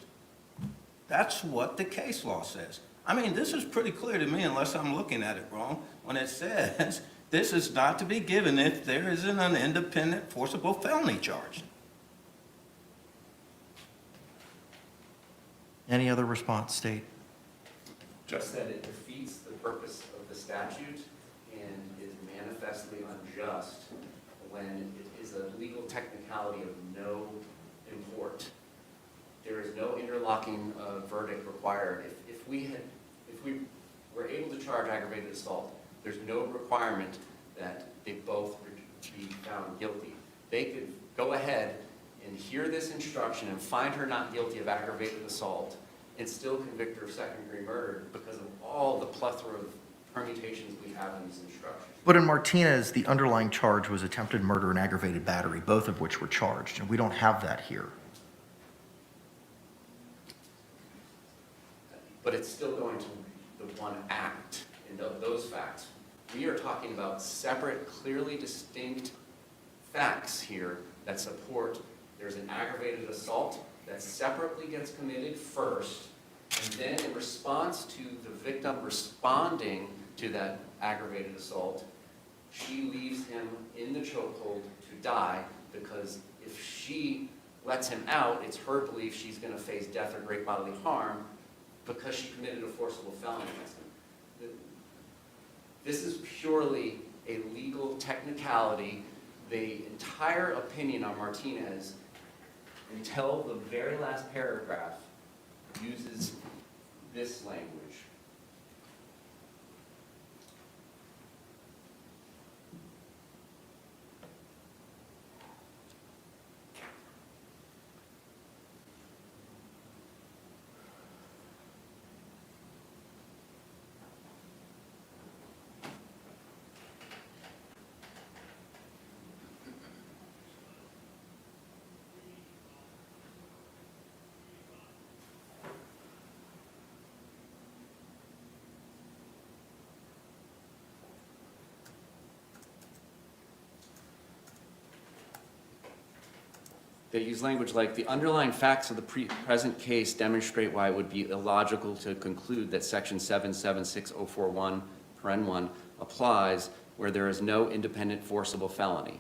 That's what the case law says. I mean, this is pretty clear to me unless I'm looking at it wrong when it says this is not to be given if there isn't an independent forcible felony charged. Any other response, State? Just that it defeats the purpose of the statute and is manifestly unjust when it is a legal technicality of no import. there is no interlocking verdict required. If we were able to charge aggravated assault, there's no requirement that they both be found guilty. They could go ahead and hear this instruction and find her not guilty of aggravated assault and still convict her of second-degree murder because of all the plethora of permutations we have in this instruction. But in Martinez, the underlying charge was attempted murder and aggravated battery, both of which were charged, and we don't have that here. But it's still going to the one act in those facts. We are talking about separate, clearly distinct facts here that support there's an aggravated assault that separately gets committed first, and then in response to the victim responding to that aggravated assault, she leaves him in the chokehold to die, because if she lets him out, it's her belief she's going to face death or great bodily harm because she committed a forcible felony against him. This is purely a legal technicality. The entire opinion on Martinez, until the very last paragraph, uses this language. They use language like, the underlying facts of the present case demonstrate why it would be illogical to conclude that section 776041, paren 1, applies where there is no independent forcible felony.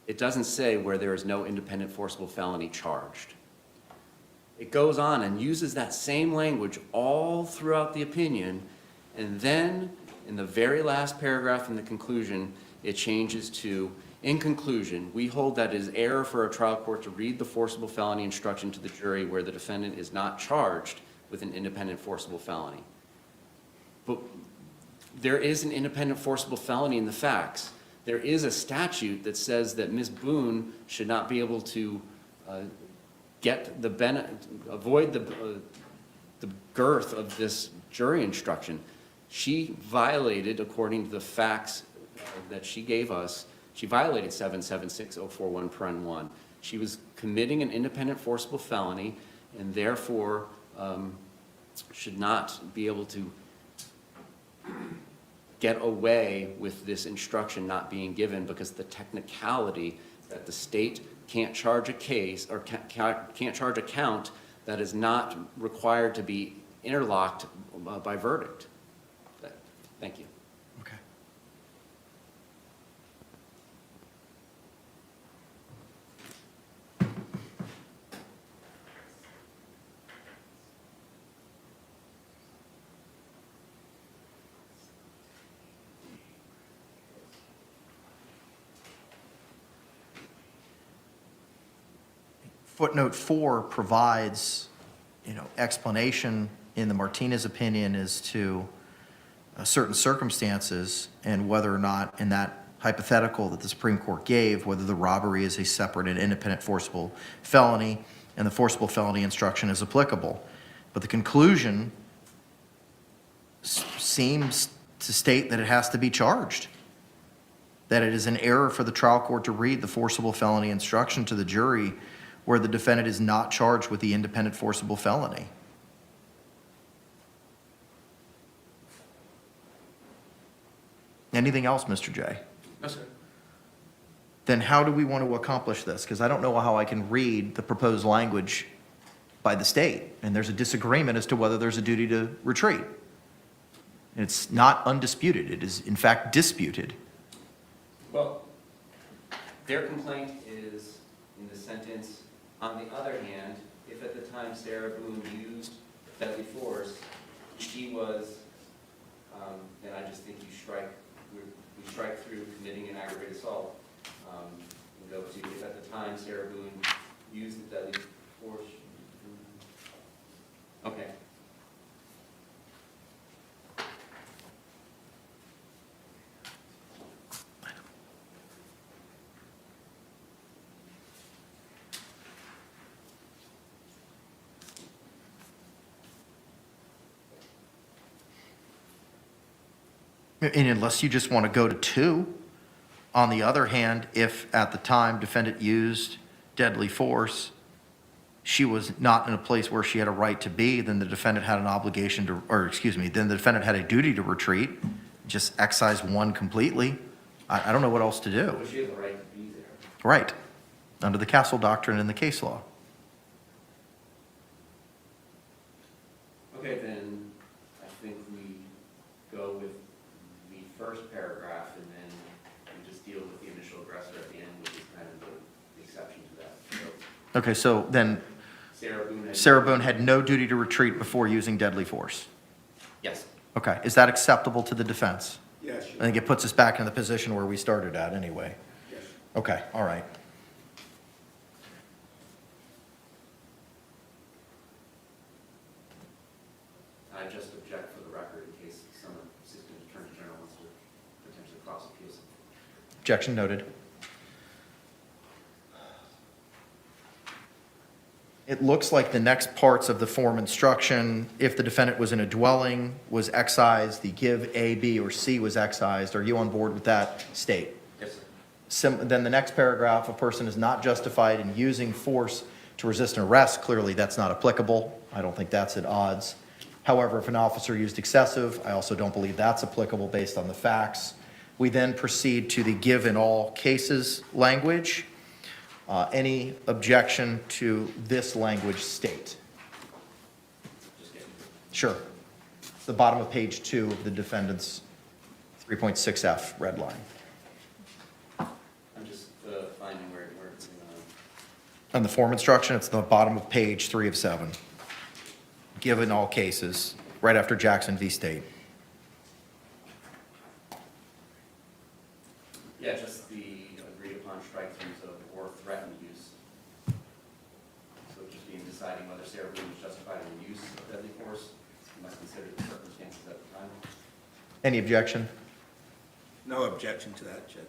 It doesn't say where there is no independent forcible felony charged. It goes on and uses that same language all throughout the opinion, and then in the very last paragraph in the conclusion, it changes to, in conclusion, we hold that it is error for a trial court to read the forcible felony instruction to the jury where the defendant is not charged with an independent forcible felony. But there is an independent forcible felony in the facts. There is a statute that says that Ms. Boone should not be able to avoid the girth of this jury instruction. She violated, according to the facts that she gave us, she violated 776041, paren 1. She was committing an independent forcible felony and therefore should not be able to get away with this instruction not being given, because the technicality that the state can't charge a case or can't charge a count that is not required to be interlocked by verdict. Thank you. Okay. Footnote 4 provides, explanation in the Martinez opinion as to certain circumstances and whether or not, in that hypothetical that the Supreme Court gave, whether the robbery is a separate and independent forcible felony and the forcible felony instruction is applicable. But the conclusion seems to state that it has to be charged, that it is an error for the trial court to read the forcible felony instruction to the jury where the defendant is not charged with the independent forcible felony. Anything else, Mr. J? No, sir. Then how do we want to accomplish this? Because I don't know how I can read the proposed language by the state, and there's a disagreement as to whether there's a duty to retreat. It's not undisputed. It is, in fact, disputed. Well, their complaint is in the sentence, on the other hand, if at the time Sarah Boone used deadly force, she was, and I just think we strike through committing an aggravated assault. We go to, if at the time Sarah Boone used the deadly force, Okay. And unless you just want to go to 2. On the other hand, if at the time defendant used deadly force, she was not in a place where she had a right to be, then the defendant had an obligation to, or excuse me, then the defendant had a duty to retreat. Just excise 1 completely. I don't know what else to do. But she has the right to be there. Right, under the Castle Doctrine and the case law. Okay, then I think we go with the first paragraph and then we just deal with the initial aggressor at the end, which is kind of the exception to that. So Okay, so then Sarah Boone Sarah Boone had no duty to retreat before using deadly force. Yes. Okay, is that acceptable to the defense? Yes, I think it puts us back in the position where we started at anyway. yes. Okay, all right. I just object for the record in case some assistant attorney general wants to potentially cross appeal something. Objection noted. It looks like the next parts of the form instruction, if the defendant was in a dwelling, was excised, the give A, B, or C was excised. Are you on board with that state? Yes, sir. Then the next paragraph, a person is not justified in using force to resist an arrest. Clearly, that's not applicable. I don't think that's at odds. However, if an officer used excessive, I also don't believe that's applicable based on the facts. We then proceed to the give in all cases language. Any objection to this language state? Just kidding. Sure. The bottom of page 2 of the defendant's 3.6F red line. I'm just finding where it's On the form instruction, it's the bottom of page 3 of 7. Give in all cases, right after Jackson v. State. yeah, just the agreed upon strike throughs of or threatened use. So just being deciding whether Sarah Boone was justified in the use of deadly force, you must consider the circumstances at the time. Any objection? No objection to that, Judge.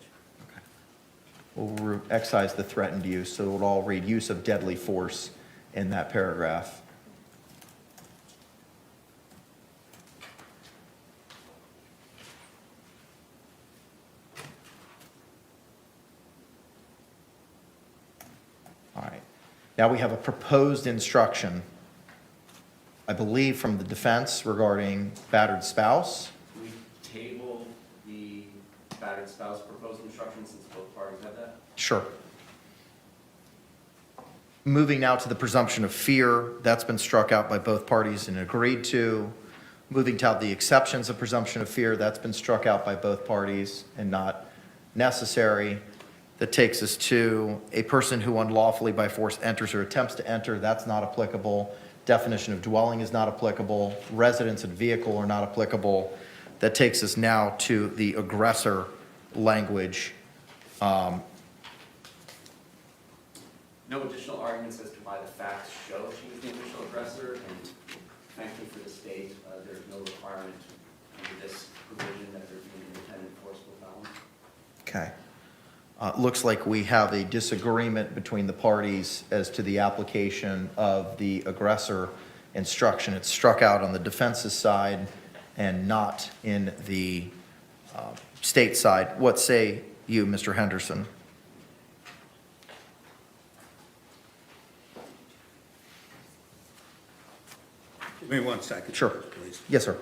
We'll excise the threatened use, so it would all read use of deadly force in that paragraph. All right. Now we have a proposed instruction, I believe from the defense regarding battered spouse. We table the battered spouse proposed instruction since both parties have that. Sure. Moving now to the presumption of fear, that's been struck out by both parties and agreed to. Moving to the exceptions of presumption of fear, that's been struck out by both parties and not necessary. That takes us to a person who unlawfully by force enters or attempts to enter, that's not applicable. Definition of dwelling is not applicable. Residence and vehicle are not applicable. That takes us now to the aggressor language. No additional arguments as to why the facts show she was the initial aggressor, and thankfully for the state, there's no requirement under this provision that there be an independent enforceable felon. Okay. Looks like we have a disagreement between the parties as to the application of the aggressor instruction. It's struck out on the defense's side and not in the state side. What say you, Mr. Henderson? Give me 1 second. Sure. Please. Yes, sir.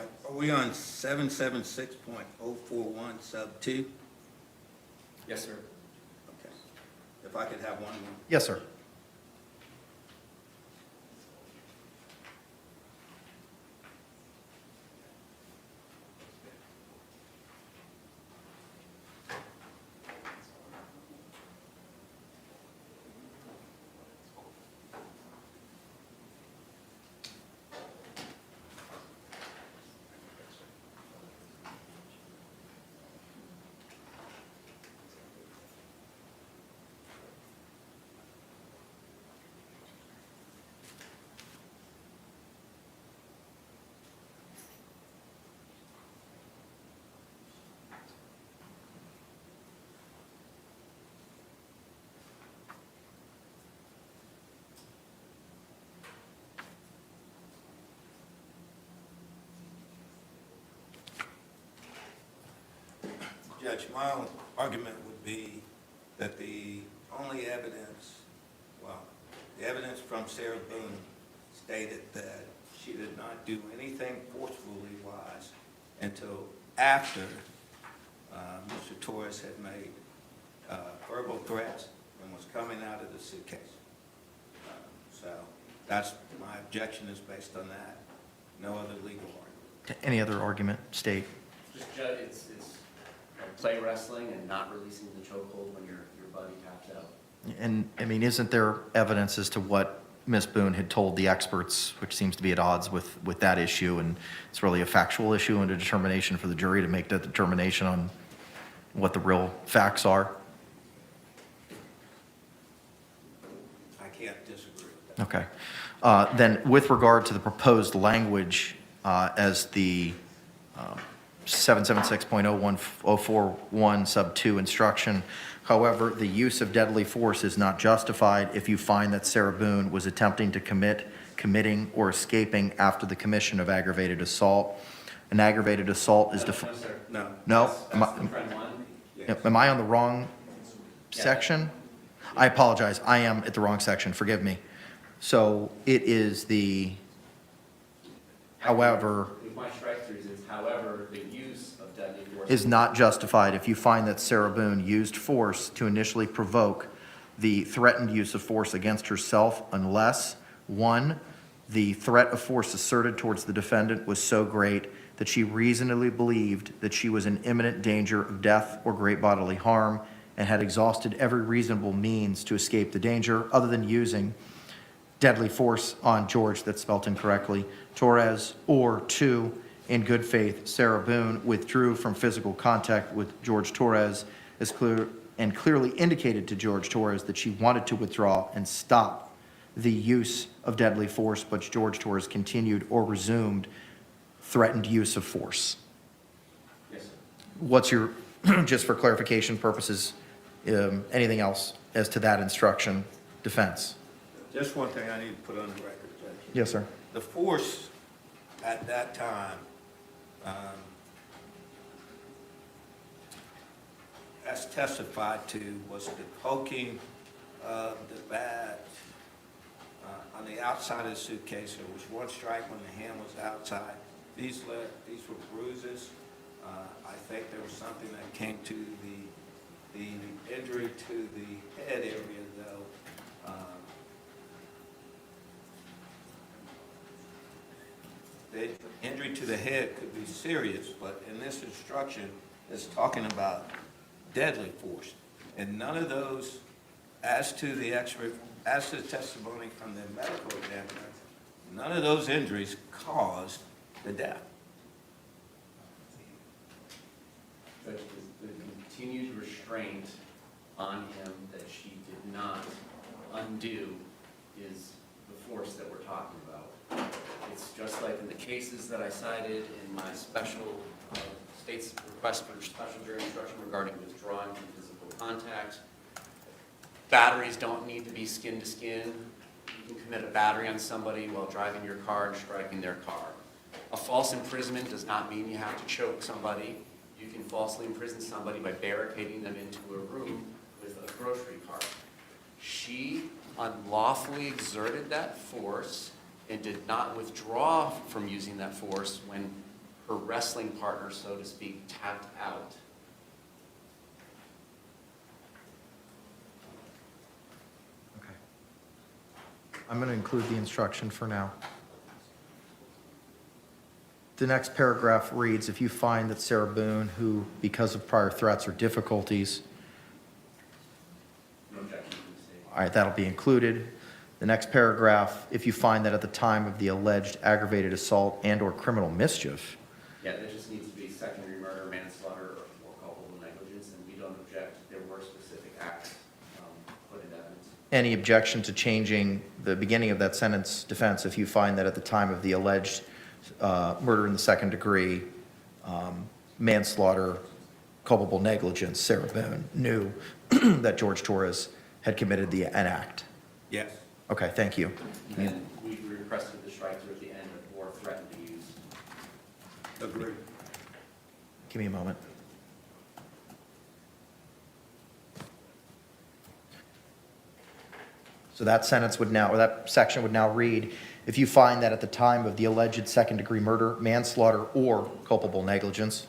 right, are we on 776.041 sub 2? Yes, sir. Okay. If I could have one more. Yes, sir. Judge, my own argument would be that the only evidence, well, the evidence from Sarah Boone stated that she did not do anything forcefully wise until after Mr. Torres had made verbal threats and was coming out of the suitcase. So that's, my objection is based on that. No other legal argument. Any other argument, state? Just judge, it's play wrestling and not releasing the chokehold when your buddy tapped out. And, I mean, isn't there evidence as to what Ms. Boone had told the experts, which seems to be at odds with that issue, and it's really a factual issue and a determination for the jury to make that determination on what the real facts are? I can't disagree with that. Okay. Then with regard to the proposed language as the 776.041 sub 2 instruction, however, the use of deadly force is not justified if you find that Sarah Boone was attempting to committing, or escaping after the commission of aggravated assault. An aggravated assault is No, defined. sir. No. No? That's the friend one. Am I on the wrong section? I apologize. I am at the wrong section. Forgive me. So it is the, however, With my strike throughs is however, the use of deadly force. is not justified if you find that Sarah Boone used force to initially provoke the threatened use of force against herself unless, 1, the threat of force asserted towards the defendant was so great that she reasonably believed that she was in imminent danger of death or great bodily harm and had exhausted every reasonable means to escape the danger other than using deadly force on George, that's spelled incorrectly, Torres, or 2, in good faith, Sarah Boone withdrew from physical contact with George Torres as clearly indicated to George Torres that she wanted to withdraw and stop the use of deadly force, but George Torres continued or resumed threatened use of force. Yes, sir. What's your, just for clarification purposes, anything else as to that instruction, defense? Just one thing I need to put on the record, Judge. Yes, sir. The force at that time, as testified to, was the poking of the bat on the outside of the suitcase. There was one strike when the hand was outside. These were bruises. I think there was something that came to the injury to the head area, though. The injury to the head could be serious, but in this instruction, it's talking about deadly force. And none of those, as to the X-ray, as to the testimony from the medical examiner, none of those injuries caused the death. Judge, the continued restraint on him that she did not undo is the force that we're talking about. It's just like in the cases that I cited in my special, state's request for special jury instruction regarding withdrawing from physical contact. Batteries don't need to be skin to skin. You can commit a battery on somebody while driving your car and striking their car. A false imprisonment does not mean you have to choke somebody. You can falsely imprison somebody by barricading them into a room with a grocery cart. She unlawfully exerted that force and did not withdraw from using that force when her wrestling partner, so to speak, tapped out. Okay. I'm going to include the instruction for now. The next paragraph reads, if you find that Sarah Boone, who, because of prior threats or difficulties, No objection from the state. all right, that'll be included. The next paragraph, if you find that at the time of the alleged aggravated assault and/or criminal mischief, Yeah, there just needs to be secondary murder, manslaughter, or culpable negligence, and we don't object. There were specific acts put in evidence. any objection to changing the beginning of that sentence, defense, if you find that at the time of the alleged murder in the second degree, manslaughter, culpable negligence, Sarah Boone knew that George Torres had committed an act. Yes. Okay, thank you. And we requested the strike through at the end of or threatened to use. Agreed. Give me a moment. So that sentence would now, or that section would now read, if you find that at the time of the alleged second-degree murder, manslaughter, or culpable negligence,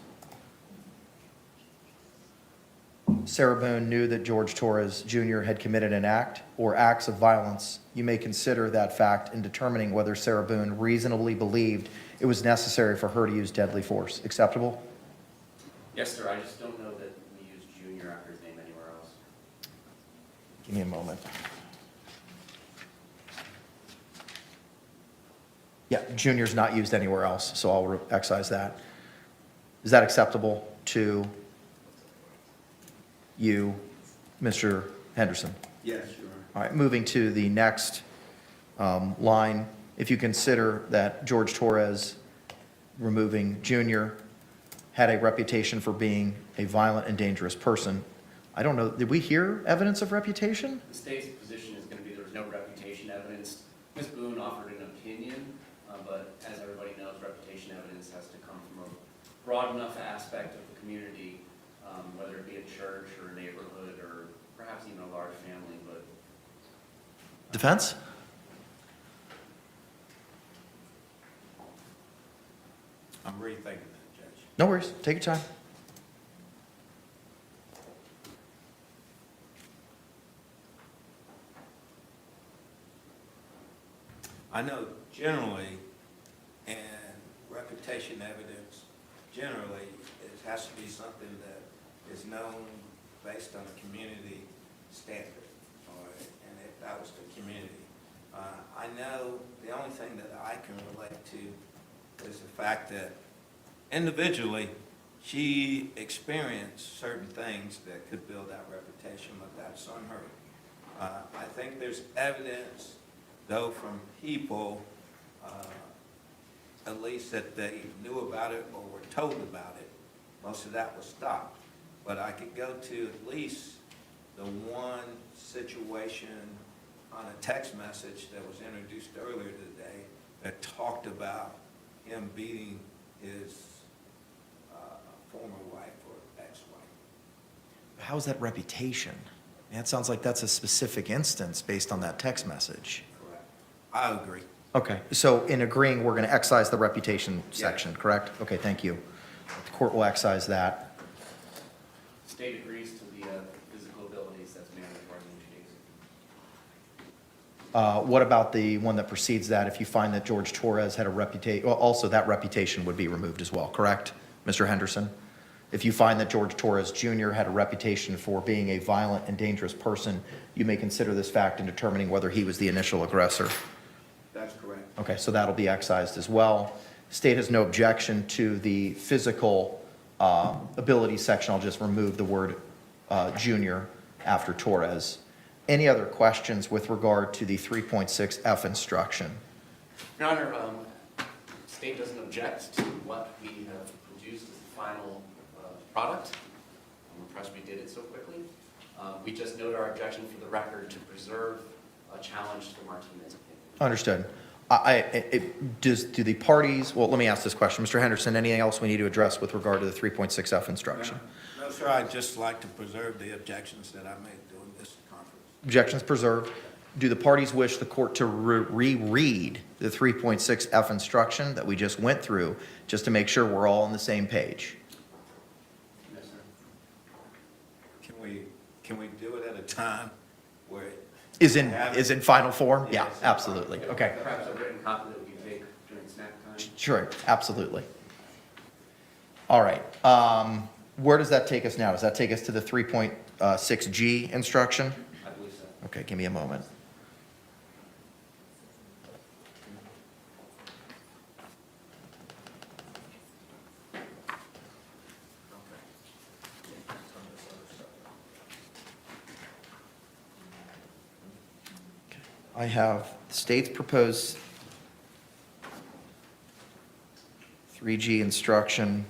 Sarah Boone knew that George Torres Jr. had committed an act or acts of violence, you may consider that fact in determining whether Sarah Boone reasonably believed it was necessary for her to use deadly force. Acceptable? Yes, sir, I just don't know that we use Junior after his name anywhere else. Give me a moment. Yeah, junior's not used anywhere else, so I'll excise that. Is that acceptable to you, Mr. Henderson? Yes, Your Honor. All right, moving to the next line. If you consider that George Torres, removing Junior, had a reputation for being a violent and dangerous person. I don't know, did we hear evidence of reputation? The state's position is going to be there was no reputation evidence. Ms. Boone offered an opinion, but as everybody knows, reputation evidence has to come from a broad enough aspect of the community, whether it be a church or a neighborhood or perhaps even a large family, but Defense? I'm rethinking that, Judge. No worries, take your time. I know generally, and reputation evidence, generally, it has to be something that is known based on a community standard, and if that was the community. I know the only thing that I can relate to is the fact that individually, she experienced certain things that could build that reputation, but that's on her. I think there's evidence, though, from people, at least that they knew about it or were told about it. Most of that was stopped. But I could go to at least the one situation on a text message that was introduced earlier today that talked about him beating his former wife or ex-wife. How is that reputation? That sounds like that's a specific instance based on that text message. Correct. I agree. Okay, so in agreeing, we're going to excise the reputation Yes. section, correct? Okay, thank you. The court will excise that. state agrees to the physical abilities that's mandatory in each case. What about the one that precedes that? If you find that George Torres had a reputation, well, also that reputation would be removed as well, correct, Mr. Henderson? If you find that George Torres Jr. had a reputation for being a violent and dangerous person, you may consider this fact in determining whether he was the initial aggressor. That's correct. Okay, so that'll be excised as well. State has no objection to the physical ability section. I'll just remove the word junior after Torres. Any other questions with regard to the 3.6F instruction? Your Honor, state doesn't object to what we have produced as the final product. I'm impressed we did it so quickly. We just note our objection for the record to preserve a challenge to Martinez. Understood. Do the parties, well, let me ask this question. Mr. Henderson, anything else we need to address with regard to the 3.6F instruction? No, sir, I'd just like to preserve the objections that I made during this conference. Objections preserved. do the parties wish the court to reread the 3.6F instruction that we just went through, just to make sure we're all on the same page? Yes, sir. Can we do it at a time where it Is in final form? Yeah, Yes. absolutely. Okay. Perhaps a written copy that we can take during snack time? Sure, absolutely. All right. Where does that take us now? Does that take us to the 3.6G instruction? I believe so. Okay, give me a moment. I have the state's proposed 3G instruction.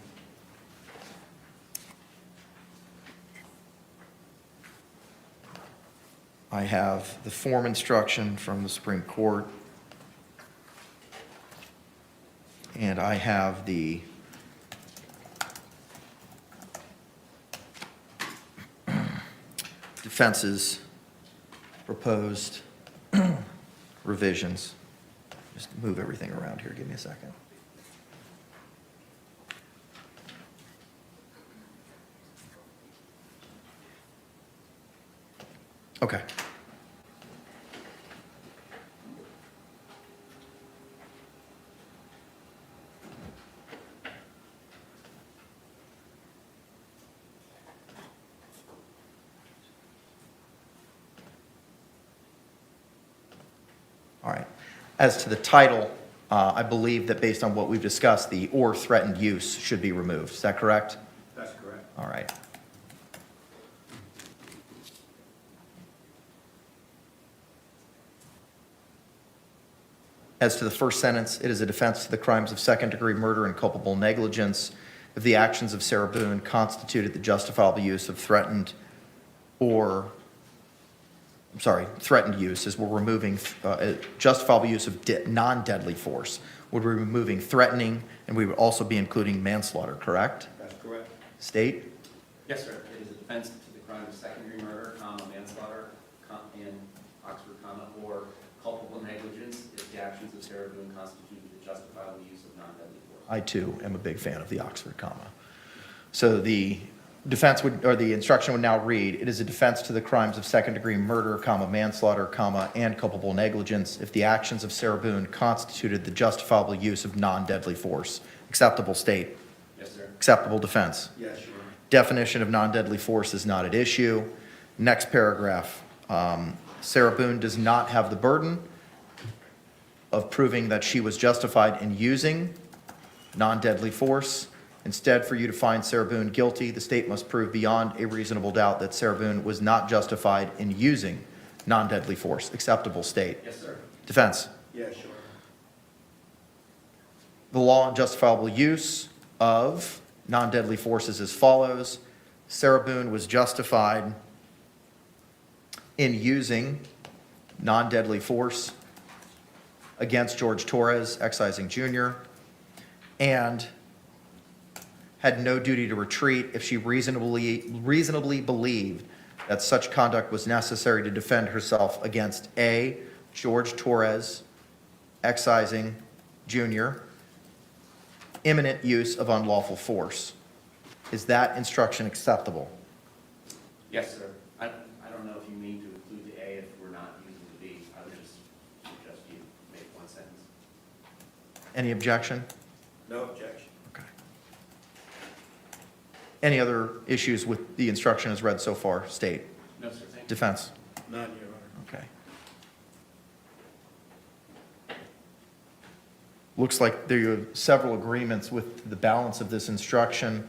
I have the form instruction from the Supreme Court. And I have the defense's proposed revisions. Just move everything around here, give me a second. Okay. All right. As to the title, I believe that based on what we've discussed, the "or threatened use" should be removed. Is that correct? That's correct. All right. As to the first sentence, it is a defense to the crimes of second-degree murder and culpable negligence if the actions of Sarah Boone constituted the justifiable use of threatened use, as we're removing justifiable use of non-deadly force. Would be removing threatening, and we would also be including manslaughter, correct? That's correct. State? Yes, sir. It is a defense to the crime of second-degree murder, manslaughter, and Oxford, or culpable negligence if the actions of Sarah Boone constitute the justifiable use of non-deadly force. I, too, am a big fan of the Oxford comma. So the defense would, or the instruction would now read, it is a defense to the crimes of second-degree murder, manslaughter, and culpable negligence if the actions of Sarah Boone constituted the justifiable use of non-deadly force. Acceptable state? Yes, sir. Acceptable defense? Yes, Your Honor. Definition of non-deadly force is not at issue. Next paragraph. Sarah Boone does not have the burden of proving that she was justified in using non-deadly force. Instead, for you to find Sarah Boone guilty, the state must prove beyond a reasonable doubt that Sarah Boone was not justified in using non-deadly force. Acceptable state? Yes, sir. Defense? Yes, Your Honor. The law on justifiable use of non-deadly force is as follows. Sarah Boone was justified in using non-deadly force against Jorge Torres, excising Jr., and had no duty to retreat if she reasonably believed that such conduct was necessary to defend herself against A, Jorge Torres, excising Jr., imminent use of unlawful force. Is that instruction acceptable? Yes, sir. I don't know if you mean to include the A if we're not using the B. I would just suggest you make one sentence. Any objection? No objection. Okay. Any other issues with the instruction as read so far? State. No, sir. Thank you. Defense. None, Your Honor. Okay. Looks like there are several agreements with the balance of this instruction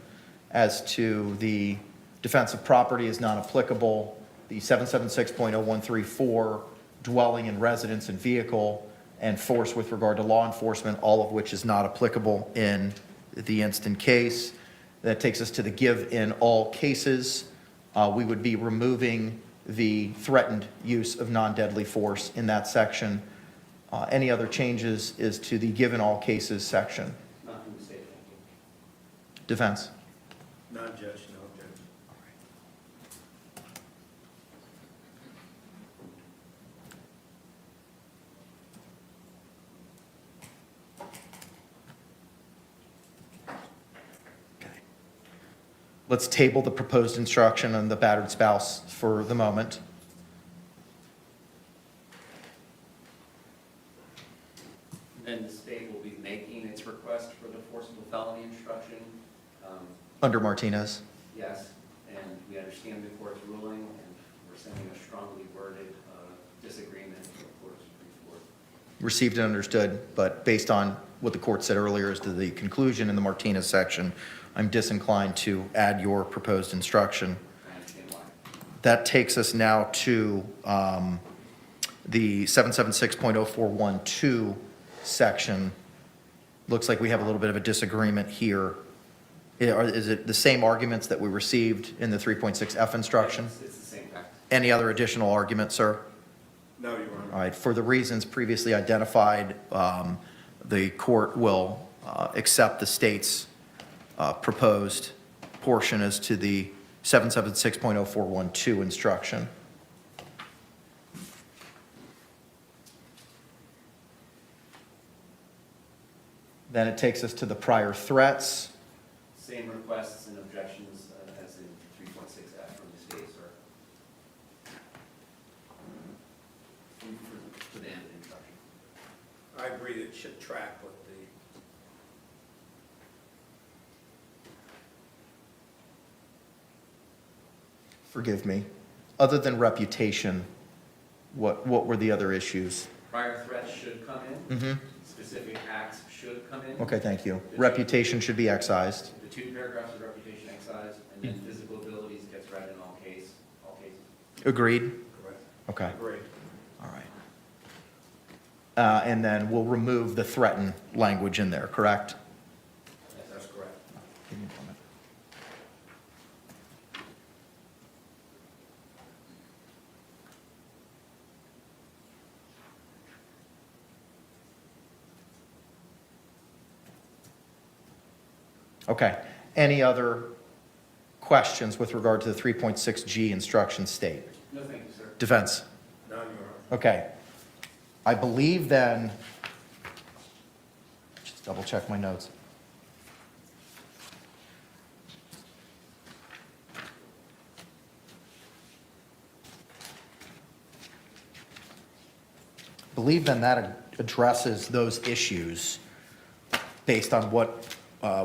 as to the defense of property is not applicable, the 776.0134 dwelling in residence and vehicle, and force with regard to law enforcement, all of which is not applicable in the instant case. That takes us to the give in all cases. We would be removing the threatened use of non-deadly force in that section. Any other changes is to the give in all cases section. Nothing to say. Thank you. Defense. None, Judge, no objection. let's table the proposed instruction on the battered spouse for the moment. Then the state will be making its request for the forcible felony instruction. Under Martinez. Yes, and we understand the court's ruling, and we're sending a strongly worded disagreement to the Florida Supreme Court. Received and understood, but based on what the court said earlier as to the conclusion in the Martinez section, I'm disinclined to add your proposed instruction. I understand why. That takes us now to the 776.0412 section. Looks like we have a little bit of a disagreement here. Is it the same arguments that we received in the 3.6F instruction? It's the same fact. Any other additional arguments, sir? No, Your Honor. All right, for the reasons previously identified, the court will accept the state's proposed portion as to the 776.0412 instruction. Then it takes us to the prior threats. Same requests and objections as in 3.6F from the state, sir. For the end of the instruction. I agree that it should track what the, Forgive me. Other than reputation, what were the other issues? Prior threats should come in. Mm-hmm. Specific acts should come in. Okay, thank you. Reputation should be excised. The two paragraphs of reputation excised, and then physical abilities gets read in all cases. Agreed? correct? Okay, Agree. all right. And then we'll remove the threaten language in there, correct? Yes, that's correct. Give me a moment. Okay, any other questions with regard to the 3.6G instruction state? No, thank you, sir. Defense? None, Your Honor. Okay. I believe then, just double check my notes. Believe then that addresses those issues based on what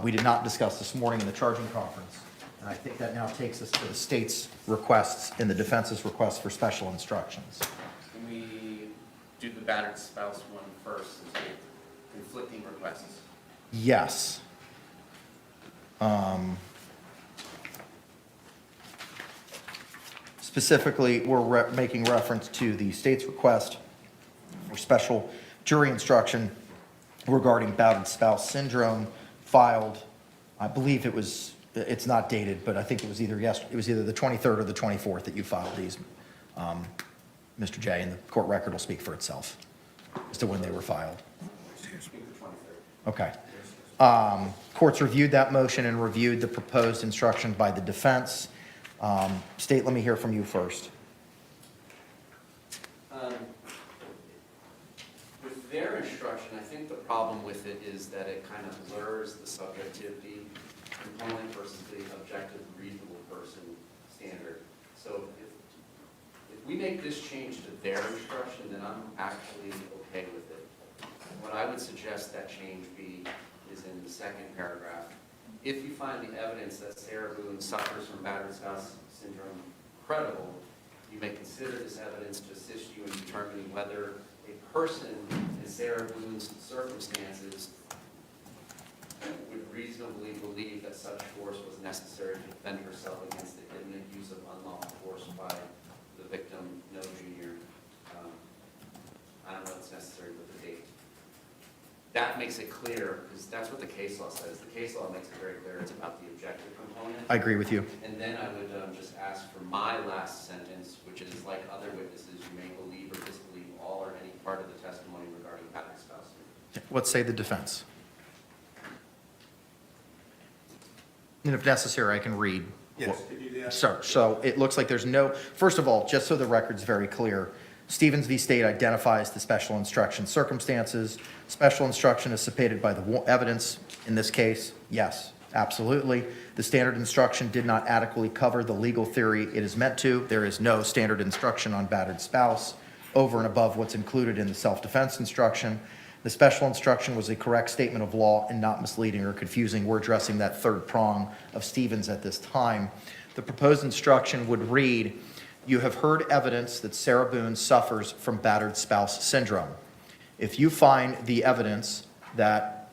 we did not discuss this morning in the charging conference. And I think that now takes us to the state's requests and the defense's request for special instructions. Can we do the battered spouse one first, since we have conflicting requests? Yes. Specifically, we're making reference to the state's request for special jury instruction regarding battered spouse syndrome filed, I believe it's not dated, but I think it was either the 23rd or the 24th that you filed these, Mr. J, and the court record will speak for itself as to when they were filed. Okay. Courts reviewed that motion and reviewed the proposed instruction by the defense. State, let me hear from you first. With their instruction, I think the problem with it is that it kind of blurs the subjectivity component versus the objective reasonable person standard. So if we make this change to their instruction, then I'm actually okay with it. What I would suggest that change be is in the second paragraph. If you find the evidence that Sarah Boone suffers from battered spouse syndrome credible, you may consider this evidence to assist you in determining whether a person in Sarah Boone's circumstances would reasonably believe that such force was necessary to defend herself against the imminent use of unlawful force by the victim, No Jr. I don't know if it's necessary with the date. That makes it clear, because that's what the case law says. The case law makes it very clear it's about the objective component. I agree with you. And then I would just ask for my last sentence, which is like other witnesses, you may believe or disbelieve all or any part of the testimony regarding battered spouse. What say the defense? And if necessary, I can read. Yes, could you do that? So it looks like there's no, first of all, just so the record's very clear, Stevens v. State identifies the special instruction circumstances. Special instruction is supported by the evidence in this case, yes. Absolutely. The standard instruction did not adequately cover the legal theory it is meant to. There is no standard instruction on battered spouse over and above what's included in the self-defense instruction. The special instruction was a correct statement of law and not misleading or confusing. We're addressing that third prong of Stevens at this time. The proposed instruction would read, "You have heard evidence that Sarah Boone suffers from battered spouse syndrome. If you find the evidence that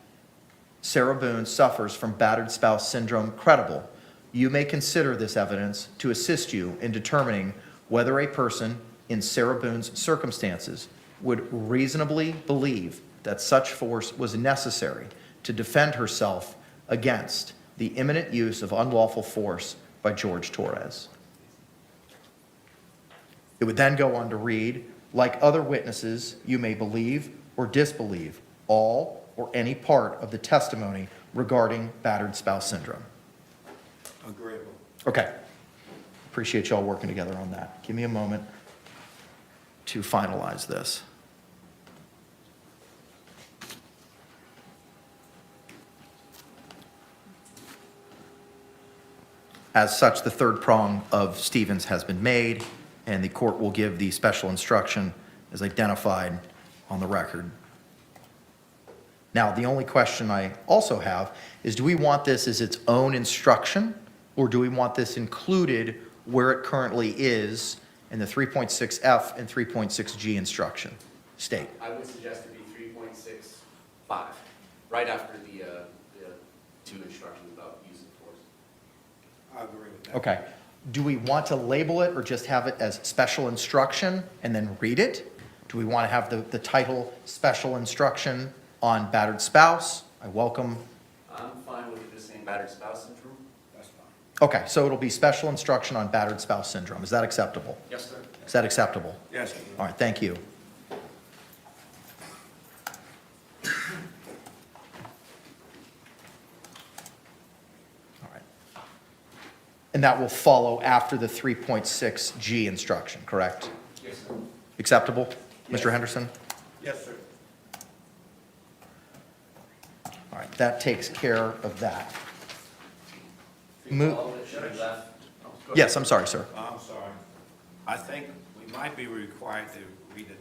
Sarah Boone suffers from battered spouse syndrome credible, you may consider this evidence to assist you in determining whether a person in Sarah Boone's circumstances would reasonably believe that such force was necessary to defend herself against the imminent use of unlawful force by Jorge Torres." It would then go on to read, "Like other witnesses, you may believe or disbelieve all or any part of the testimony regarding battered spouse syndrome." Agreeable. Okay. Appreciate y'all working together on that. Give me a moment to finalize this. As such, the third prong of Stevens has been made, and the court will give the special instruction as identified on the record. Now, the only question I also have is, do we want this as its own instruction, or do we want this included where it currently is in the 3.6F and 3.6G instruction state? I would suggest it be 3.65, right after the two instructions about use of force. I agree with that. Okay. Do we want to label it or just have it as special instruction and then read it? Do we want to have the title special instruction on battered spouse? I welcome. I'm fine with it just saying battered spouse syndrome. That's fine. Okay, so it'll be special instruction on battered spouse syndrome. Is that acceptable? Yes, sir. Is that acceptable? Yes, sir. All right, thank you. All right. And that will follow after the 3.6G instruction, correct? Yes, sir. Acceptable? Yes. Mr. Henderson? Yes, sir. All right, that takes care of that. All of it should be left. Oh, go ahead. Yes, I'm sorry, sir. I'm sorry. I think we might be required to read it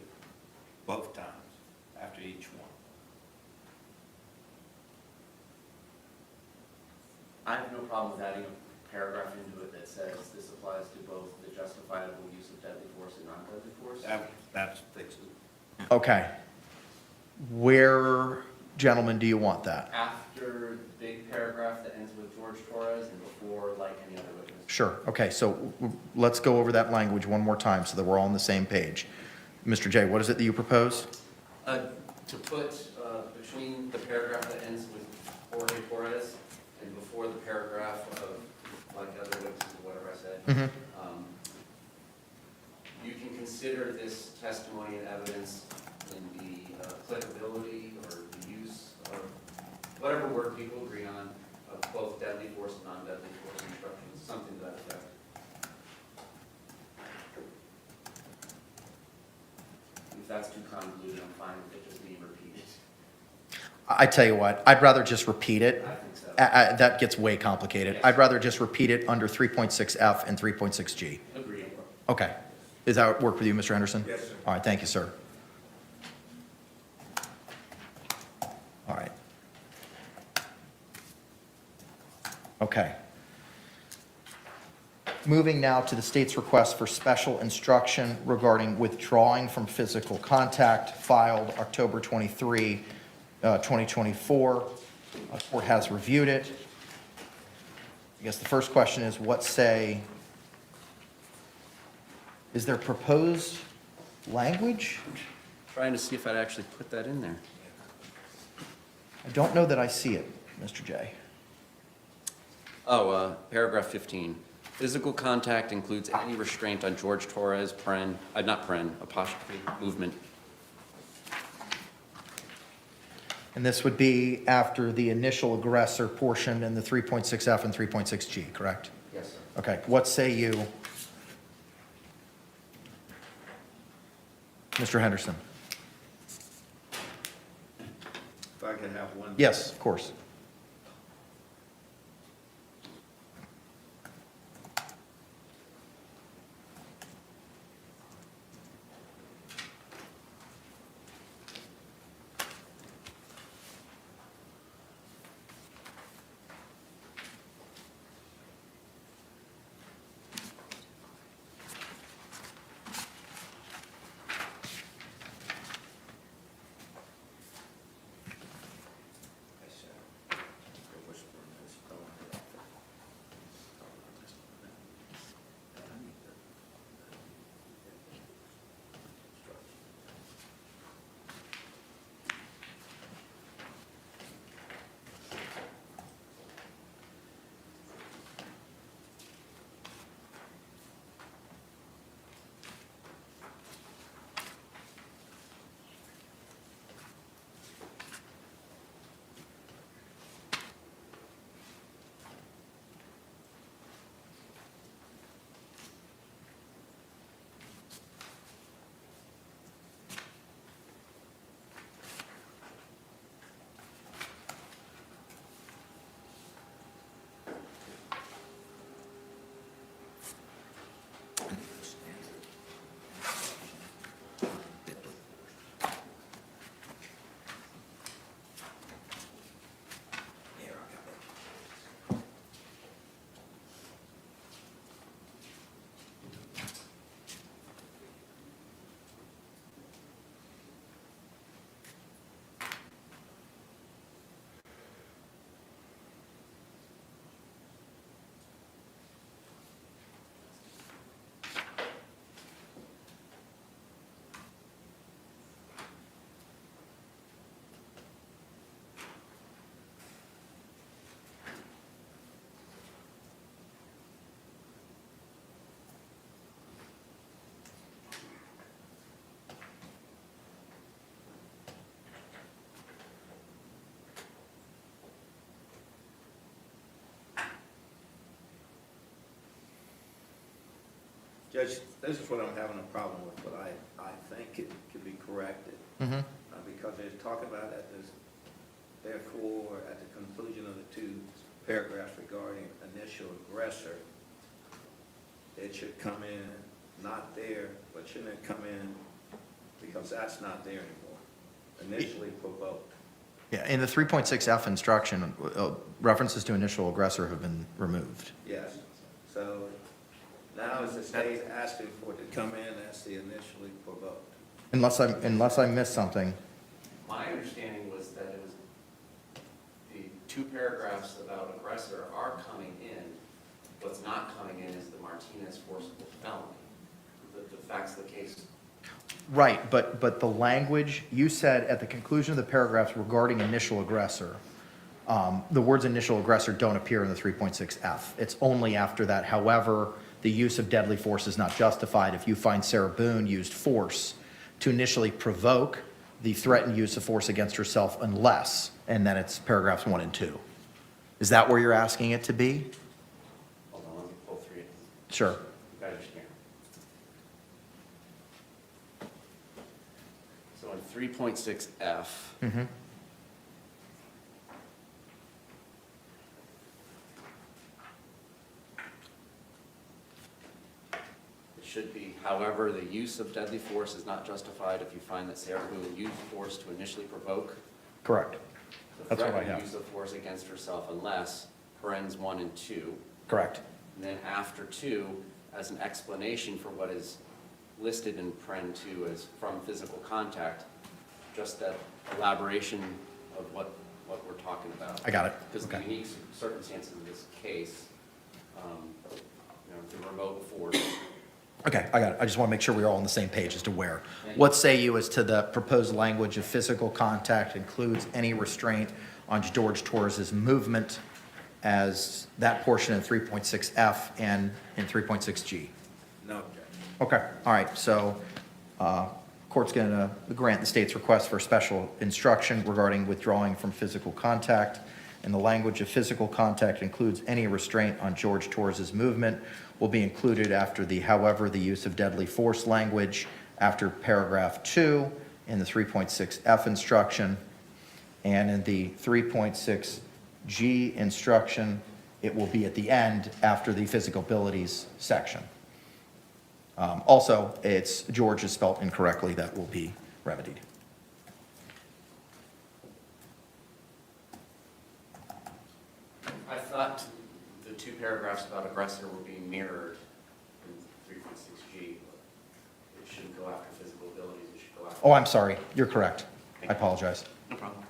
both times, after each one. I have no problem with adding a paragraph into it that says this applies to both the justifiable use of deadly force and non-deadly force. That's fixed. Okay. Where, gentlemen, do you want that? After the big paragraph that ends with Jorge Torres and before like any other witness. Sure. Okay, so let's go over that language one more time so that we're all on the same page. Mr. J, what is it that you propose? To put between the paragraph that ends with Jorge Torres and before the paragraph of like other witnesses or whatever I said, Mhm. you can consider this testimony and evidence in the applicability or the use of whatever word people agree on of both deadly force and non-deadly force instructions, something to that effect. If that's too convoluted, I'm fine with it just being repeated. I tell you what, I'd rather just repeat it. I think so. That gets way complicated. I'd rather just repeat it under 3.6F and 3.6G. Agreed. Okay. Does that work with you, Mr. Henderson? Yes, sir. All right, thank you, sir. All right. Okay. Moving now to the state's request for special instruction regarding withdrawing from physical contact, filed October 23, 2024. Court has reviewed it. I guess the first question is, what say, is there proposed language? Trying to see if I'd actually put that in there. I don't know that I see it, Mr. J. Oh, paragraph 15. Physical contact includes any restraint on Jorge Torres, apostrophe, movement. And this would be after the initial aggressor portion in the 3.6F and 3.6G, correct? Yes, sir. Okay, what say you, Mr. Henderson? If I could have one. Yes, of course. Judge, this is what I'm having a problem with, but I think it could be corrected. Mm-hmm. Because they're talking about at this, therefore, at the conclusion of the 2 paragraphs regarding initial aggressor, it should come in, not there, but shouldn't it come in, because that's not there anymore, initially provoked. Yeah, in the 3.6F instruction, references to initial aggressor have been removed. Yes, so now is the state asking for it to come in as the initially provoked. Unless I missed something. My understanding was that it was, the 2 paragraphs about aggressor are coming in. What's not coming in is the Martinez forcible felony, the facts of the case. Right, but the language, you said at the conclusion of the paragraphs regarding initial aggressor, the words initial aggressor don't appear in the 3.6F. It's only after that, however, the use of deadly force is not justified if you find Sarah Boone used force to initially provoke the threatened use of force against herself unless, and then it's paragraphs 1 and 2. Is that where you're asking it to be? Hold on, let me pull 3. Sure. Got it here. So in 3.6F, Mm-hmm. it should be, however, the use of deadly force is not justified if you find that Sarah Boone used force to initially provoke Correct. the That's what I threatened have. use of force against herself unless, parens 1 and 2, Correct. and then after 2, as an explanation for what is listed in paren 2 as from physical contact, just that elaboration of what we're talking about. I got it. Because the Okay. unique circumstances of this case, the remote force. Okay, I got it. I just want to make sure we're all on the same page as to where. What say you as to the proposed language of physical contact includes any restraint on George Torres's movement as that portion in 3.6F and in 3.6G? No, Judge. Okay, all right, so court's going to grant the state's request for special instruction regarding withdrawing from physical contact. And the language of physical contact includes any restraint on George Torres's movement will be included after the, however, the use of deadly force language after paragraph 2 in the 3.6F instruction. And in the 3.6G instruction, it will be at the end after the physical abilities section. Also, it's George is spelled incorrectly. That will be remedied. I thought the 2 paragraphs about aggressor were being mirrored in 3.6G. It shouldn't go after physical abilities, it should go after. Oh, I'm sorry. You're correct. I apologize. No problem.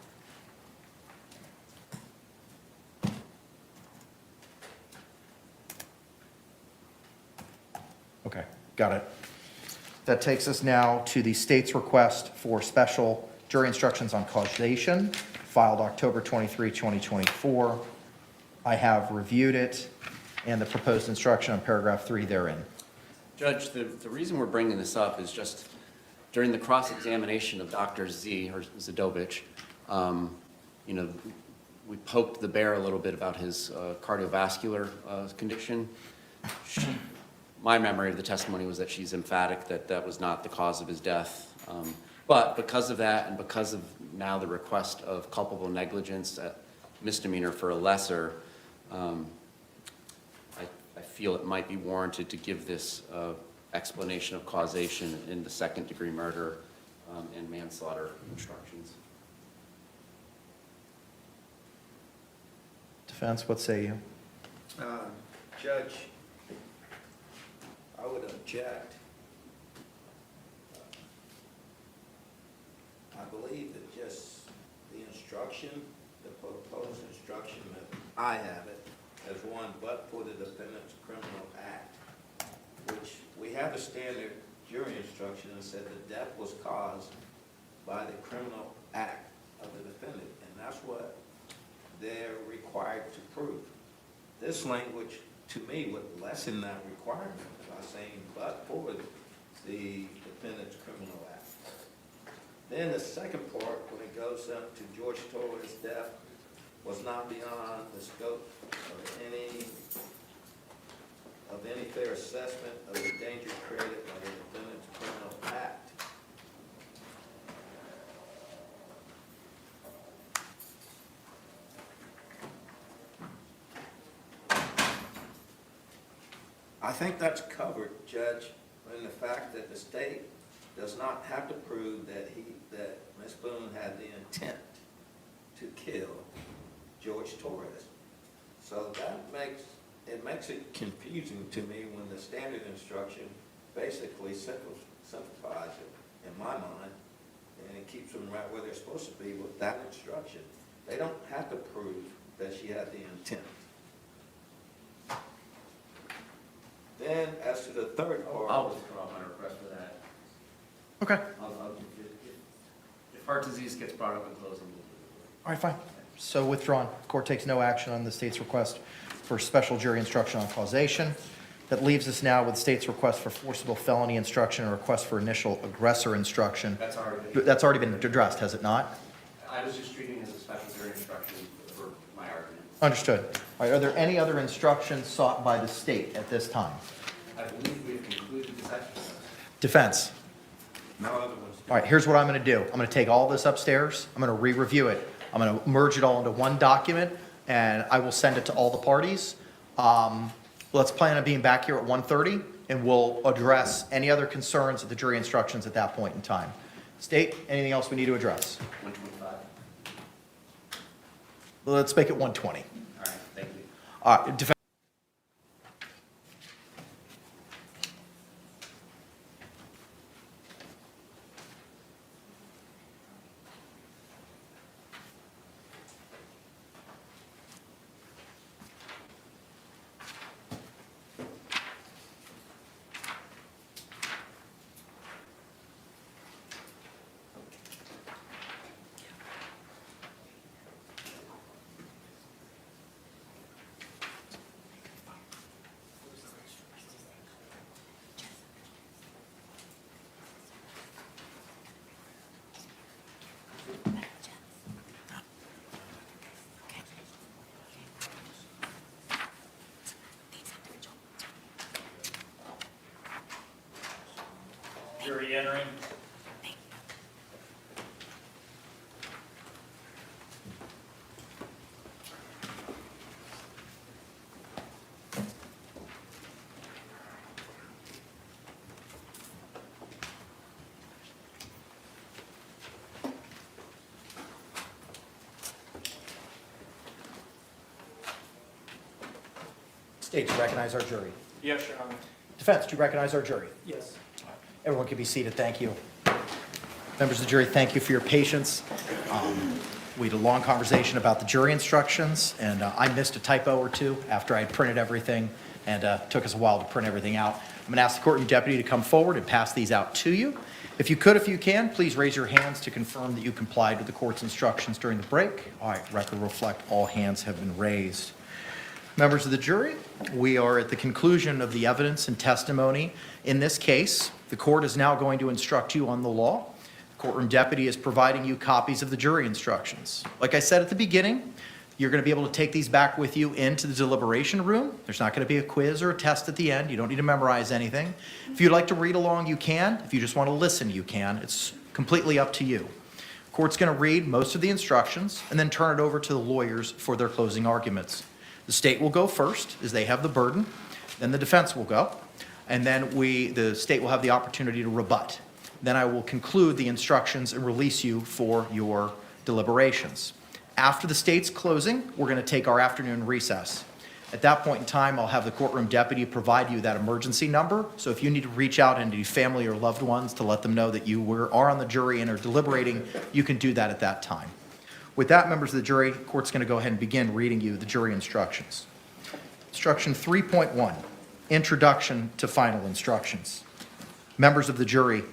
Okay, got it. That takes us now to the state's request for special jury instructions on causation, filed October 23, 2024. I have reviewed it and the proposed instruction on paragraph 3 therein. Judge, the reason we're bringing this up is just during the cross-examination of Dr. Z, or Zadovich, we poked the bear a little bit about his cardiovascular condition. My memory of the testimony was that she's emphatic that that was not the cause of his death. But because of that, and because of now the request of culpable negligence, misdemeanor for a lesser, I feel it might be warranted to give this explanation of causation in the second-degree murder and manslaughter instructions. Defense, what say you? Judge, I would object. I believe that just the instruction, the proposed instruction that I have it as one but for the defendant's criminal act, which we have a standard jury instruction that said the death was caused by the criminal act of the defendant, and that's what they're required to prove. This language, to me, would lessen that requirement by saying but for the defendant's criminal act. Then the second part, when it goes up to George Torres' death, was not beyond the scope of any fair assessment of the danger created by the defendant's criminal act. I think that's covered, Judge, in the fact that the state does not have to prove that Ms. Boone had the intent to kill George Torres. So that makes it confusing to me when the standard instruction basically simplifies it, in my mind, and it keeps them right where they're supposed to be with that instruction. They don't have to prove that she had the intent. Then, as to the third part. I'll withdraw my request for that. Okay. If heart disease gets brought up in closing, we'll do it. All right, fine. So withdrawn. Court takes no action on the state's request for special jury instruction on causation. That leaves us now with the state's request for forcible felony instruction and request for initial aggressor instruction. That's already been addressed, has it not? I was just treating it as a special jury instruction for my argument. Understood. All right, are there any other instructions sought by the state at this time? I believe we've concluded this exercise. Defense. No other ones. All right, here's what I'm going to do. I'm going to take all this upstairs. I'm going to re-review it. I'm going to merge it all into one document, and I will send it to all the parties. Let's plan on being back here at 1:30, and we'll address any other concerns of the jury instructions at that point in time. State, anything else we need to address? 125. Let's make it 1:20. All right, thank you. All right, defense. Jury entering. State, do you recognize our jury? Yes, Your Honor. Defense, do you recognize our jury? Yes. Everyone can be seated, thank you. Members of the jury, thank you for your patience. We had a long conversation about the jury instructions, and I missed a typo or two after I had printed everything, and took us a while to print everything out. I'm going to ask the courtroom deputy to come forward and pass these out to you. If you could, if you can, please raise your hands to confirm that you complied with the court's instructions during the break. All right, record will reflect all hands have been raised. Members of the jury, we are at the conclusion of the evidence and testimony in this case. The court is now going to instruct you on the law. The courtroom deputy is providing you copies of the jury instructions. Like I said at the beginning, you're going to be able to take these back with you into the deliberation room. There's not going to be a quiz or a test at the end. You don't need to memorize anything. If you'd like to read along, you can. If you just want to listen, you can. It's completely up to you. The court's going to read most of the instructions and then turn it over to the lawyers for their closing arguments. The state will go first, as they have the burden. Then the defense will go. And then the state will have the opportunity to rebut. Then I will conclude the instructions and release you for your deliberations. After the state's closing, we're going to take our afternoon recess. At that point in time, I'll have the courtroom deputy provide you that emergency number. So if you need to reach out into family or loved ones to let them know that you are on the jury and are deliberating, you can do that at that time. With that, members of the jury, the court's going to go ahead and begin reading you the jury instructions. Instruction 3.1, Introduction to Final Instructions. Members of the jury,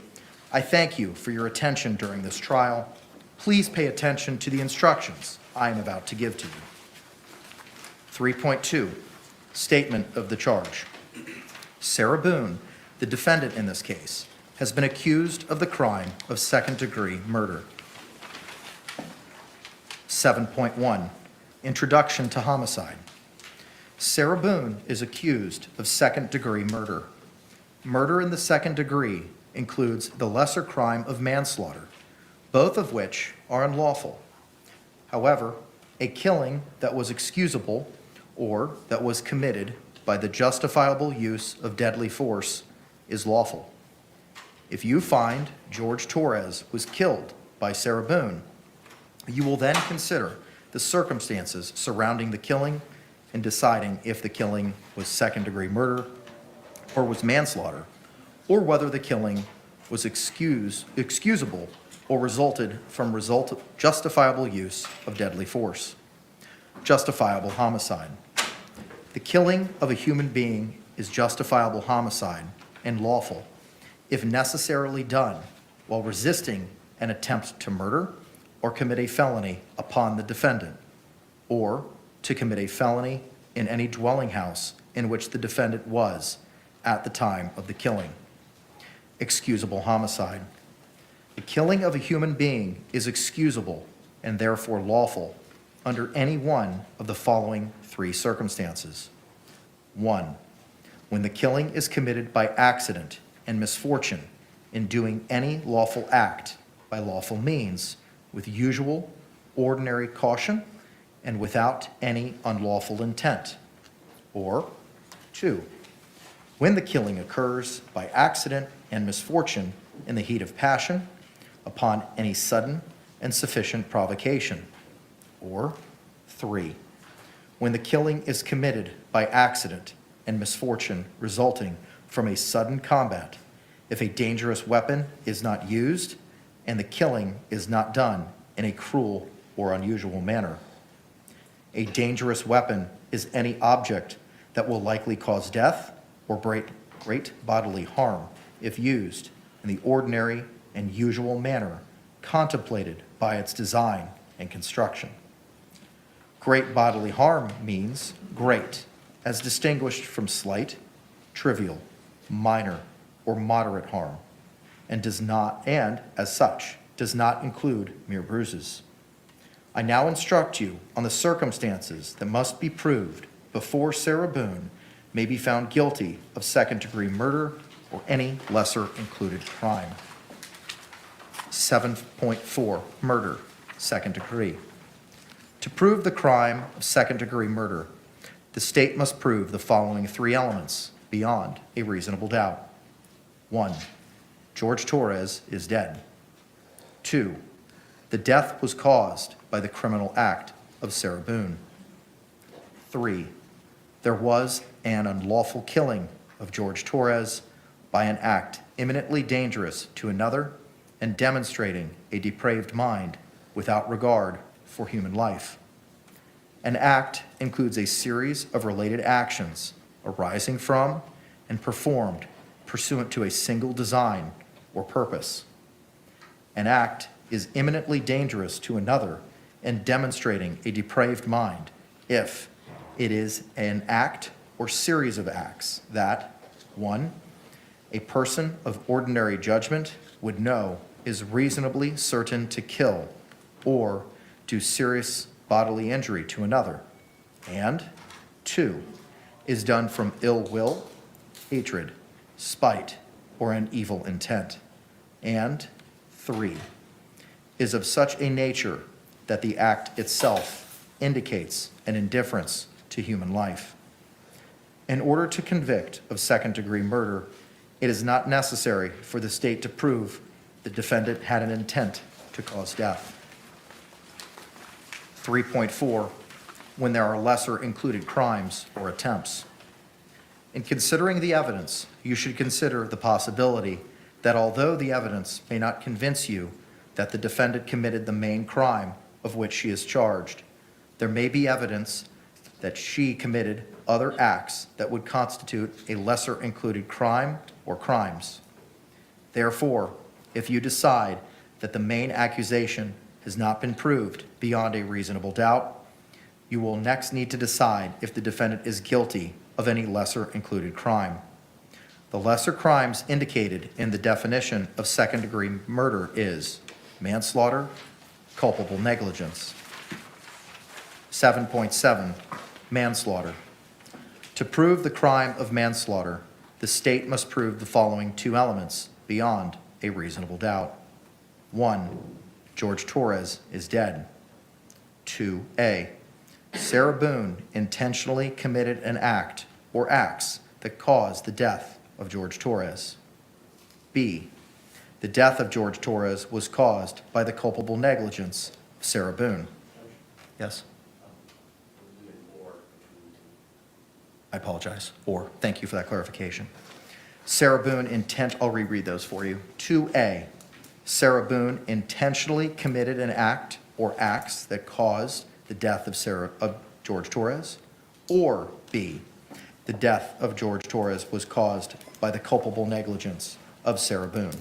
I thank you for your attention during this trial. Please pay attention to the instructions I am about to give to you. 3.2, Statement of the Charge. Sarah Boone, the defendant in this case, has been accused of the crime of second-degree murder. 7.1, Introduction to Homicide. Sarah Boone is accused of second-degree murder. Murder in the second degree includes the lesser crime of manslaughter, both of which are unlawful. However, a killing that was excusable or that was committed by the justifiable use of deadly force is lawful. If you find Jorge Torres was killed by Sarah Boone, you will then consider the circumstances surrounding the killing in deciding if the killing was second-degree murder or was manslaughter, or whether the killing was excusable or resulted from justifiable use of deadly force. Justifiable homicide. The killing of a human being is justifiable homicide and lawful if necessarily done while resisting an attempt to murder or commit a felony upon the defendant, or to commit a felony in any dwelling house in which the defendant was at the time of the killing. Excusable homicide. The killing of a human being is excusable and therefore lawful under any one of the following three circumstances. 1, when the killing is committed by accident and misfortune in doing any lawful act by lawful means with usual, ordinary caution and without any unlawful intent. Or 2, when the killing occurs by accident and misfortune in the heat of passion upon any sudden and sufficient provocation. Or 3, when the killing is committed by accident and misfortune resulting from a sudden combat, if a dangerous weapon is not used and the killing is not done in a cruel or unusual manner. A dangerous weapon is any object that will likely cause death or great bodily harm if used in the ordinary and usual manner contemplated by its design and construction. Great bodily harm means great, as distinguished from slight, trivial, minor, or moderate harm, and as such, does not include mere bruises. I now instruct you on the circumstances that must be proved before Sarah Boone may be found guilty of second-degree murder or any lesser included crime. 7.4, murder, second degree. To prove the crime of second-degree murder, the state must prove the following three elements beyond a reasonable doubt. 1, Jorge Torres is dead. 2, the death was caused by the criminal act of Sarah Boone. 3, there was an unlawful killing of Jorge Torres by an act imminently dangerous to another and demonstrating a depraved mind without regard for human life. An act includes a series of related actions arising from and performed pursuant to a single design or purpose. An act is imminently dangerous to another and demonstrating a depraved mind if it is an act or series of acts that, 1, a person of ordinary judgment would know is reasonably certain to kill or do serious bodily injury to another, and 2, is done from ill will, hatred, spite, or an evil intent, and 3, is of such a nature that the act itself indicates an indifference to human life. In order to convict of second-degree murder, it is not necessary for the state to prove the defendant had an intent to cause death. 3.4, when there are lesser included crimes or attempts. In considering the evidence, you should consider the possibility that although the evidence may not convince you that the defendant committed the main crime of which she is charged, there may be evidence that she committed other acts that would constitute a lesser included crime or crimes. Therefore, if you decide that the main accusation has not been proved beyond a reasonable doubt, you will next need to decide if the defendant is guilty of any lesser included crime. The lesser crimes indicated in the definition of second-degree murder is manslaughter, culpable negligence. 7.7, manslaughter. To prove the crime of manslaughter, the state must prove the following two elements beyond a reasonable doubt. 1, George Torres is dead. 2A, Sarah Boone intentionally committed an act or acts that caused the death of George Torres. B, the death of George Torres was caused by the culpable negligence of Sarah Boone. Yes? I apologize. Or, thank you for that clarification. Sarah Boone I'll reread those for you. 2A, Sarah Boone intentionally committed an act or acts that caused the death of George Torres. Or B, the death of George Torres was caused by the culpable negligence of Sarah Boone.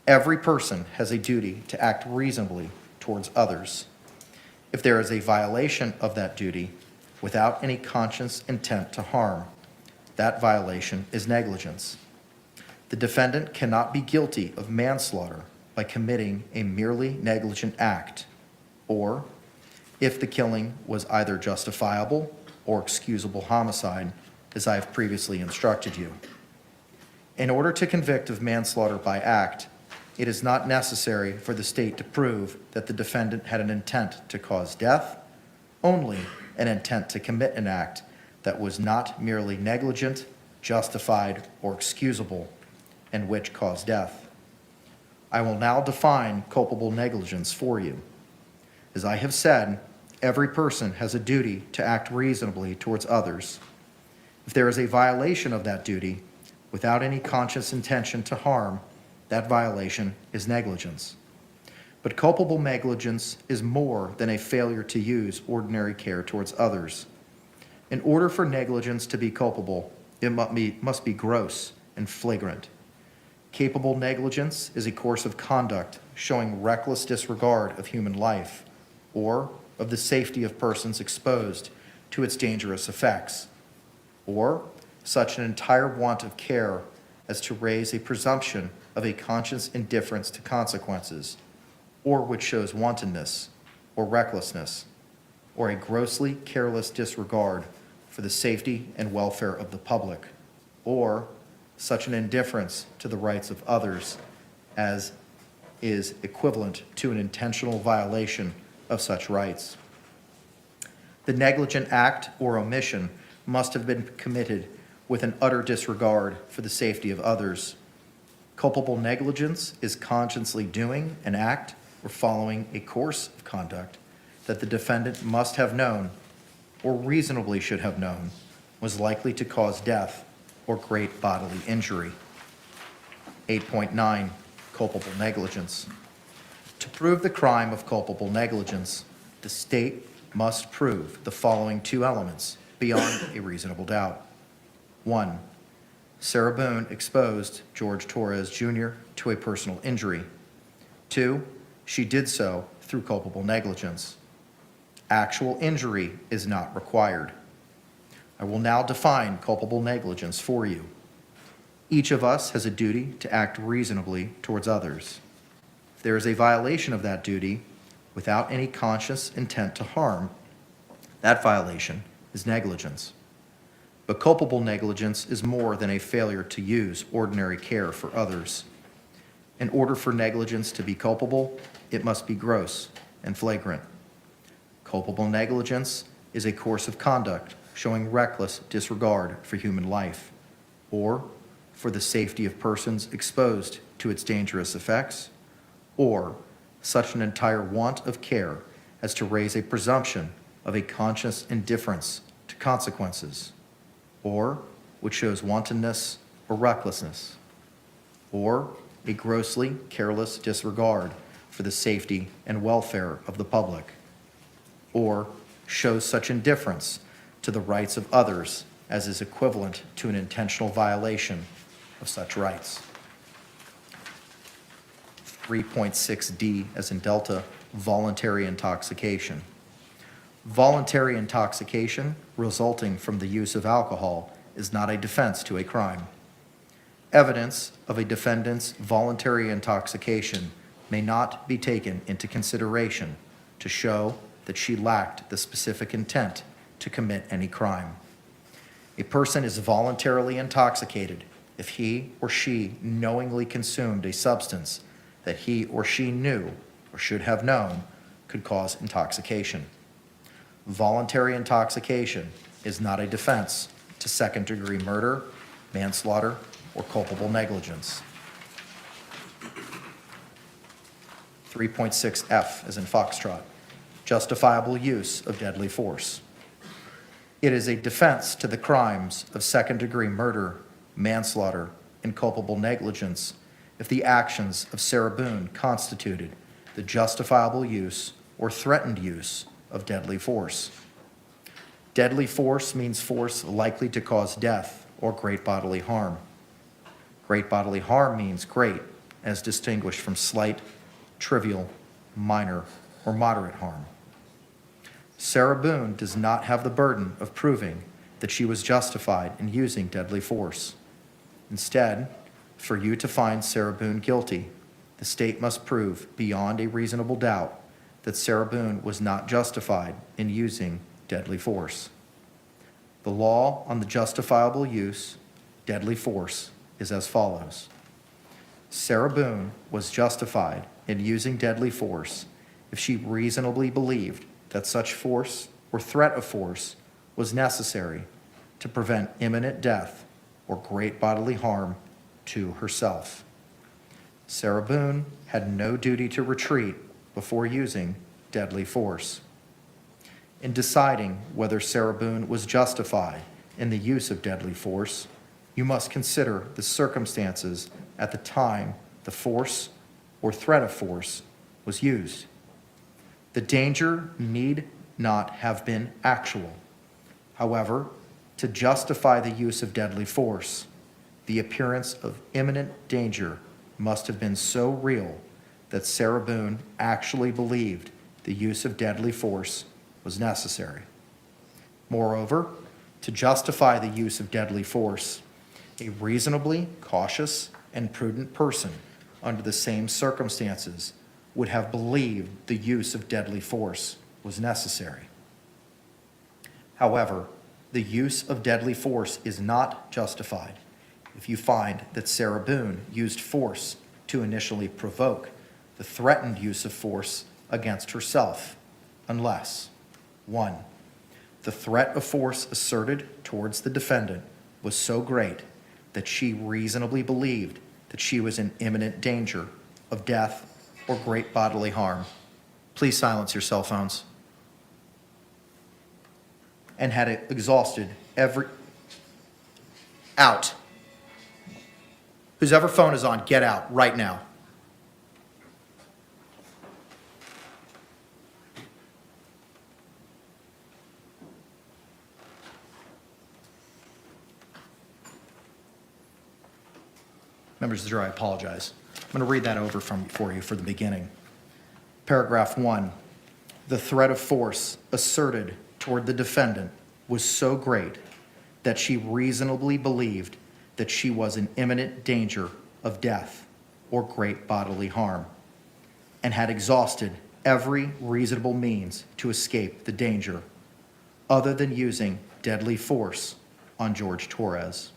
Every person has a duty to act reasonably towards others. If there is a violation of that duty without any conscious intent to harm, that violation is negligence. The defendant cannot be guilty of manslaughter by committing a merely negligent act, or if the killing was either justifiable or excusable homicide, as I have previously instructed you. In order to convict of manslaughter by act, it is not necessary for the state to prove that the defendant had an intent to cause death, only an intent to commit an act that was not merely negligent, justified, or excusable, and which caused death. I will now define culpable negligence for you. As I have said, every person has a duty to act reasonably towards others. If there is a violation of that duty, without any conscious intention to harm, that violation is negligence. But culpable negligence is more than a failure to use ordinary care towards others. In order for negligence to be culpable, it must be gross and flagrant. Capable negligence is a course of conduct showing reckless disregard of human life or of the safety of persons exposed to its dangerous effects, or such an entire want of care as to raise a presumption of a conscious indifference to consequences, or which shows wantonness or recklessness, or a grossly careless disregard for the safety and welfare of the public, or such an indifference to the rights of others as is equivalent to an intentional violation of such rights. The negligent act or omission must have been committed with an utter disregard for the safety of others. Culpable negligence is consciously doing an act or following a course of conduct that the defendant must have known or reasonably should have known was likely to cause death or great bodily injury. 8.9, culpable negligence. To prove the crime of culpable negligence, the state must prove the following two elements beyond a reasonable doubt. 1, Sarah Boone exposed George Torres Jr. to a personal injury. 2, she did so through culpable negligence. Actual injury is not required. I will now define culpable negligence for you. Each of us has a duty to act reasonably towards others. If there is a violation of that duty without any conscious intent to harm, that violation is negligence. But culpable negligence is more than a failure to use ordinary care for others. In order for negligence to be culpable, it must be gross and flagrant. Culpable negligence is a course of conduct showing reckless disregard for human life, or for the safety of persons exposed to its dangerous effects, or such an entire want of care as to raise a presumption of a conscious indifference to consequences, or which shows wantonness or recklessness, or a grossly careless disregard for the safety and welfare of the public, or shows such indifference to the rights of others as is equivalent to an intentional violation of such rights. 3.6D, as in Delta, voluntary intoxication. Voluntary intoxication resulting from the use of alcohol is not a defense to a crime. Evidence of a defendant's voluntary intoxication may not be taken into consideration to show that she lacked the specific intent to commit any crime. A person is voluntarily intoxicated if he or she knowingly consumed a substance that he or she knew or should have known could cause intoxication. Voluntary intoxication is not a defense to second-degree murder, manslaughter, or culpable negligence. 3.6F, as in Foxtrot, justifiable use of deadly force. It is a defense to the crimes of second-degree murder, manslaughter, and culpable negligence if the actions of Sarah Boone constituted the justifiable use or threatened use of deadly force. Deadly force means force likely to cause death or great bodily harm. Great bodily harm means great, as distinguished from slight, trivial, minor, or moderate harm. Sarah Boone does not have the burden of proving that she was justified in using deadly force. Instead, for you to find Sarah Boone guilty, the state must prove beyond a reasonable doubt that Sarah Boone was not justified in using deadly force. The law on the justifiable use, deadly force, is as follows. Sarah Boone was justified in using deadly force if she reasonably believed that such force or threat of force was necessary to prevent imminent death or great bodily harm to herself. Sarah Boone had no duty to retreat before using deadly force. In deciding whether Sarah Boone was justified in the use of deadly force, you must consider the circumstances at the time the force or threat of force was used. The danger need not have been actual. However, to justify the use of deadly force, the appearance of imminent danger must have been so real that Sarah Boone actually believed the use of deadly force was necessary. Moreover, to justify the use of deadly force, a reasonably cautious and prudent person under the same circumstances would have believed the use of deadly force was necessary. However, the use of deadly force is not justified if you find that Sarah Boone used force to initially provoke the threatened use of force against herself, unless 1. The threat of force asserted towards the defendant was so great that she reasonably believed that she was in imminent danger of death or great bodily harm. Please silence your cell phones. And had exhausted every... Out. Whoever phone is on, get out right now. Members of the jury, I apologize. I'm going to read that over for you for the beginning. Paragraph 1. The threat of force asserted toward the defendant was so great that she reasonably believed that she was in imminent danger of death or great bodily harm, and had exhausted every reasonable means to escape the danger, other than using deadly force on Jorge Torres.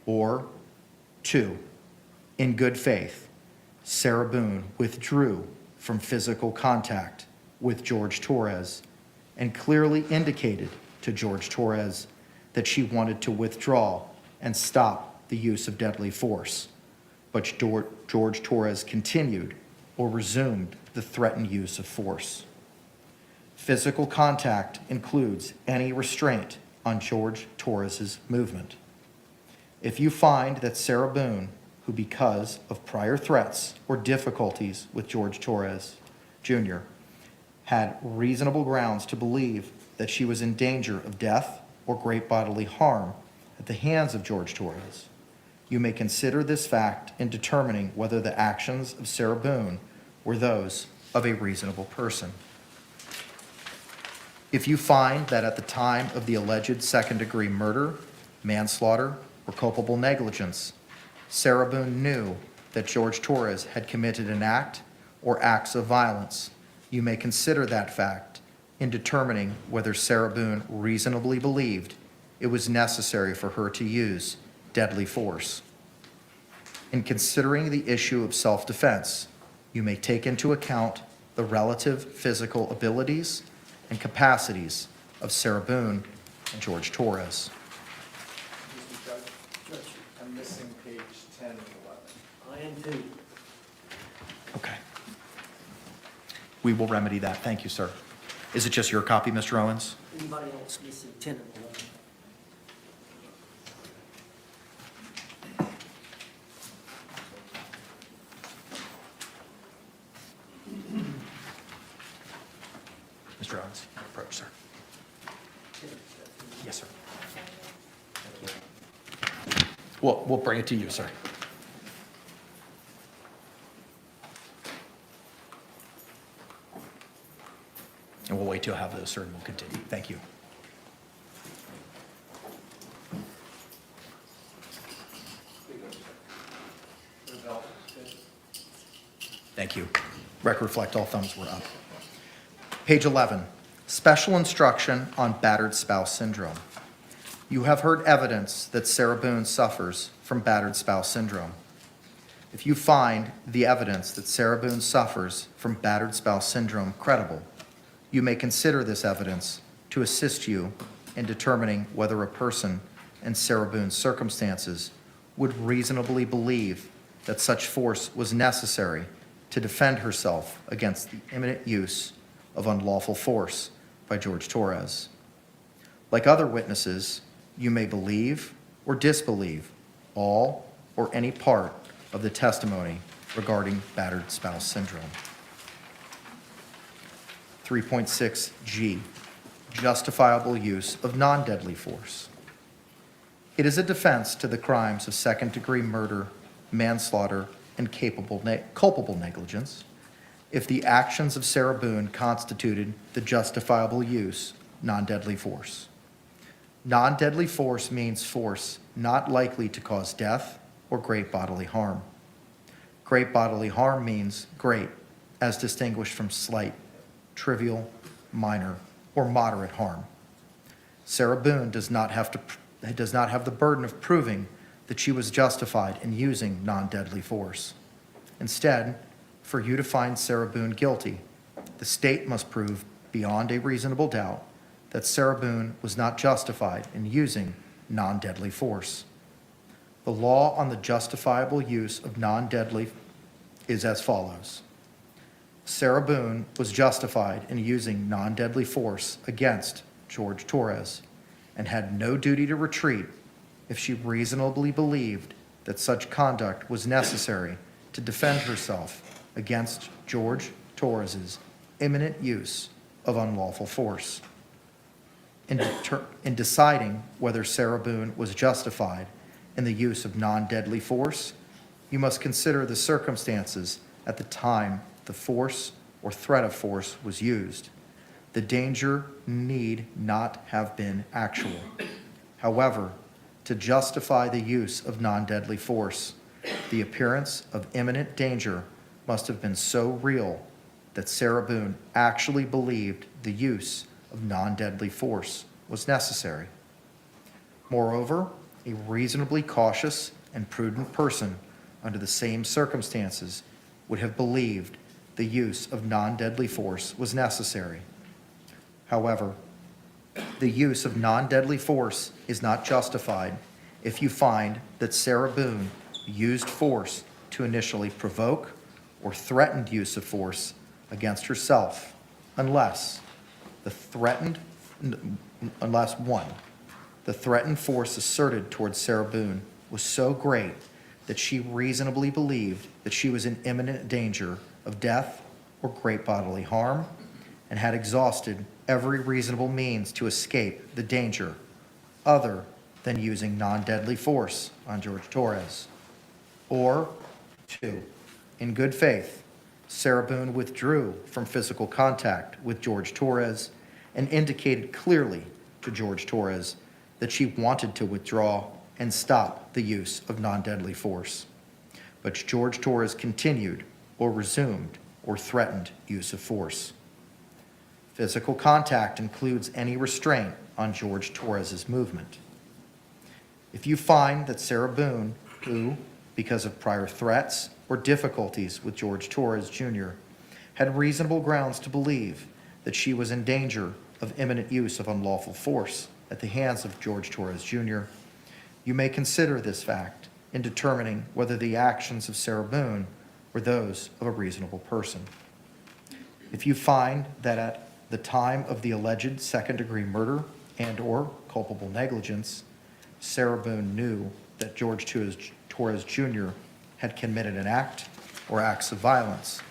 Or 2. In good faith, Sarah Boone withdrew from physical contact with Jorge Torres and clearly indicated to Jorge Torres that she wanted to withdraw and stop the use of deadly force, but Jorge Torres continued or resumed the threatened use of force. Physical contact includes any restraint on Jorge Torres's movement. If you find that Sarah Boone, who because of prior threats or difficulties with Jorge Torres Jr., had reasonable grounds to believe that she was in danger of death or great bodily harm at the hands of Jorge Torres, you may consider this fact in determining whether the actions of Sarah Boone were those of a reasonable person. If you find that at the time of the alleged second-degree murder, manslaughter, or culpable negligence, Sarah Boone knew that Jorge Torres had committed an act or acts of violence, you may consider that fact in determining whether Sarah Boone reasonably believed it was necessary for her to use deadly force. In considering the issue of self-defense, you may take into account the relative physical abilities and capacities of Sarah Boone and George Torres. Judge, I'm missing page 10 and 11. I am too. Okay. We will remedy that. Thank you, sir. Is it just your copy, Mr. Owens? Anybody else missing 10 and 11? Mr. Owens, your approach, sir. Yes, sir. We'll bring it to you, sir. And we'll wait till I have those, sir, and we'll continue. Thank you. Thank you. Record reflect all thumbs were up. Page 11, special instruction on battered spouse syndrome. You have heard evidence that Sarah Boone suffers from battered spouse syndrome. If you find the evidence that Sarah Boone suffers from battered spouse syndrome credible, you may consider this evidence to assist you in determining whether a person in Sarah Boone's circumstances would reasonably believe that such force was necessary to defend herself against the imminent use of unlawful force by George Torres. Like other witnesses, you may believe or disbelieve all or any part of the testimony regarding battered spouse syndrome. 3.6G, justifiable use of non-deadly force. It is a defense to the crimes of second-degree murder, manslaughter, and culpable negligence if the actions of Sarah Boone constituted the justifiable use of non-deadly force. Non-deadly force means force not likely to cause death or great bodily harm. Great bodily harm means great, as distinguished from slight, trivial, minor, or moderate harm. Sarah Boone does not have the burden of proving that she was justified in using non-deadly force. Instead, for you to find Sarah Boone guilty, the state must prove beyond a reasonable doubt that Sarah Boone was not justified in using non-deadly force. The law on the justifiable use of non-deadly is as follows. Sarah Boone was justified in using non-deadly force against George Torres and had no duty to retreat if she reasonably believed that such conduct was necessary to defend herself against George Torres's imminent use of unlawful force. In deciding whether Sarah Boone was justified in the use of non-deadly force, you must consider the circumstances at the time the force or threat of force was used. The danger need not have been actual. However, to justify the use of non-deadly force, the appearance of imminent danger must have been so real that Sarah Boone actually believed the use of non-deadly force was necessary. Moreover, a reasonably cautious and prudent person under the same circumstances would have believed the use of non-deadly force was necessary. However, the use of non-deadly force is not justified if you find that Sarah Boone used force to initially provoke or threatened use of force against herself, unless the threatened force asserted towards Sarah Boone was so great that she reasonably believed that she was in imminent danger of death or great bodily harm and had exhausted every reasonable means to escape the danger other than using non-deadly force on George Torres. Or, 2, in good faith, Sarah Boone withdrew from physical contact with George Torres and indicated clearly to George Torres that she wanted to withdraw and stop the use of non-deadly force. But George Torres continued or resumed or threatened use of force. Physical contact includes any restraint on George Torres's movement. If you find that Sarah Boone, who, because of prior threats or difficulties with George Torres Jr., had reasonable grounds to believe that she was in danger of imminent use of unlawful force at the hands of George Torres Jr., you may consider this fact in determining whether the actions of Sarah Boone were those of a reasonable person. If you find that at the time of the alleged second-degree murder and/or culpable negligence, Sarah Boone knew that George Torres Jr. had committed an act or acts of violence,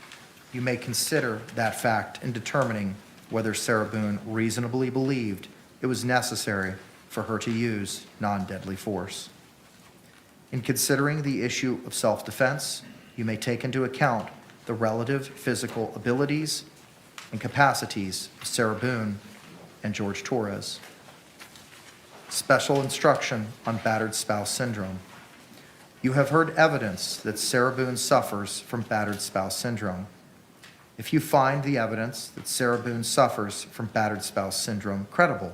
you may consider that fact in determining whether Sarah Boone reasonably believed it was necessary for her to use non-deadly force. In considering the issue of self-defense, you may take into account the relative physical abilities and capacities of Sarah Boone and George Torres. Special instruction on battered spouse syndrome. You have heard evidence that Sarah Boone suffers from battered spouse syndrome. If you find the evidence that Sarah Boone suffers from battered spouse syndrome credible,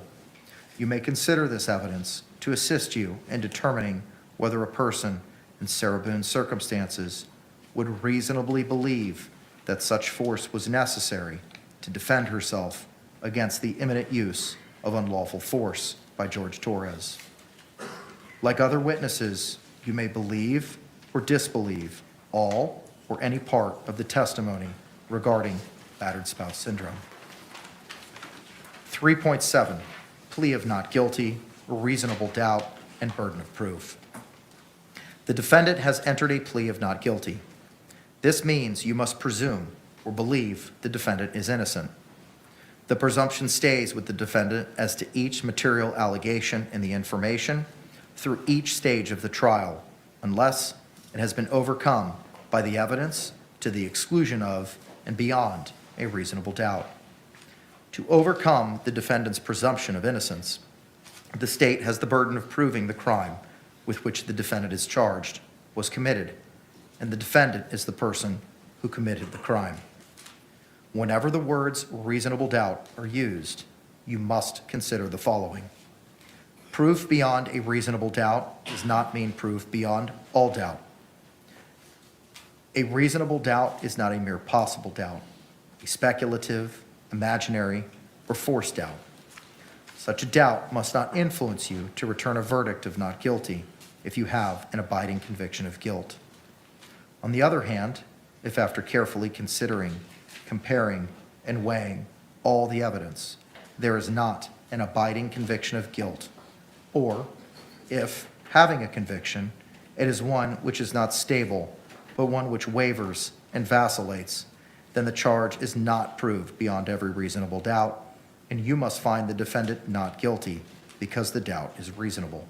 you may consider this evidence to assist you in determining whether a person in Sarah Boone's circumstances would reasonably believe that such force was necessary to defend herself against the imminent use of unlawful force by George Torres. Like other witnesses, you may believe or disbelieve all or any part of the testimony regarding battered spouse syndrome. 3.7, plea of not guilty, reasonable doubt, and burden of proof. The defendant has entered a plea of not guilty. This means you must presume or believe the defendant is innocent. The presumption stays with the defendant as to each material allegation in the information through each stage of the trial, unless it has been overcome by the evidence to the exclusion of and beyond a reasonable doubt. To overcome the defendant's presumption of innocence, the state has the burden of proving the crime with which the defendant is charged was committed, and the defendant is the person who committed the crime. Whenever the words reasonable doubt are used, you must consider the following. Proof beyond a reasonable doubt does not mean proof beyond all doubt. A reasonable doubt is not a mere possible doubt, a speculative, imaginary, or forced doubt. Such a doubt must not influence you to return a verdict of not guilty if you have an abiding conviction of guilt. On the other hand, if after carefully considering, comparing, and weighing all the evidence, there is not an abiding conviction of guilt, or if, having a conviction, it is one which is not stable, but one which wavers and vacillates, then the charge is not proved beyond every reasonable doubt, and you must find the defendant not guilty because the doubt is reasonable.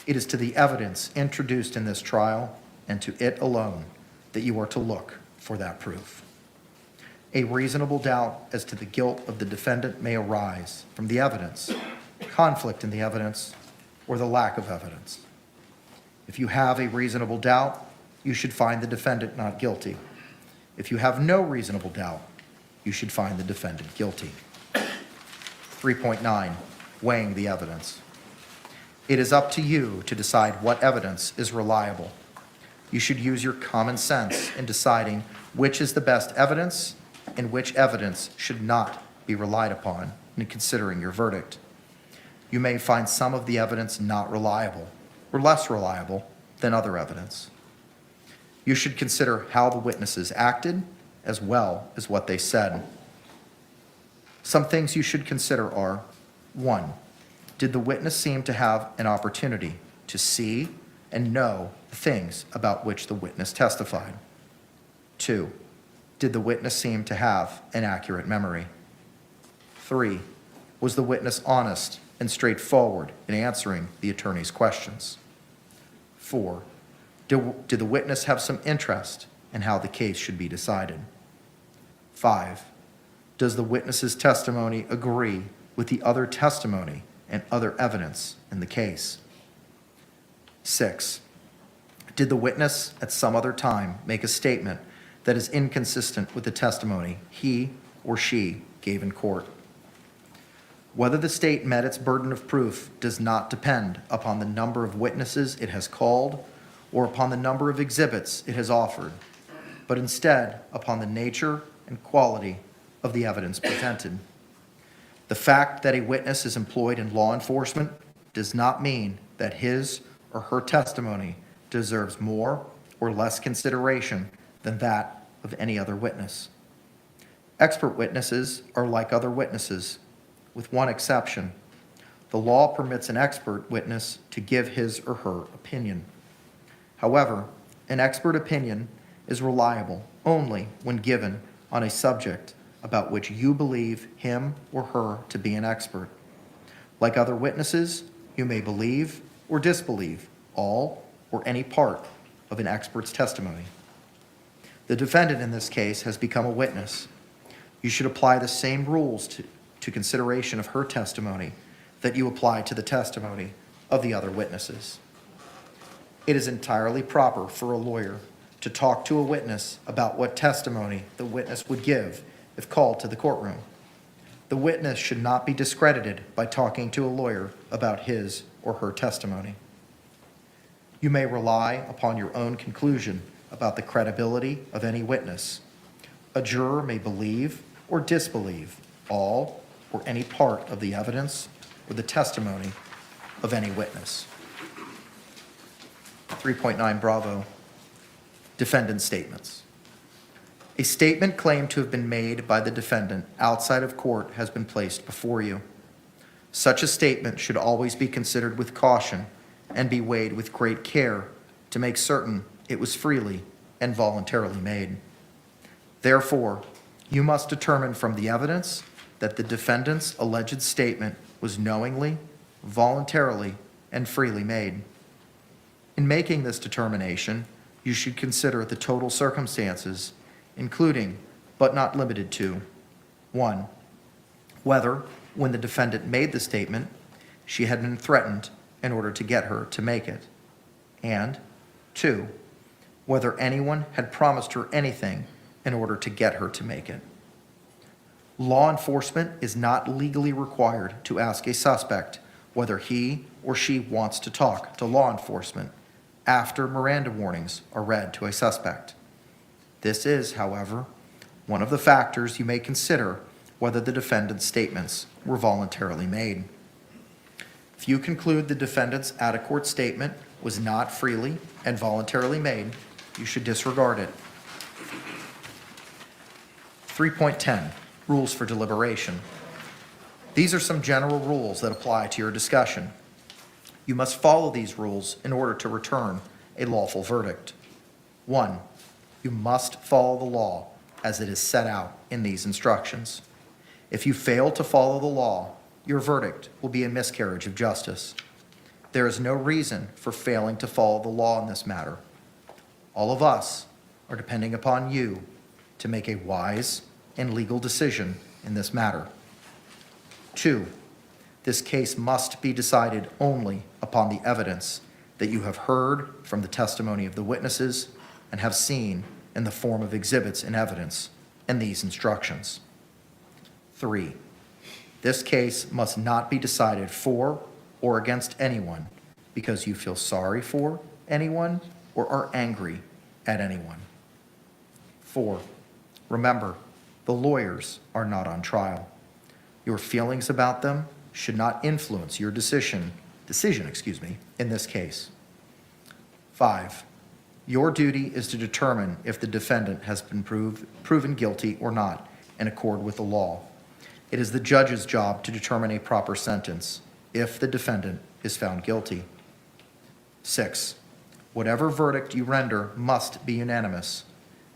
It is to the evidence introduced in this trial and to it alone that you are to look for that proof. A reasonable doubt as to the guilt of the defendant may arise from the evidence, conflict in the evidence, or the lack of evidence. If you have a reasonable doubt, you should find the defendant not guilty. If you have no reasonable doubt, you should find the defendant guilty. 3.9, weighing the evidence. It is up to you to decide what evidence is reliable. You should use your common sense in deciding which is the best evidence and which evidence should not be relied upon in considering your verdict. You may find some of the evidence not reliable or less reliable than other evidence. You should consider how the witnesses acted as well as what they said. Some things you should consider are: 1, did the witness seem to have an opportunity to see and know the things about which the witness testified? 2, did the witness seem to have an accurate memory? 3, was the witness honest and straightforward in answering the attorney's questions? 4, did the witness have some interest in how the case should be decided? 5, does the witness's testimony agree with the other testimony and other evidence in the case? 6, did the witness at some other time make a statement that is inconsistent with the testimony he or she gave in court. Whether the state met its burden of proof does not depend upon the number of witnesses it has called or upon the number of exhibits it has offered, but instead upon the nature and quality of the evidence presented. The fact that a witness is employed in law enforcement does not mean that his or her testimony deserves more or less consideration than that of any other witness. Expert witnesses are like other witnesses, with one exception. The law permits an expert witness to give his or her opinion. However, an expert opinion is reliable only when given on a subject about which you believe him or her to be an expert. Like other witnesses, you may believe or disbelieve all or any part of an expert's testimony. The defendant in this case has become a witness. You should apply the same rules to consideration of her testimony that you apply to the testimony of the other witnesses. It is entirely proper for a lawyer to talk to a witness about what testimony the witness would give if called to the courtroom. The witness should not be discredited by talking to a lawyer about his or her testimony. You may rely upon your own conclusion about the credibility of any witness. A juror may believe or disbelieve all or any part of the evidence or the testimony of any witness. 3.9 Bravo, defendant statements. A statement claimed to have been made by the defendant outside of court has been placed before you. Such a statement should always be considered with caution and be weighed with great care to make certain it was freely and voluntarily made. Therefore, you must determine from the evidence that the defendant's alleged statement was knowingly, voluntarily, and freely made. In making this determination, you should consider the total circumstances, including, but not limited to, 1, whether, when the defendant made the statement, she had been threatened in order to get her to make it, and 2, whether anyone had promised her anything in order to get her to make it. Law enforcement is not legally required to ask a suspect whether he or she wants to talk to law enforcement after Miranda warnings are read to a suspect. This is, however, one of the factors you may consider whether the defendant's statements were voluntarily made. If you conclude the defendant's out-of-court statement was not freely and voluntarily made, you should disregard it. 3.10, rules for deliberation. These are some general rules that apply to your discussion. You must follow these rules in order to return a lawful verdict. 1, you must follow the law as it is set out in these instructions. If you fail to follow the law, your verdict will be a miscarriage of justice. There is no reason for failing to follow the law in this matter. All of us are depending upon you to make a wise and legal decision in this matter. 2, this case must be decided only upon the evidence that you have heard from the testimony of the witnesses and have seen in the form of exhibits and evidence in these instructions. 3, this case must not be decided for or against anyone because you feel sorry for anyone or are angry at anyone. 4, remember, the lawyers are not on trial. Your feelings about them should not influence your decision in this case. 5, your duty is to determine if the defendant has been proven guilty or not in accord with the law. It is the judge's job to determine a proper sentence if the defendant is found guilty. 6, whatever verdict you render must be unanimous.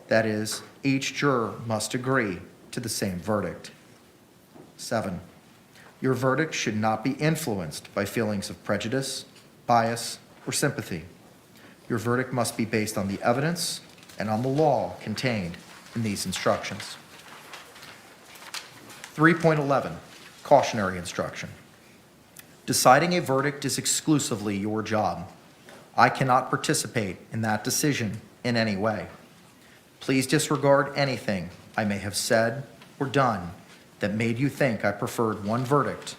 That is, each juror must agree to the same verdict. 7, your verdict should not be influenced by feelings of prejudice, bias, or sympathy. Your verdict must be based on the evidence and on the law contained in these instructions. 3.11, cautionary instruction. Deciding a verdict is exclusively your job. I cannot participate in that decision in any way. Please disregard anything I may have said or done that made you think I preferred one verdict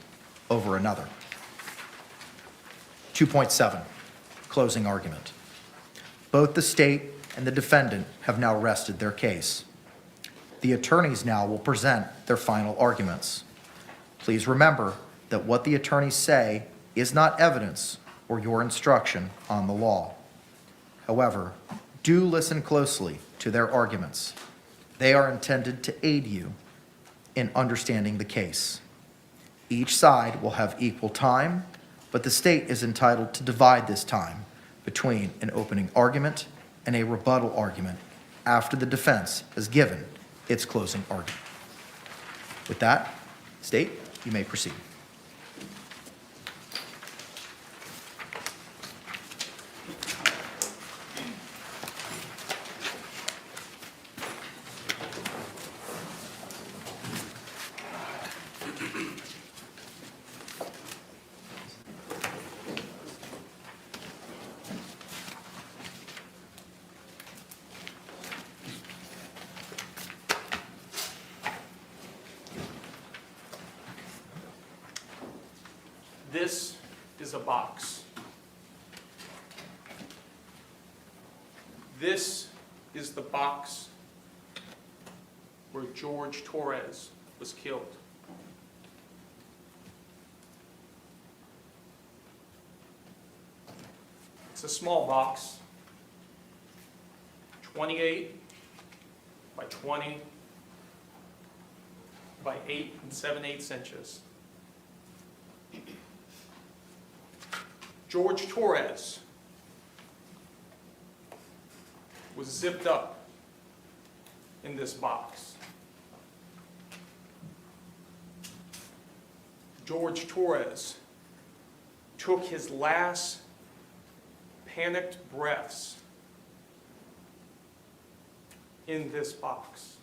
over another? 2.7, closing argument. Both the state and the defendant have now rested their case. The attorneys now will present their final arguments. Please remember that what the attorneys say is not evidence or your instruction on the law. However, do listen closely to their arguments. They are intended to aid you in understanding the case. Each side will have equal time, but the state is entitled to divide this time between an opening argument and a rebuttal argument after the defense has given its closing argument. With that, state, you may proceed. This is a box. This is the box where Jorge Torres was killed. It's a small box, 28 by 20 by 8 7/8 inches. Jorge Torres was zipped up in this box. Jorge Torres took his last panicked breaths in this box.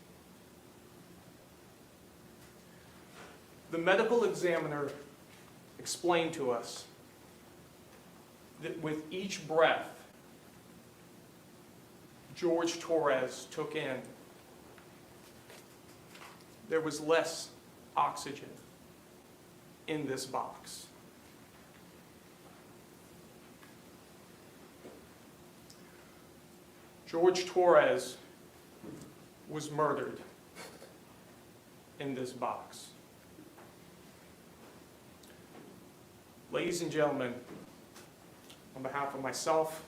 The medical examiner explained to us that with each breath Jorge Torres took in, there was less oxygen in this box. Jorge Torres was murdered in this box. Ladies and gentlemen, on behalf of myself,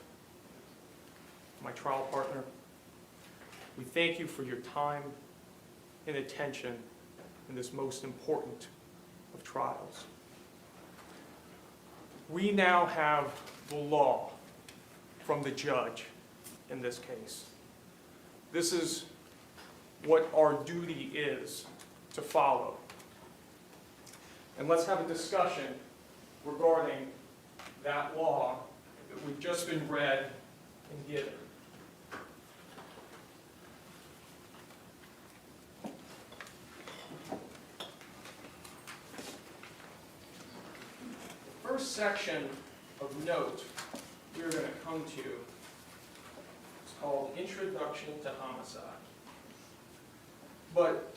my trial partner, we thank you for your time and attention in this most important of trials. We now have the law from the judge in this case. This is what our duty is to follow. And let's have a discussion regarding that law that we've just been read and given. The first section of note we're going to come to is called Introduction to Homicide. But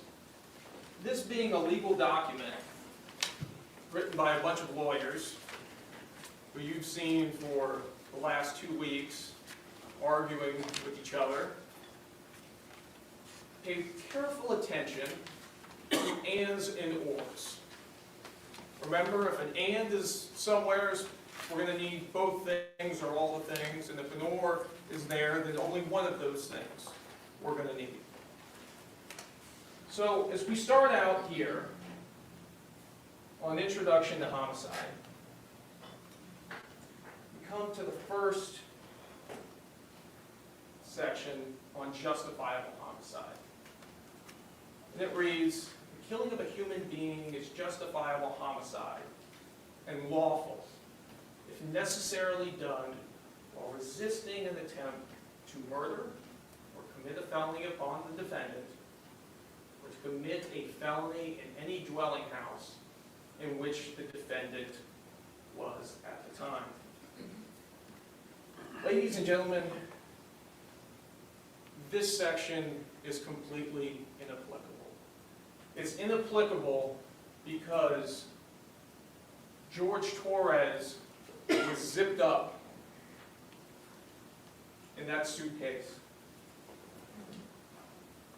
this being a legal document written by a bunch of lawyers who you've seen for the last 2 weeks arguing with each other, pay careful attention to ands and ors. Remember, if an and is somewhere, we're going to need both things or all the things, and if an or is there, then only one of those things we're going to need. So as we start out here on Introduction to Homicide, we come to the first section on justifiable homicide. And it reads, the killing of a human being is justifiable homicide and lawful if necessarily done while resisting an attempt to murder or commit a felony upon the defendant, or to commit a felony in any dwelling house in which the defendant was at the time. Ladies and gentlemen, this section is completely inapplicable. It's inapplicable because George Torres was zipped up in that suitcase.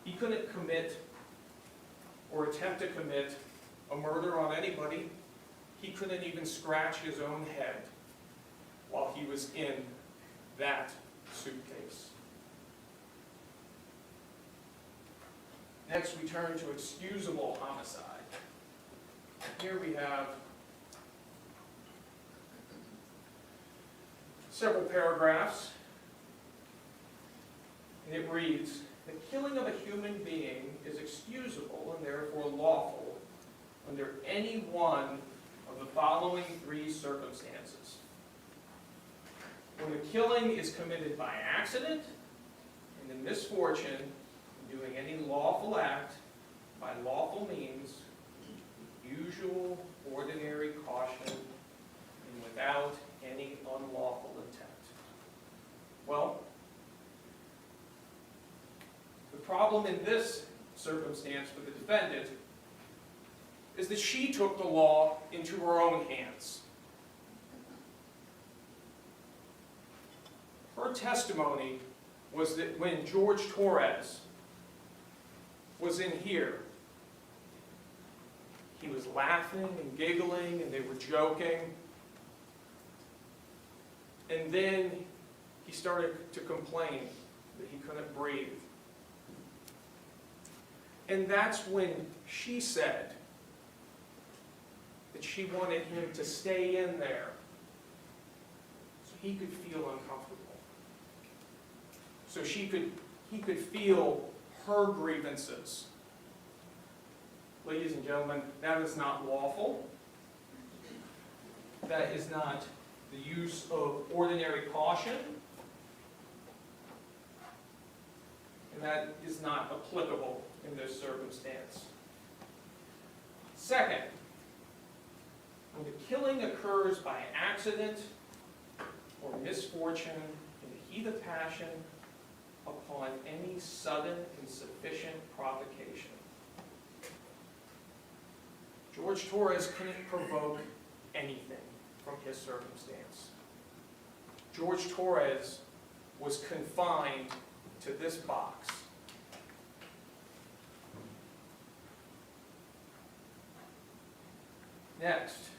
He couldn't commit or attempt to commit a murder on anybody. He couldn't even scratch his own head while he was in that suitcase. Next, we turn to excusable homicide. Here we have several paragraphs. And it reads, "The killing of a human being is excusable and therefore lawful under any one of the following three circumstances. When the killing is committed by accident and in misfortune, doing any lawful act by lawful means, usual, ordinary caution, and without any unlawful intent." Well, the problem in this circumstance for the defendant is that she took the law into her own hands. Her testimony was that when George Torres was in here, he was laughing and giggling and they were joking. And then he started to complain that he couldn't breathe. And that's when she said that she wanted him to stay in there so he could feel uncomfortable. So he could feel her grievances. Ladies and gentlemen, that is not lawful. That is not the use of ordinary caution. And that is not applicable in this circumstance. Second, when the killing occurs by accident or misfortune in the heat of passion upon any sudden and sufficient provocation. George Torres couldn't provoke anything from his circumstance. George Torres was confined to this box. Next,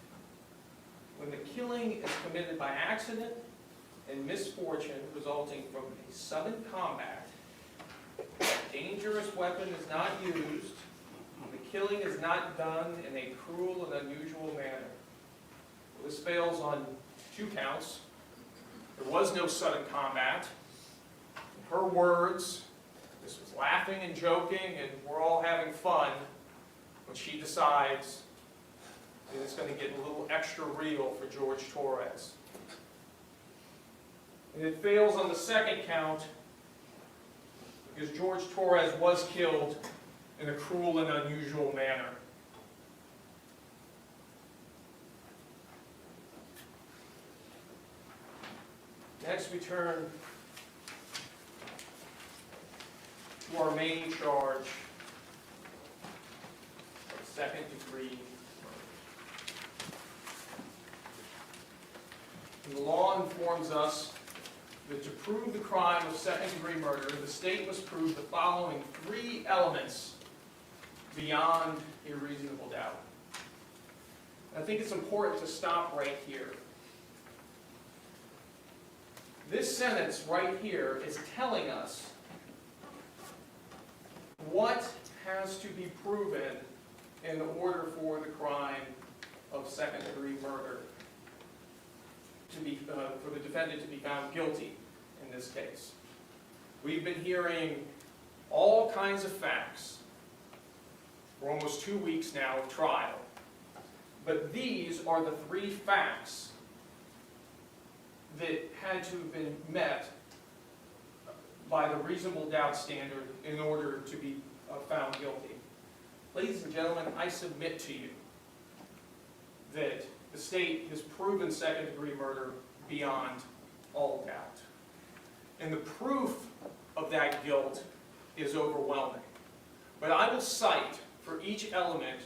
when the killing is committed by accident and misfortune resulting from a sudden combat, a dangerous weapon is not used, the killing is not done in a cruel and unusual manner. This fails on 2 counts. There was no sudden combat. In her words, this was laughing and joking and we're all having fun when she decides that it's going to get a little extra real for George Torres. And it fails on the second count because George Torres was killed in a cruel and unusual manner. Next, we turn to our main charge of second-degree murder. And the law informs us that to prove the crime of second-degree murder, the state must prove the following 3 elements beyond a reasonable doubt. I think it's important to stop right here. This sentence right here is telling us what has to be proven in order for the crime of second-degree murder to be, for the defendant to be found guilty in this case. We've been hearing all kinds of facts for almost 2 weeks now of trial. But these are the 3 facts that had to have been met by the reasonable doubt standard in order to be found guilty. Ladies and gentlemen, I submit to you that the state has proven second-degree murder beyond all doubt. And the proof of that guilt is overwhelming. But I will cite for each element,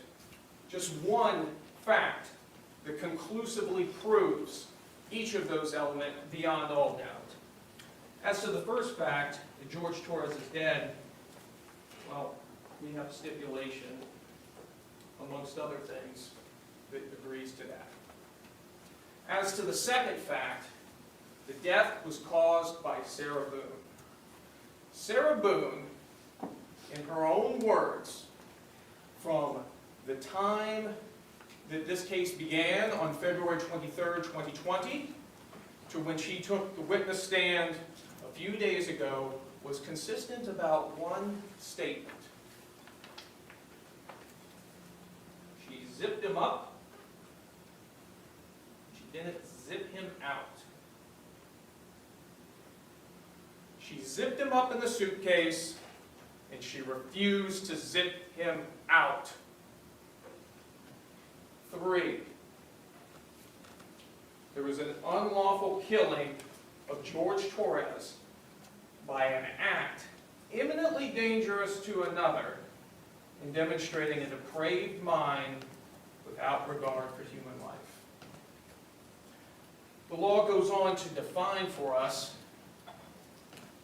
just one fact that conclusively proves each of those elements beyond all doubt. As to the first fact, that George Torres is dead, well, we have a stipulation, amongst other things, that agrees to that. As to the second fact, the death was caused by Sarah Boone. Sarah Boone, in her own words, from the time that this case began on February 23rd, 2020, to when she took the witness stand a few days ago, was consistent about one statement. She zipped him up. She didn't zip him out. She zipped him up in the suitcase, and she refused to zip him out. 3, there was an unlawful killing of George Torres by an act imminently dangerous to another and demonstrating a depraved mind without regard for human life. The law goes on to define for us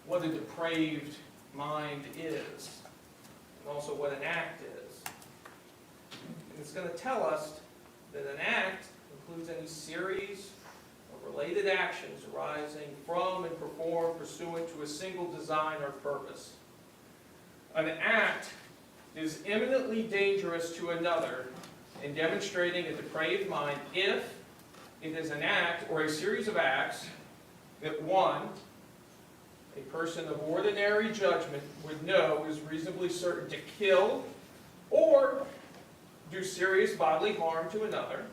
what a depraved mind is, and also what an act is. And it's going to tell us that an act includes any series of related actions arising from and performed pursuant to a single design or purpose. An act is imminently dangerous to another in demonstrating a depraved mind if it is an act or a series of acts that, one, a person of ordinary judgment would know is reasonably certain to kill or do serious bodily harm to another,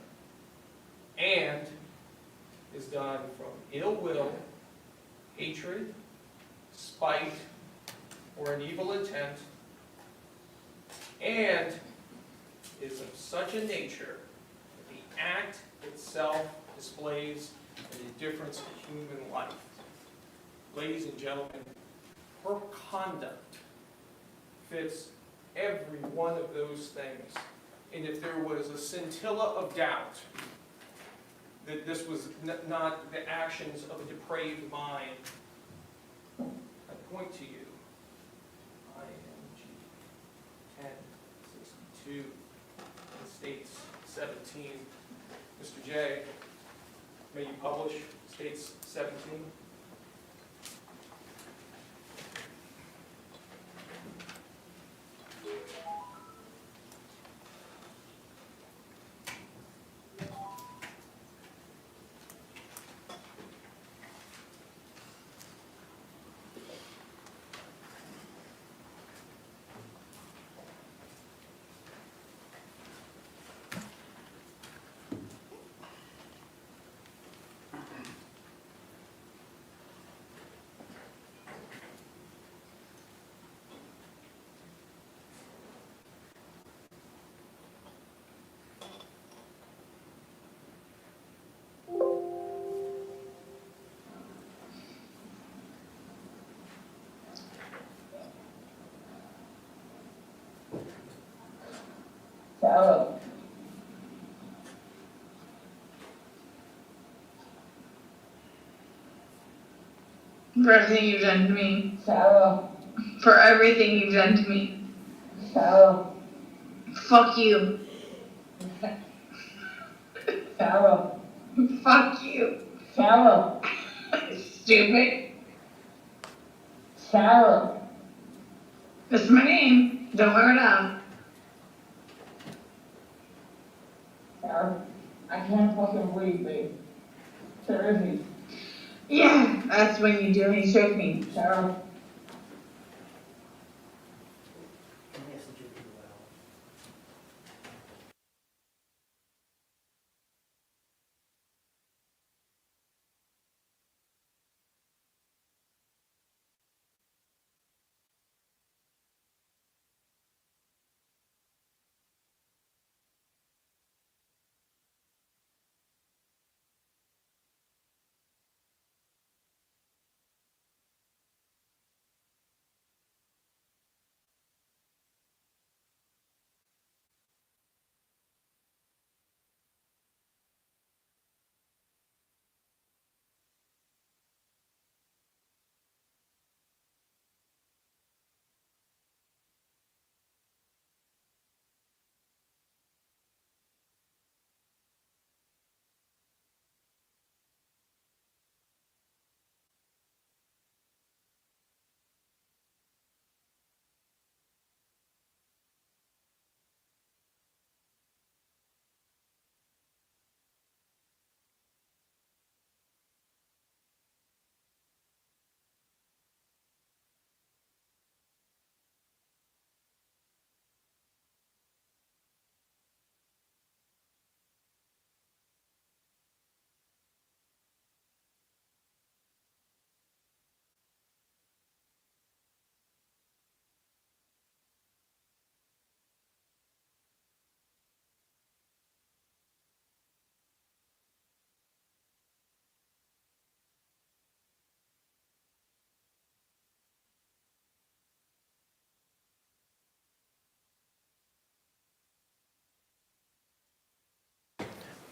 and is done from ill will, hatred, spite, or an evil intent, and is of such a nature that the act itself displays an indifference to human life. Ladies and gentlemen, her conduct fits every one of those things. And if there was a scintilla of doubt that this was not the actions of a depraved mind, I point to you, IMG 1062, and states 17. Mr. J, may you publish states 17? Sarah. For everything you've done to me. Sarah. For everything you've done to me. Sarah. Fuck you. Sarah. Fuck you. Sarah. Stupid. Sarah. That's my name. Don't wear it out. Sarah, I can't fucking breathe, babe. Seriously. Yeah, that's when you do and choke me. Sarah.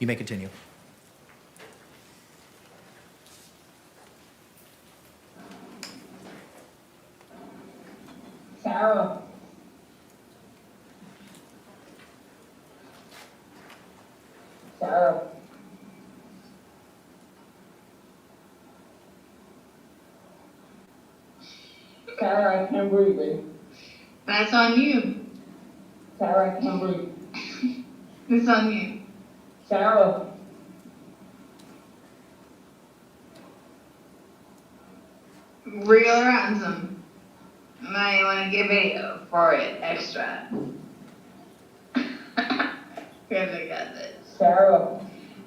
You may continue. Sarah. Sarah. Sarah, I can't breathe, babe. That's on you. Sarah, I can't breathe. It's on you. Sarah. Real or ransom? Now you want to get video for it extra. Here, look at this. Sarah.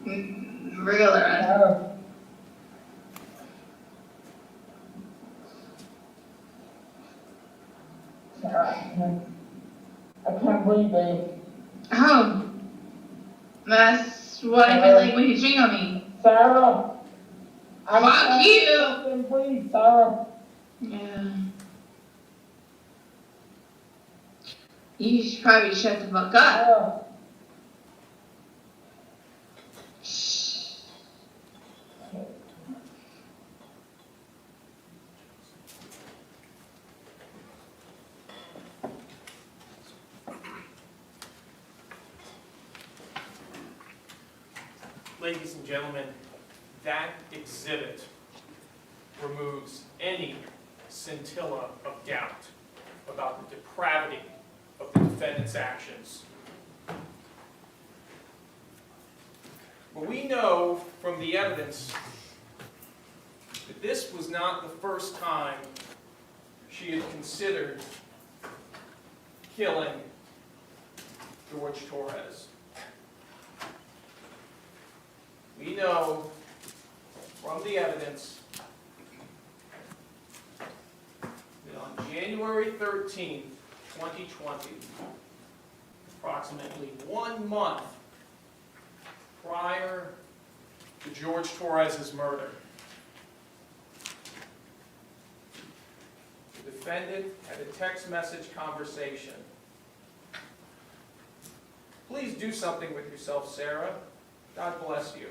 Real or ransom? Sarah, I can't breathe, babe. Oh. That's what I feel like when you jingle me. Sarah. Fuck you. I can't breathe, Sarah. Yeah. You should probably shut the fuck up. Shh. Ladies and gentlemen, that exhibit removes any scintilla of doubt about the depravity of the defendant's actions. But we know from the evidence that this was not the first time she had considered killing Jorge Torres. We know from the evidence that on January 13th, 2020, approximately 1 month prior to Jorge Torres' murder, the defendant had a text message conversation. Please do something with yourself, Sarah. God bless you.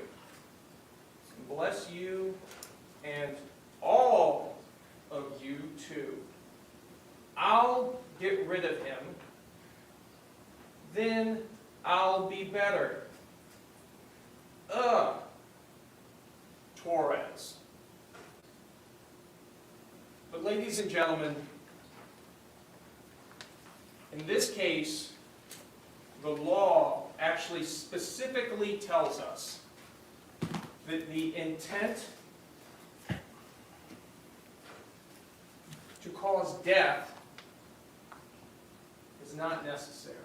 And bless you and all of you too. I'll get rid of him, then I'll be better. Torres. But ladies and gentlemen, in this case, the law actually specifically tells us that the intent to cause death is not necessary.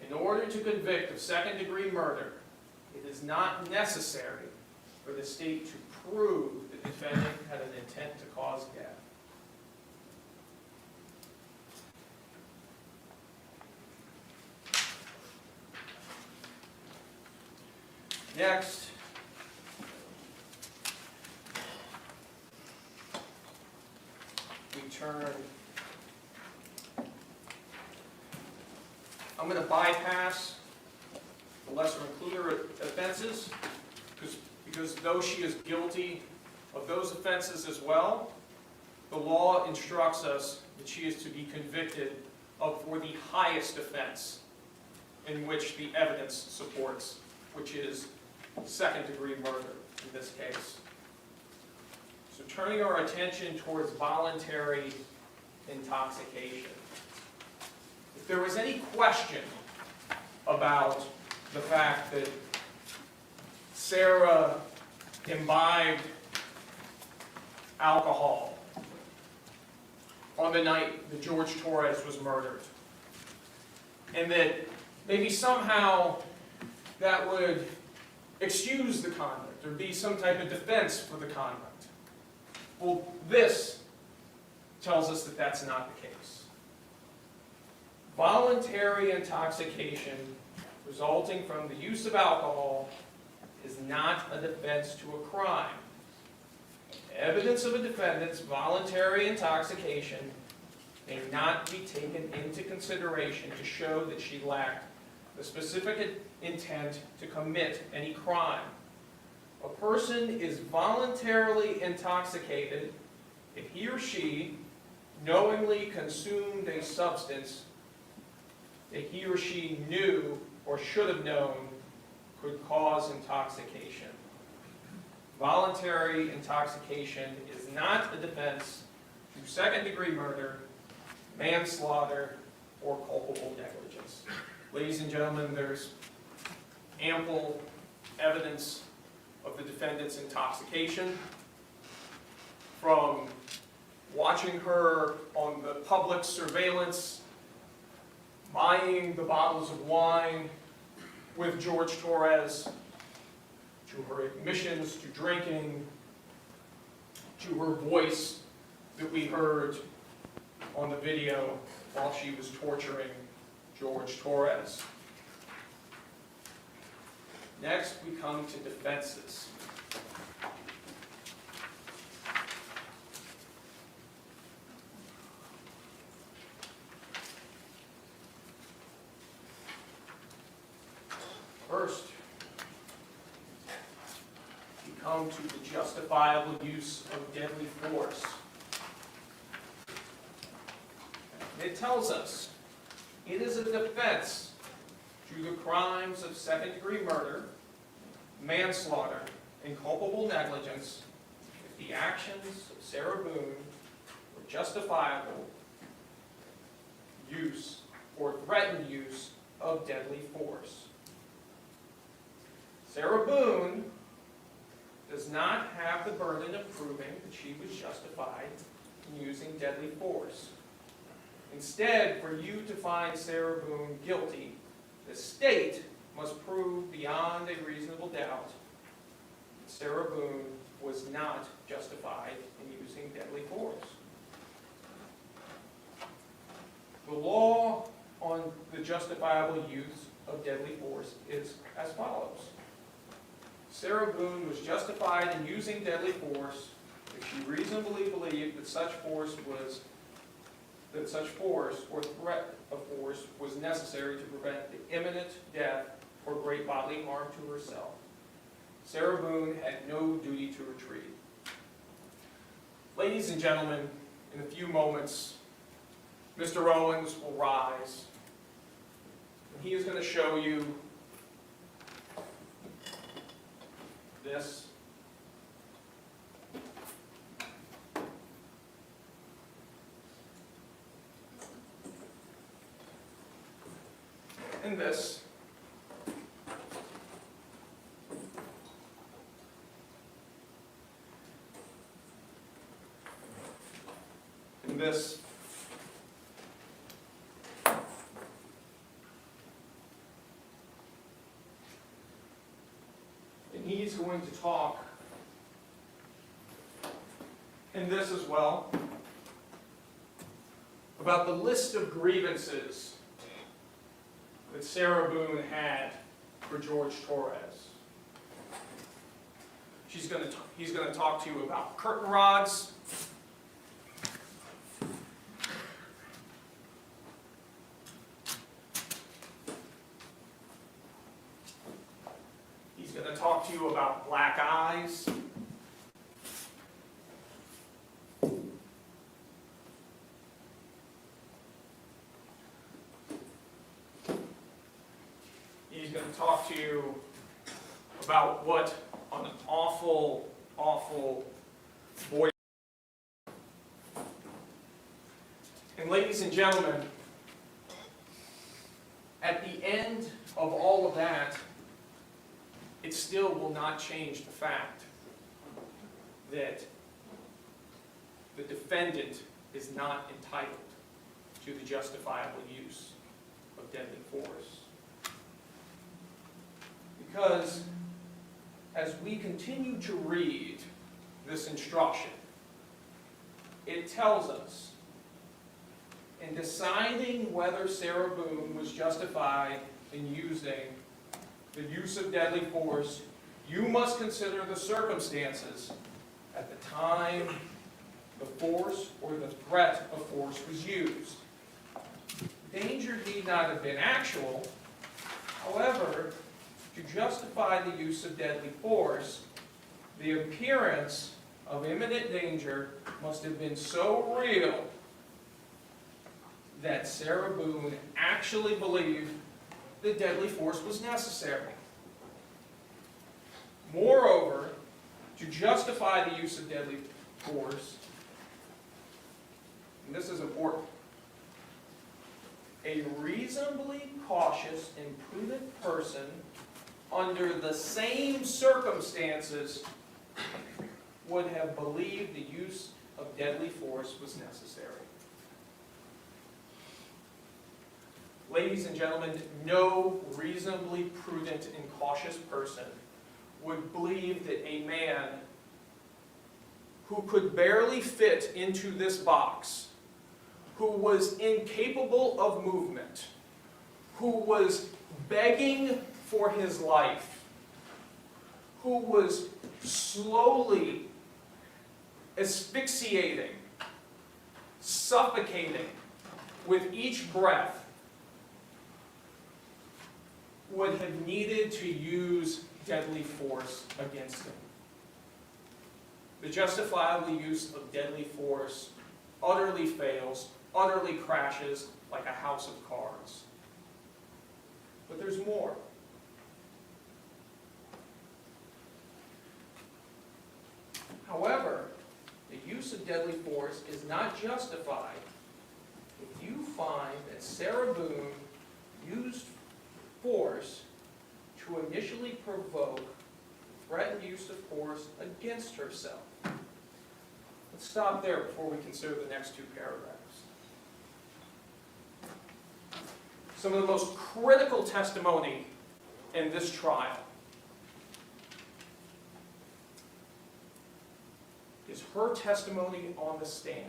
In order to convict of second-degree murder, it is not necessary for the state to prove the defendant had an intent to cause death. Next, we turn. I'm going to bypass the lesser included offenses because though she is guilty of those offenses as well, the law instructs us that she is to be convicted of for the highest offense in which the evidence supports, which is second-degree murder in this case. So turning our attention towards voluntary intoxication. If there was any question about the fact that Sarah imbibed alcohol on the night that Jorge Torres was murdered, and that maybe somehow that would excuse the conduct or be some type of defense for the conduct. Well, this tells us that that's not the case. Voluntary intoxication resulting from the use of alcohol is not a defense to a crime. Evidence of a defendant's voluntary intoxication may not be taken into consideration to show that she lacked the specific intent to commit any crime. A person is voluntarily intoxicated if he or she knowingly consumed a substance that he or she knew or should have known could cause intoxication. Voluntary intoxication is not a defense to second-degree murder, manslaughter, or culpable negligence. Ladies and gentlemen, there's ample evidence of the defendant's intoxication from watching her on the public surveillance, buying the bottles of wine with Jorge Torres, to her admissions to drinking, to her voice that we heard on the video while she was torturing Jorge Torres. Next, we come to defenses. First, we come to the justifiable use of deadly force. It tells us it is a defense to the crimes of second-degree murder, manslaughter, and culpable negligence if the actions of Sarah Boone were justifiable use or threatened use of deadly force. Sarah Boone does not have the burden of proving that she was justified in using deadly force. Instead, for you to find Sarah Boone guilty, the state must prove beyond a reasonable doubt that Sarah Boone was not justified in using deadly force. The law on the justifiable use of deadly force is as follows. Sarah Boone was justified in using deadly force if she reasonably believed that such force or threat of force was necessary to prevent the imminent death or great bodily harm to herself. Sarah Boone had no duty to retreat. Ladies and gentlemen, in a few moments, Mr. Owens will rise, and he is going to show you this. And this. And this. And he's going to talk in this as well about the list of grievances that Sarah Boone had for Jorge Torres. He's going to talk to you about curtain rods. He's going to talk to you about black eyes. He's going to talk to you about what an awful, awful boy. And ladies and gentlemen, at the end of all of that, it still will not change the fact that the defendant is not entitled to the justifiable use of deadly force. Because as we continue to read this instruction, it tells us in deciding whether Sarah Boone was justified in using the use of deadly force, you must consider the circumstances at the time the force or the threat of force was used. Danger need not have been actual, However, to justify the use of deadly force, the appearance of imminent danger must have been so real that Sarah Boone actually believed that deadly force was necessary. Moreover, to justify the use of deadly force, and this is important, a reasonably cautious and prudent person under the same circumstances would have believed the use of deadly force was necessary. Ladies and gentlemen, no reasonably prudent and cautious person would believe that a man who could barely fit into this box, who was incapable of movement, who was begging for his life, who was slowly asphyxiating, suffocating with each breath, would have needed to use deadly force against him. The justifiable use of deadly force utterly fails, utterly crashes like a house of cards. But there's more. However, the use of deadly force is not justified if you find that Sarah Boone used force to initially provoke threatened use of force against herself. Let's stop there before we consider the next two paragraphs. Some of the most critical testimony in this trial is her testimony on the stand.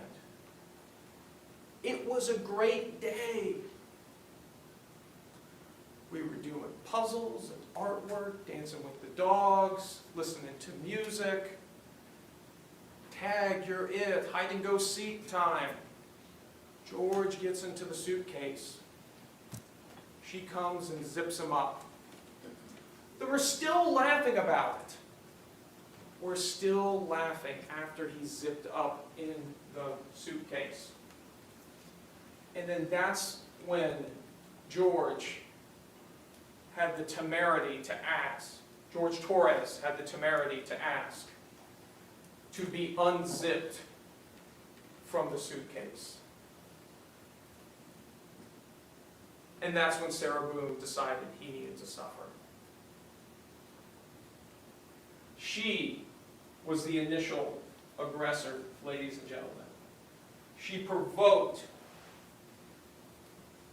It was a great day. We were doing puzzles and artwork, dancing with the dogs, listening to music. Tag, you're it, hide and go seek time. George gets into the suitcase. She comes and zips him up. They were still laughing about it. We're still laughing after he's zipped up in the suitcase. And then that's when George had the temerity to ask, Jorge Torres had the temerity to ask to be unzipped from the suitcase. And that's when Sarah Boone decided he needed to suffer. She was the initial aggressor, ladies and gentlemen. She provoked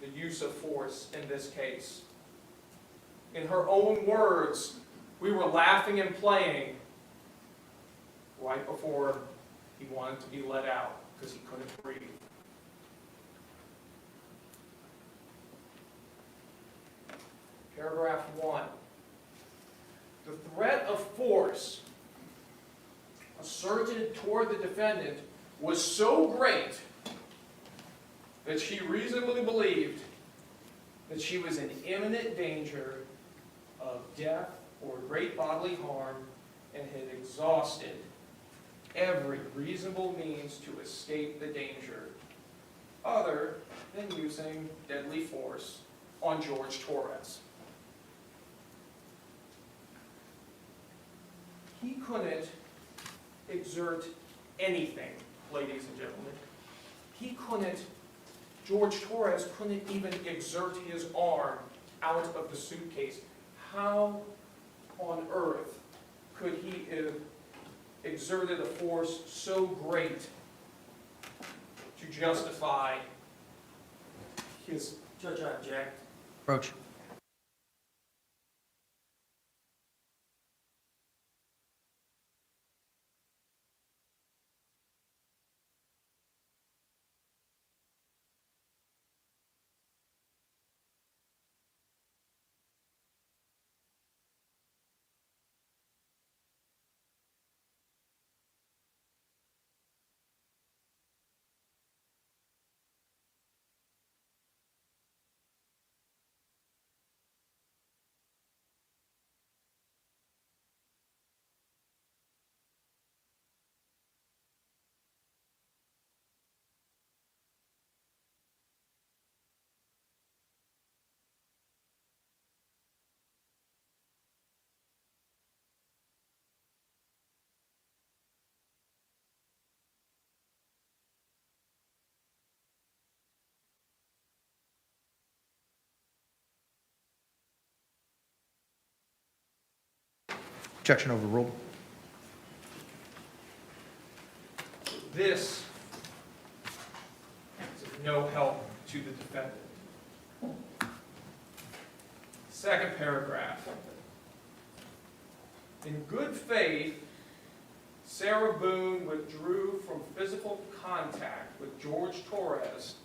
the use of force in this case. In her own words, we were laughing and playing right before he wanted to be let out because he couldn't breathe. Paragraph 1. The threat of force asserted toward the defendant was so great that she reasonably believed that she was in imminent danger of death or great bodily harm and had exhausted every reasonable means to escape the danger other than using deadly force on Jorge Torres. He couldn't exert anything, ladies and gentlemen. He couldn't, Jorge Torres couldn't even exert his arm out of the suitcase. How on earth could he have exerted a force so great to justify his... Judge, I object. Approach. Objection overruled. This is of no help to the defendant. Second paragraph. In good faith, Sarah Boone withdrew from physical contact with George Torres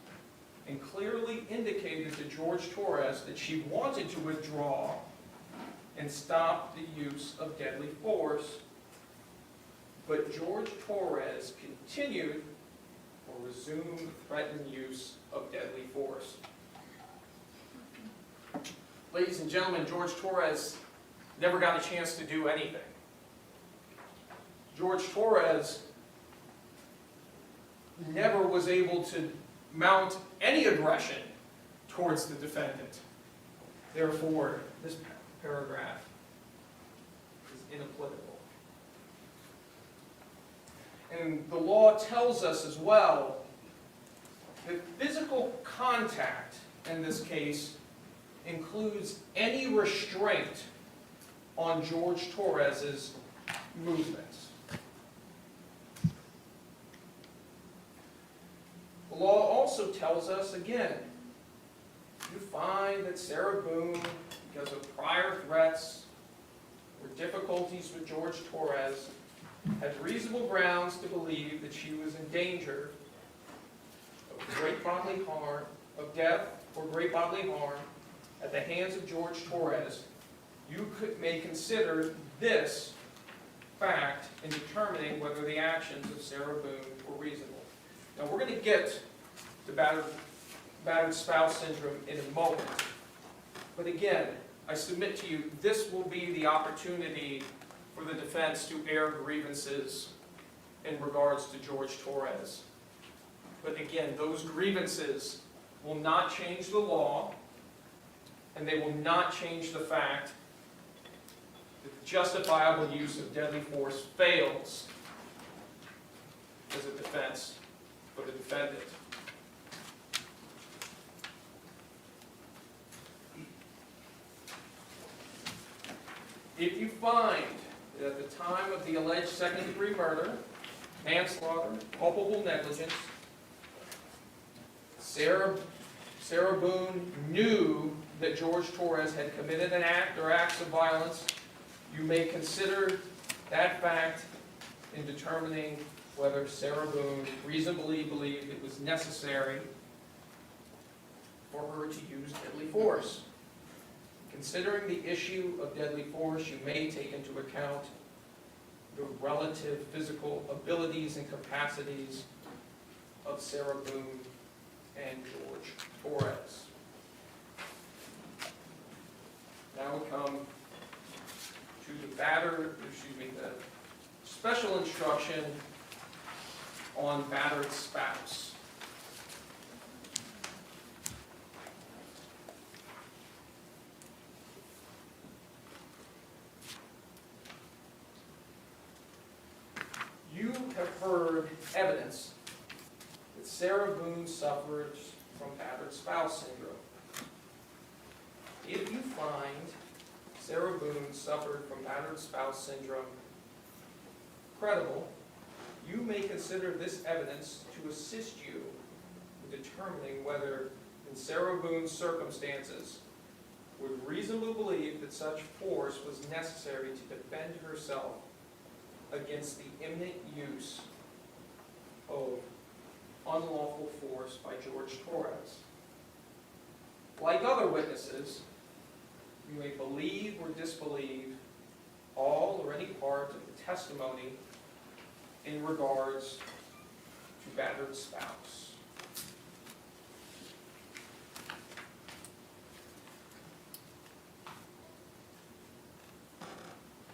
and clearly indicated to George Torres that she wanted to withdraw and stop the use of deadly force, but George Torres continued or resumed the threatened use of deadly force. Ladies and gentlemen, George Torres never got a chance to do anything. George Torres never was able to mount any aggression towards the defendant. Therefore, this paragraph is inapplicable. And the law tells us as well that physical contact in this case includes any restraint on George Torres's movements. The law also tells us, again, you find that Sarah Boone, because of prior threats or difficulties with George Torres, had reasonable grounds to believe that she was in danger of great bodily harm, of death or great bodily harm at the hands of George Torres, you may consider this fact in determining whether the actions of Sarah Boone were reasonable. Now, we're going to get to battered spouse syndrome in a moment. But again, I submit to you, this will be the opportunity for the defense to air grievances in regards to George Torres. But again, those grievances will not change the law, and they will not change the fact that the justifiable use of deadly force fails as a defense for the defendant. If you find that at the time of the alleged second-degree murder, manslaughter, culpable negligence, Sarah Boone knew that George Torres had committed an act or acts of violence, you may consider that fact in determining whether Sarah Boone reasonably believed it was necessary for her to use deadly force. Considering the issue of deadly force, you may take into account the relative physical abilities and capacities of Sarah Boone and George Torres. Now we come to the special instruction on battered spouse. You have heard evidence that Sarah Boone suffers from battered spouse syndrome. If you find Sarah Boone suffered from battered spouse syndrome credible, you may consider this evidence to assist you in determining whether, in Sarah Boone's circumstances, would reasonably believe that such force was necessary to defend herself against the imminent use of unlawful force by George Torres. Like other witnesses, you may believe or disbelieve all or any part of the testimony in regards to battered spouse.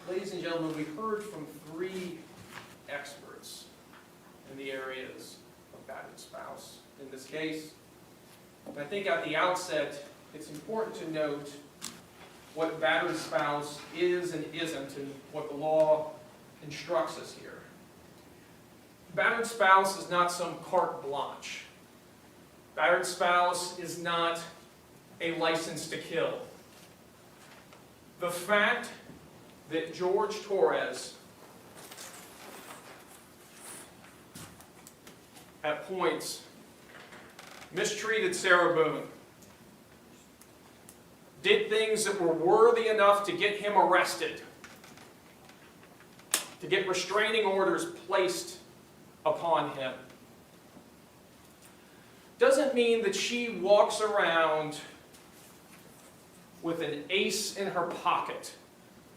Ladies and gentlemen, we heard from 3 experts in the areas of battered spouse in this case. And I think at the outset, it's important to note what battered spouse is and isn't and what the law instructs us here. Battered spouse is not some carte blanche. Battered spouse is not a license to kill. The fact that George Torres at points mistreated Sarah Boone, did things that were worthy enough to get him arrested, to get restraining orders placed upon him, doesn't mean that she walks around with an ace in her pocket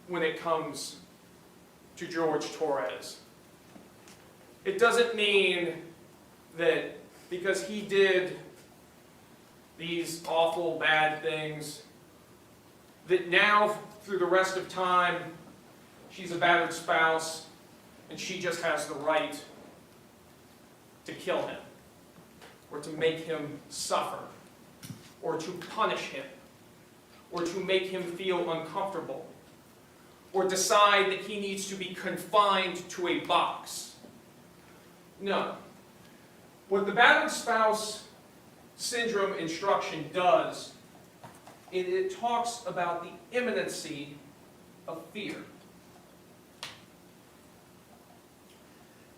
when it comes to George Torres. It doesn't mean that because he did these awful bad things, that now through the rest of time she's a battered spouse and she just has the right to kill him, or to make him suffer, or to punish him, or to make him feel uncomfortable, or decide that he needs to be confined to a box. No. What the battered spouse syndrome instruction does is it talks about the imminency of fear.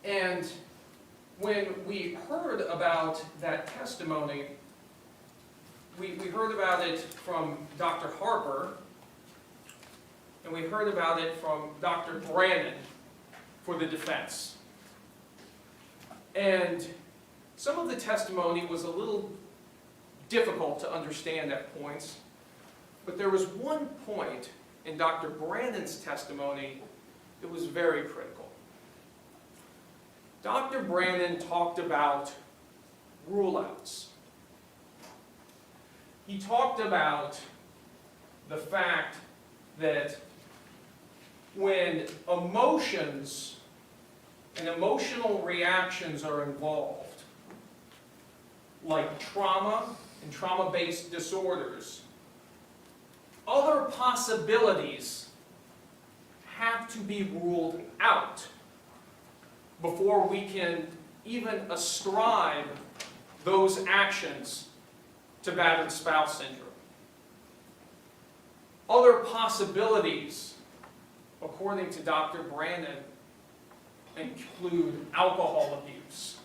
And when we heard about that testimony, we heard about it from Dr. Harper, and we heard about it from Dr. Brannon for the defense. And some of the testimony was a little difficult to understand at points, but there was one point in Dr. Brannon's testimony that was very critical. Dr. Brannon talked about rule-outs. He talked about the fact that when emotions and emotional reactions are involved, like trauma and trauma-based disorders, other possibilities have to be ruled out before we can even ascribe those actions to battered spouse syndrome. Other possibilities, according to Dr. Brannon, include alcohol abuse.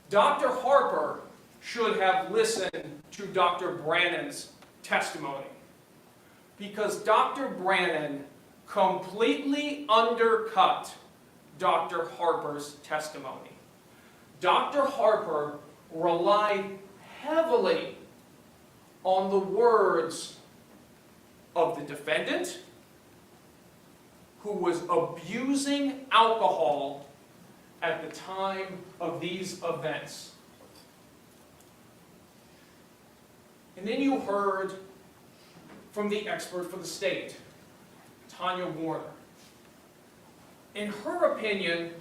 Dr. Harper should have listened to Dr. Brannon's testimony, because Dr. Brannon completely undercut Dr. Harper's testimony. Dr. Harper relied heavily on the words of the defendant, who was abusing alcohol at the time of these events. And then you heard from the expert for the state, Tanya Warner. And her opinion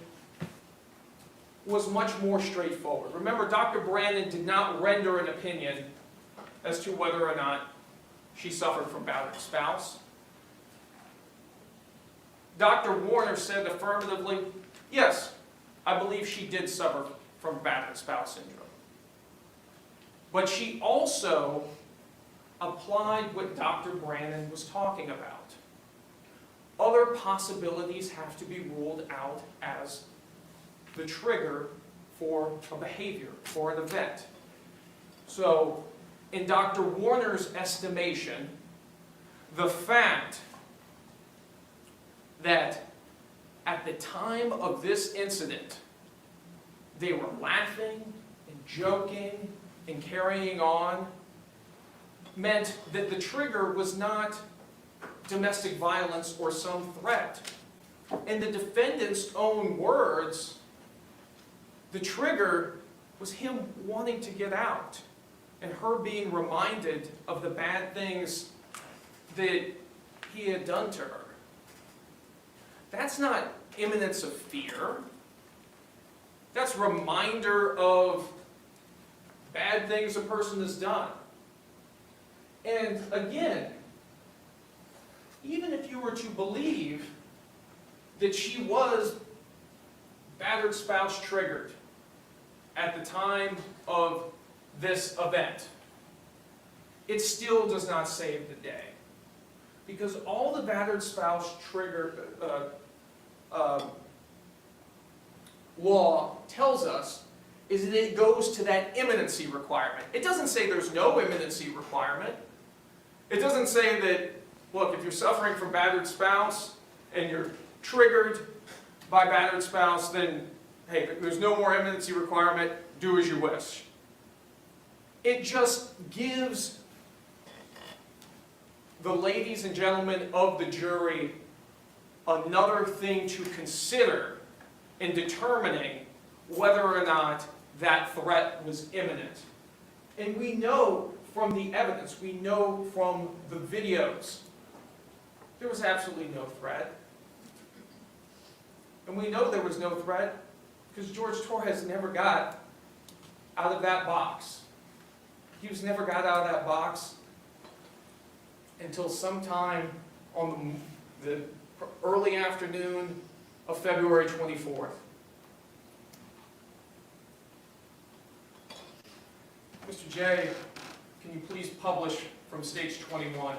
was much more straightforward. Remember, Dr. Brannon did not render an opinion as to whether or not she suffered from battered spouse. Dr. Warner said affirmatively, yes, I believe she did suffer from battered spouse syndrome. But she also applied what Dr. Brannon was talking about. Other possibilities have to be ruled out as the trigger for a behavior, for an event. So, in Dr. Warner's estimation, the fact that at the time of this incident, they were laughing and joking and carrying on, meant that the trigger was not domestic violence or some threat. In the defendant's own words, the trigger was him wanting to get out and her being reminded of the bad things that he had done to her. That's not imminence of fear. That's reminder of bad things a person has done. And again, even if you were to believe that she was battered spouse triggered at the time of this event, it still does not save the day. because all the battered spouse law tells us is that it goes to that imminency requirement. It doesn't say there's no imminency requirement. It doesn't say that, look, if you're suffering from battered spouse and you're triggered by battered spouse, then, hey, there's no more imminency requirement, do as you wish. It just gives the ladies and gentlemen of the jury another thing to consider in determining whether or not that threat was imminent. And we know from the evidence, we know from the videos, there was absolutely no threat. And we know there was no threat because George Torres never got out of that box. He was never got out of that box until sometime on the early afternoon of February 24th. Mr. J, can you please publish from stage 21?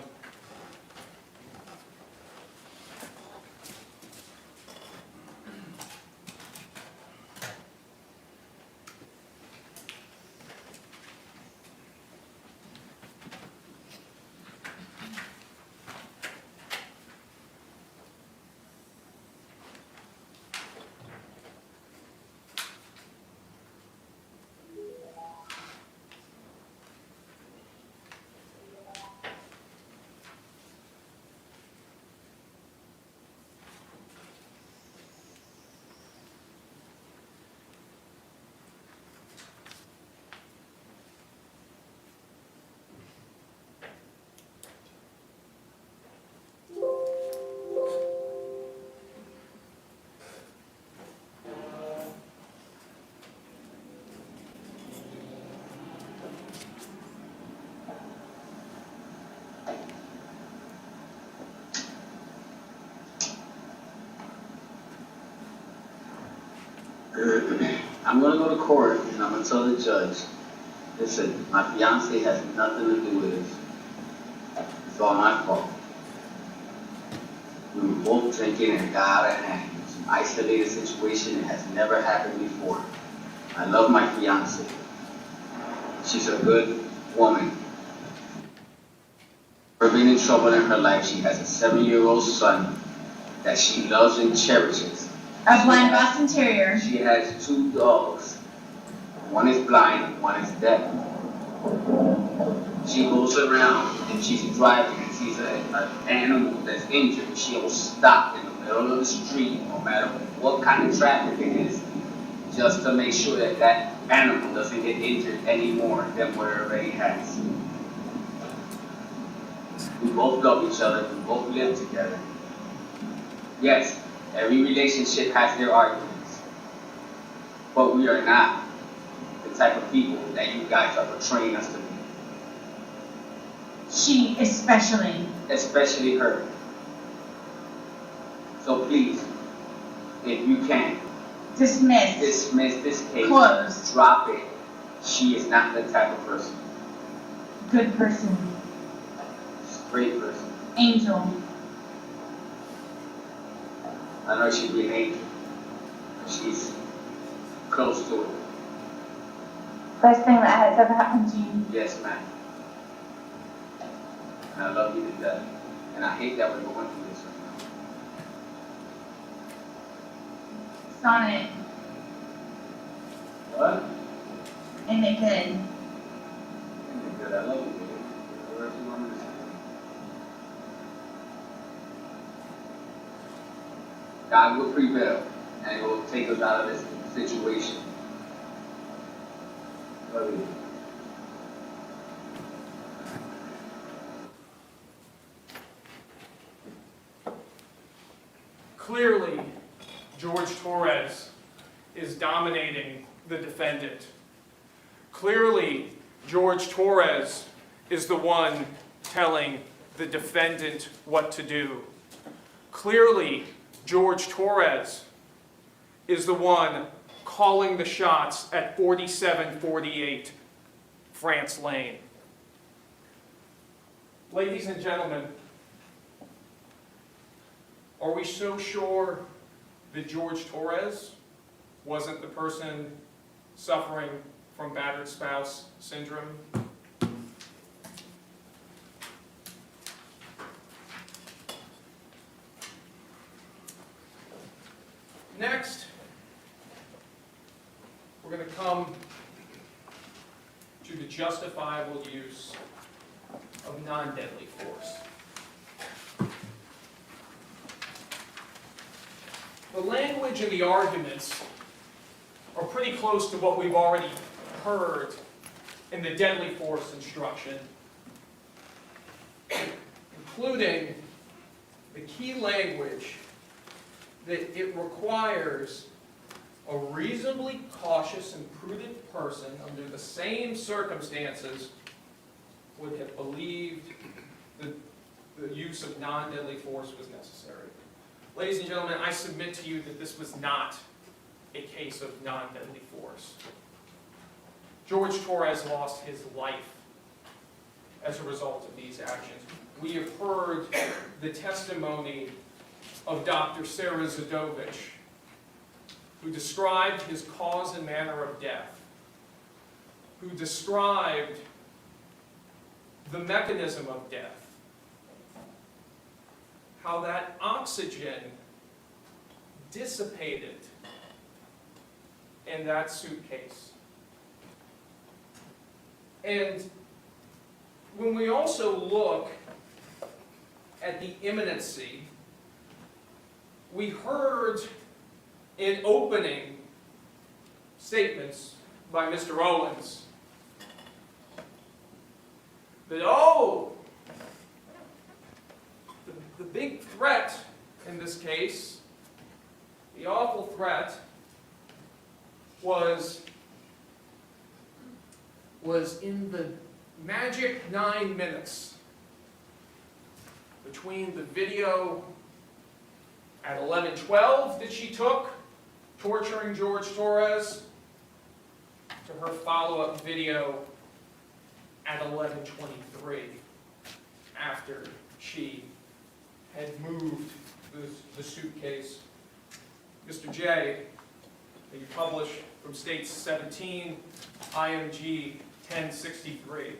I'm going to go to court and I'm going to tell the judge, listen, my fiance has nothing to do with this. It's all my fault. We were both drinking and got out of hand. It's an isolated situation. It has never happened before. I love my fiance. She's a good woman. Never been in trouble in her life. She has a 7-year-old son that she loves and cherishes. A blind Boston Terrier. She has 2 dogs. One is blind, one is deaf. She goes around and she's driving and sees an animal that's injured. She'll stop in the middle of the street, no matter what kind of traffic it is, just to make sure that that animal doesn't get injured any more than what it already has. We both love each other. We both live together. Yes, every relationship has their arguments, but we are not the type of people that you guys are portraying us to be. She especially. Especially her. So please, if you can, Dismissed. dismiss this case. Closed. Drop it. She is not the type of person. Good person. She's a great person. Angel. I know she'd be an angel, but she's close to it. Best thing that has ever happened to you. Yes, ma'am. And I love you to death. And I hate that we're going through this right now. Sonnet. What? Ain't it good? Ain't it good? I love you, baby. Whatever else you want me to say. God will prevail, and He will take us out of this situation. Love you. Clearly, George Torres is dominating the defendant. Clearly, George Torres is the one telling the defendant what to do. Clearly, George Torres is the one calling the shots at 4748 France Lane. Ladies and gentlemen, Are we so sure that George Torres wasn't the person suffering from battered spouse syndrome? Next, we're going to come to the justifiable use of non-deadly force. The language and the arguments are pretty close to what we've already heard in the deadly force instruction, including the key language that it requires a reasonably cautious and prudent person under the same circumstances would have believed that the use of non-deadly force was necessary. Ladies and gentlemen, I submit to you that this was not a case of non-deadly force. George Torres lost his life as a result of these actions. We have heard the testimony of Dr. Sarah Zadovich, who described his cause and manner of death, who described the mechanism of death, how that oxygen dissipated in that suitcase. And when we also look at the imminency, we heard in opening statements by Mr. Owens that, the big threat in this case, the awful threat, was in the magic 9 minutes between the video at 11:12 that she took, torturing George Torres, to her follow-up video at 11:23, after she had moved the suitcase. Mr. J, that you published from States 17, IMG 1063.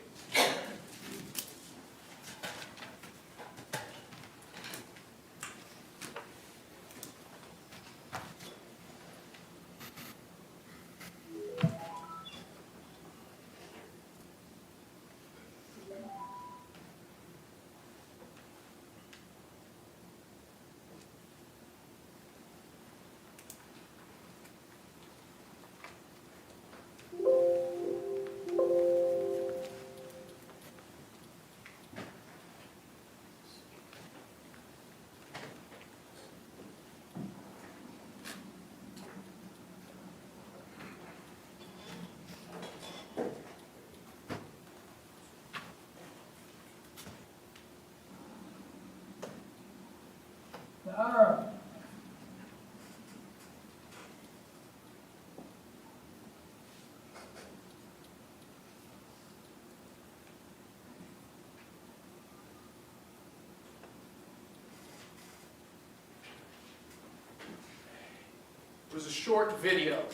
It was a short video.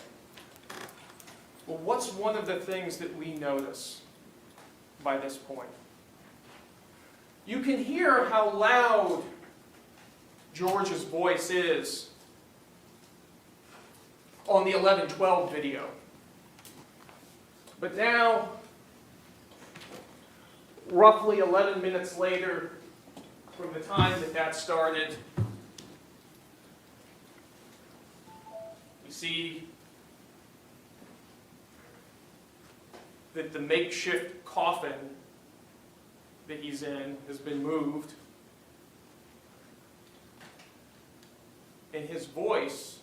Well, what's one of the things that we notice by this point? You can hear how loud George's voice is on the 11:12 video. But now, roughly 11 minutes later, from the time that started, you see that the makeshift coffin that he's in has been moved, and his voice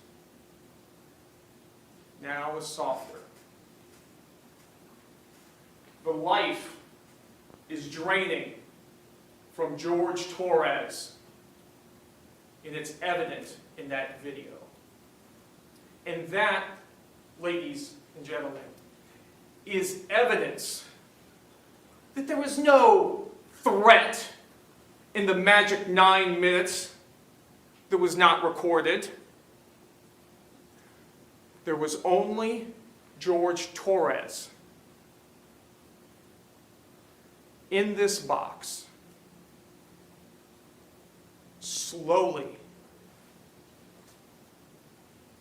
now is softer. The life is draining from George Torres, and it's evident in that video. And that, ladies and gentlemen, is evidence that there was no threat in the magic 9 minutes that was not recorded. There was only Jorge Torres in this box, slowly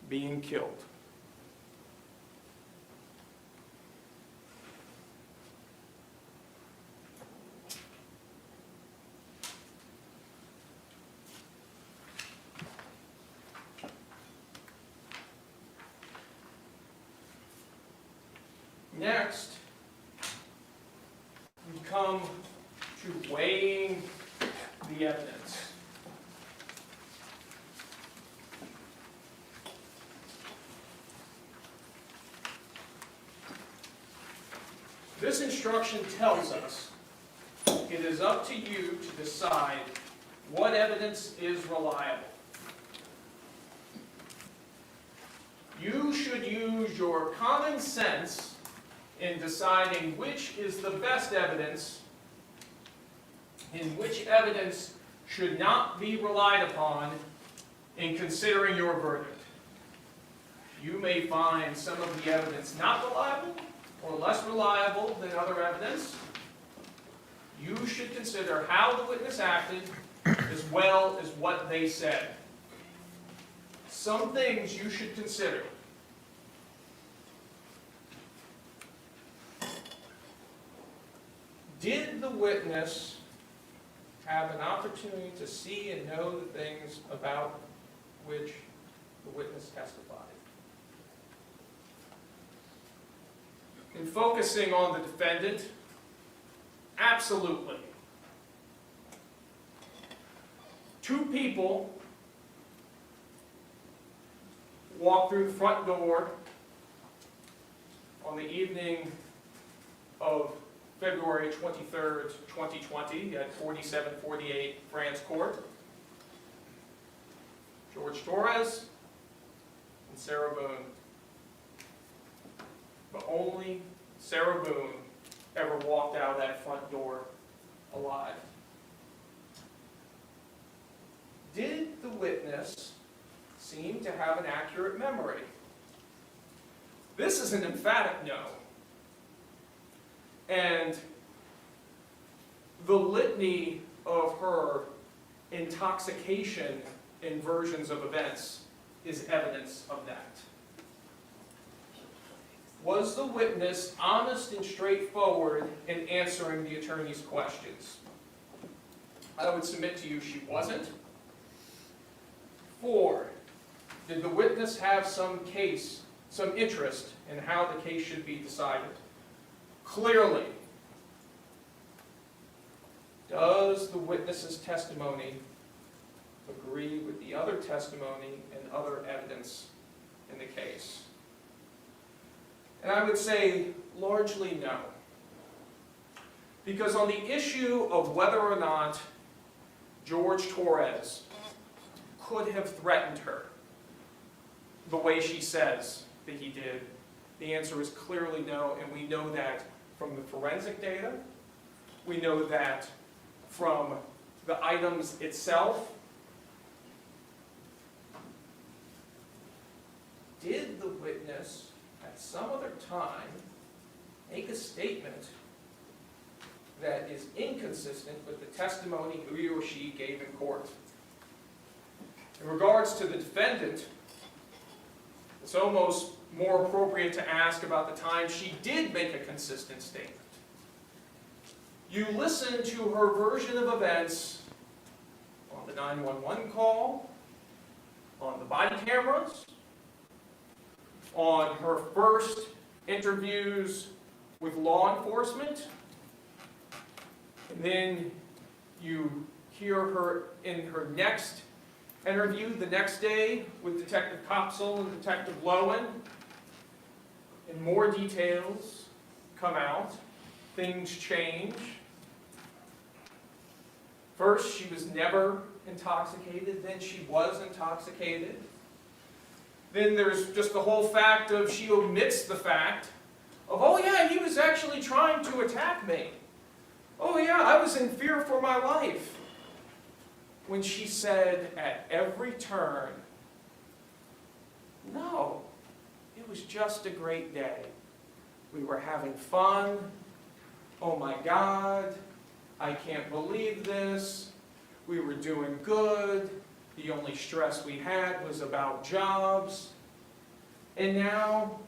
being killed. Next, we come to weighing the evidence. This instruction tells us it is up to you to decide what evidence is reliable. You should use your common sense in deciding which is the best evidence and which evidence should not be relied upon in considering your verdict. You may find some of the evidence not reliable or less reliable than other evidence. You should consider how the witness acted as well as what they said. Some things you should consider. Did the witness have an opportunity to see and know the things about which the witness testified? In focusing on the defendant, absolutely. Two people walked through the front door on the evening of February 23rd, 2020 at 4748 France Court. Jorge Torres and Sarah Boone. But only Sarah Boone ever walked out of that front door alive. Did the witness seem to have an accurate memory? This is an emphatic no. And the litany of her intoxication in versions of events is evidence of that. Was the witness honest and straightforward in answering the attorney's questions? I would submit to you she wasn't. 4, did the witness have some interest in how the case should be decided? Clearly. Does the witness's testimony agree with the other testimony and other evidence in the case? And I would say largely no. Because on the issue of whether or not Jorge Torres could have threatened her the way she says that he did, the answer is clearly no, and we know that from the forensic data. We know that from the items itself. Did the witness at some other time make a statement that is inconsistent with the testimony he or she gave in court? In regards to the defendant, it's almost more appropriate to ask about the time she did make a consistent statement. You listen to her version of events on the 911 call, on the body cameras, on her first interviews with law enforcement, and then you hear her in her next interview the next day with Detective Copsell and Detective Lowen, and more details come out. Things change. First, she was never intoxicated, then she was intoxicated. Then there's just the whole fact of she omits the fact of, oh yeah, he was actually trying to attack me. Oh yeah, I was in fear for my life. when she said at every turn, no, it was just a great day. We were having fun. Oh my God, I can't believe this. We were doing good. The only stress we had was about jobs. And now,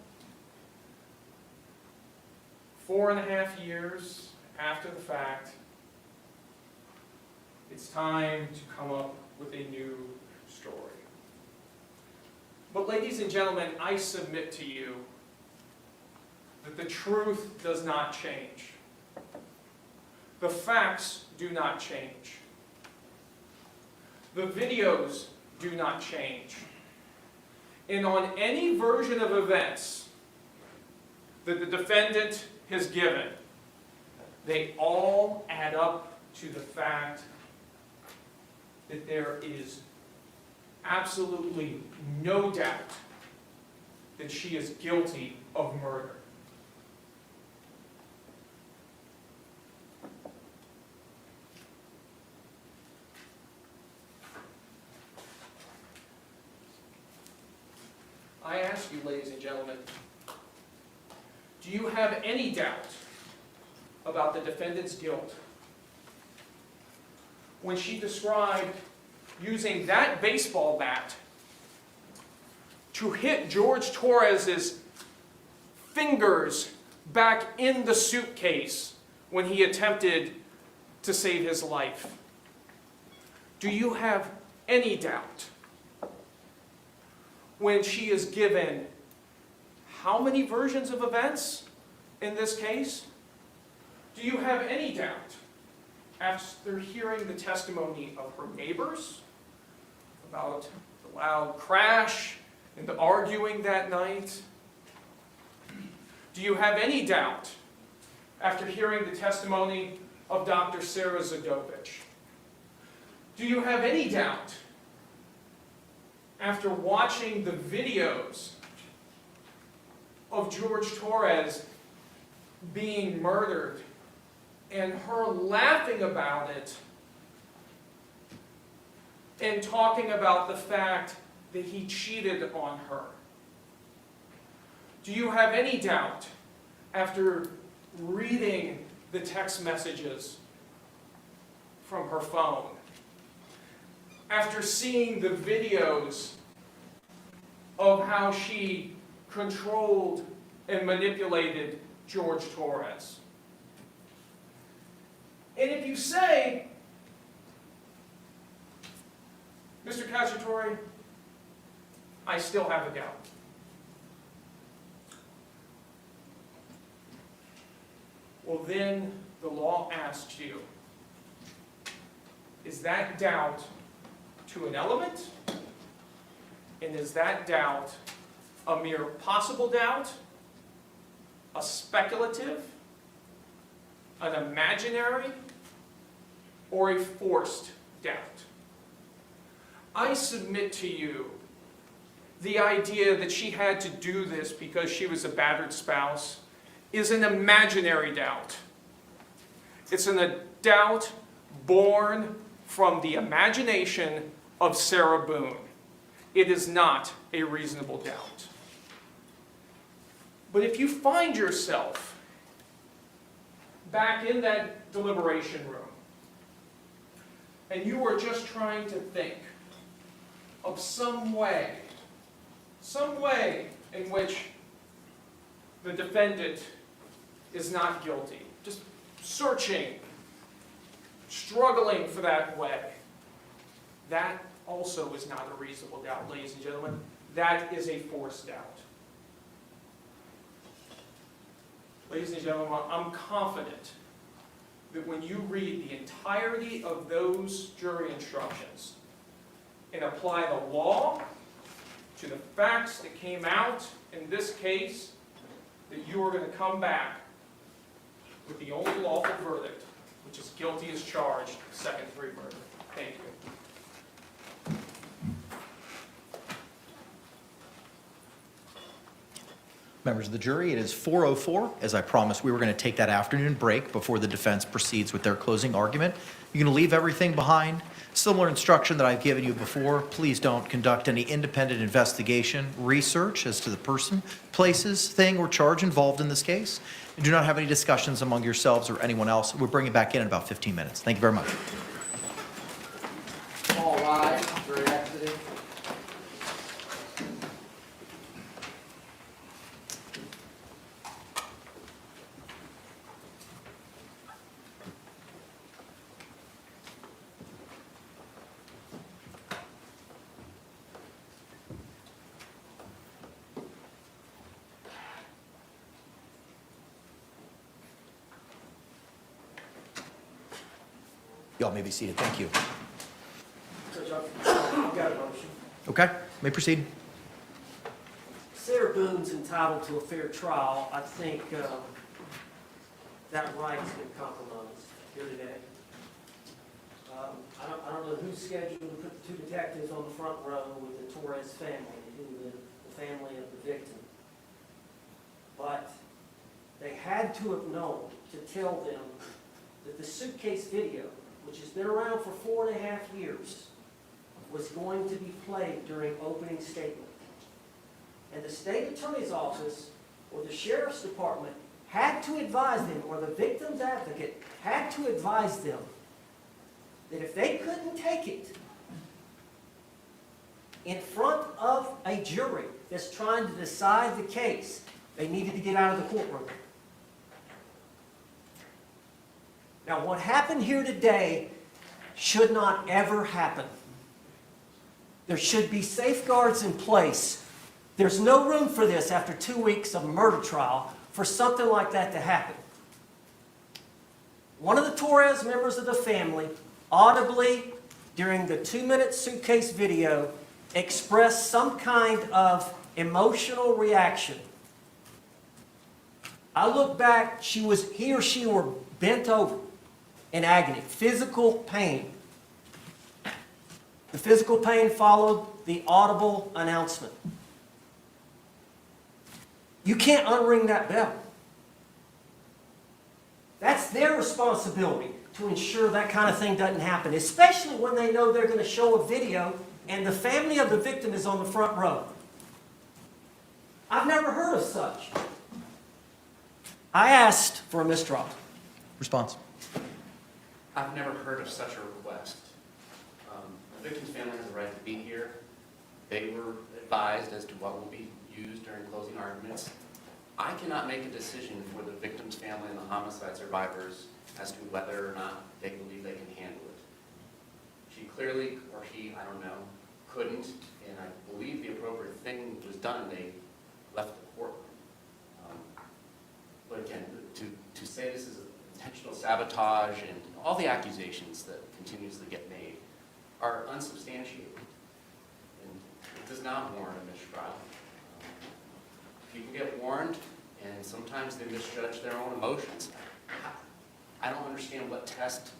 4.5 years after the fact, it's time to come up with a new story. But ladies and gentlemen, I submit to you that the truth does not change. The facts do not change. The videos do not change. And on any version of events that the defendant has given, they all add up to the fact that there is absolutely no doubt that she is guilty of murder. I ask you, ladies and gentlemen, do you have any doubt about the defendant's guilt when she described using that baseball bat to hit Jorge Torres's fingers back in the suitcase when he attempted to save his life? Do you have any doubt when she is given how many versions of events in this case? Do you have any doubt after hearing the testimony of her neighbors about the loud crash and the arguing that night? Do you have any doubt after hearing the testimony of Dr. Sarah Zadovich? Do you have any doubt after watching the videos of Jorge Torres being murdered and her laughing about it and talking about the fact that he cheated on her? Do you have any doubt after reading the text messages from her phone? After seeing the videos of how she controlled and manipulated Jorge Torres? And if you say, Mr. Cacciatore, I still have a doubt. Well, then the law asks you, is that doubt to an element? And is that doubt a mere possible doubt, a speculative, an imaginary, or a forced doubt? I submit to you the idea that she had to do this because she was a battered spouse is an imaginary doubt. It's a doubt born from the imagination of Sarah Boone. It is not a reasonable doubt. But if you find yourself back in that deliberation room and you are just trying to think of some way in which the defendant is not guilty, just searching, struggling for that way, that also is not a reasonable doubt, ladies and gentlemen. That is a forced doubt. Ladies and gentlemen, I'm confident that when you read the entirety of those jury instructions and apply the law to the facts that came out in this case, that you are going to come back with the only lawful verdict, which is guilty as charged, second-degree murder. Thank you. Members of the jury, it is 4:04. As I promised, we were going to take that afternoon break before the defense proceeds with their closing argument. You're going to leave everything behind. Similar instruction that I've given you before. Please don't conduct any independent investigation, research as to the person, places, thing, or charge involved in this case. And do not have any discussions among yourselves or anyone else. We'll bring it back in about 15 minutes. Thank you very much. All rise, jury exiting. Y'all may be seated. Thank you. Judge, I've got a motion. Okay, may proceed. Sarah Boone's entitled to a fair trial. I think that right has been compromised here today. I don't know who's scheduled to put the two detectives on the front row with the Torres family, the family of the victim. But they had to have known to tell them that the Suitcase video, which has been around for 4.5 years, was going to be played during opening statement. And the state attorney's office or the sheriff's department had to advise them, or the victim's advocate had to advise them, that if they couldn't take it in front of a jury that's trying to decide the case, they needed to get out of the courtroom. Now, what happened here today should not ever happen. There should be safeguards in place. There's no room for this after 2 weeks of murder trial for something like that to happen. One of the Torres members of the family audibly, during the 2-minute Suitcase video, expressed some kind of emotional reaction. I look back, he or she were bent over in agony, physical pain. The physical pain followed the audible announcement. You can't unring that bell. That's their responsibility to ensure that kind of thing doesn't happen, especially when they know they're going to show a video and the family of the victim is on the front row. I've never heard of such. I asked for a mistrial. Response. I've never heard of such a request. The victim's family has a right to be here. They were advised as to what will be used during closing arguments. I cannot make a decision for the victim's family and the homicide survivors as to whether or not they believe they can handle it. She clearly, or he, I don't know, couldn't, and I believe the appropriate thing was done. They left the courtroom. But again, to say this is intentional sabotage and all the accusations that continuously get made are unsubstantiated. And it does not warrant a mistrial. People get warned, and sometimes they misjudge their own emotions. I don't understand what test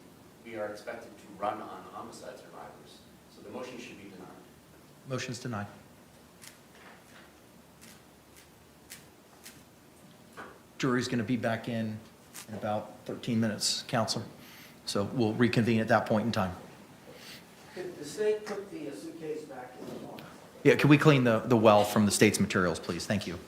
we are expected to run on homicide survivors. So the motion should be denied. Motion's denied. Jury's going to be back in about 13 minutes, counsel. So we'll reconvene at that point in time. Could the state put the Suitcase back in the law? Yeah, can we clean the well from the state's materials, please? Thank you.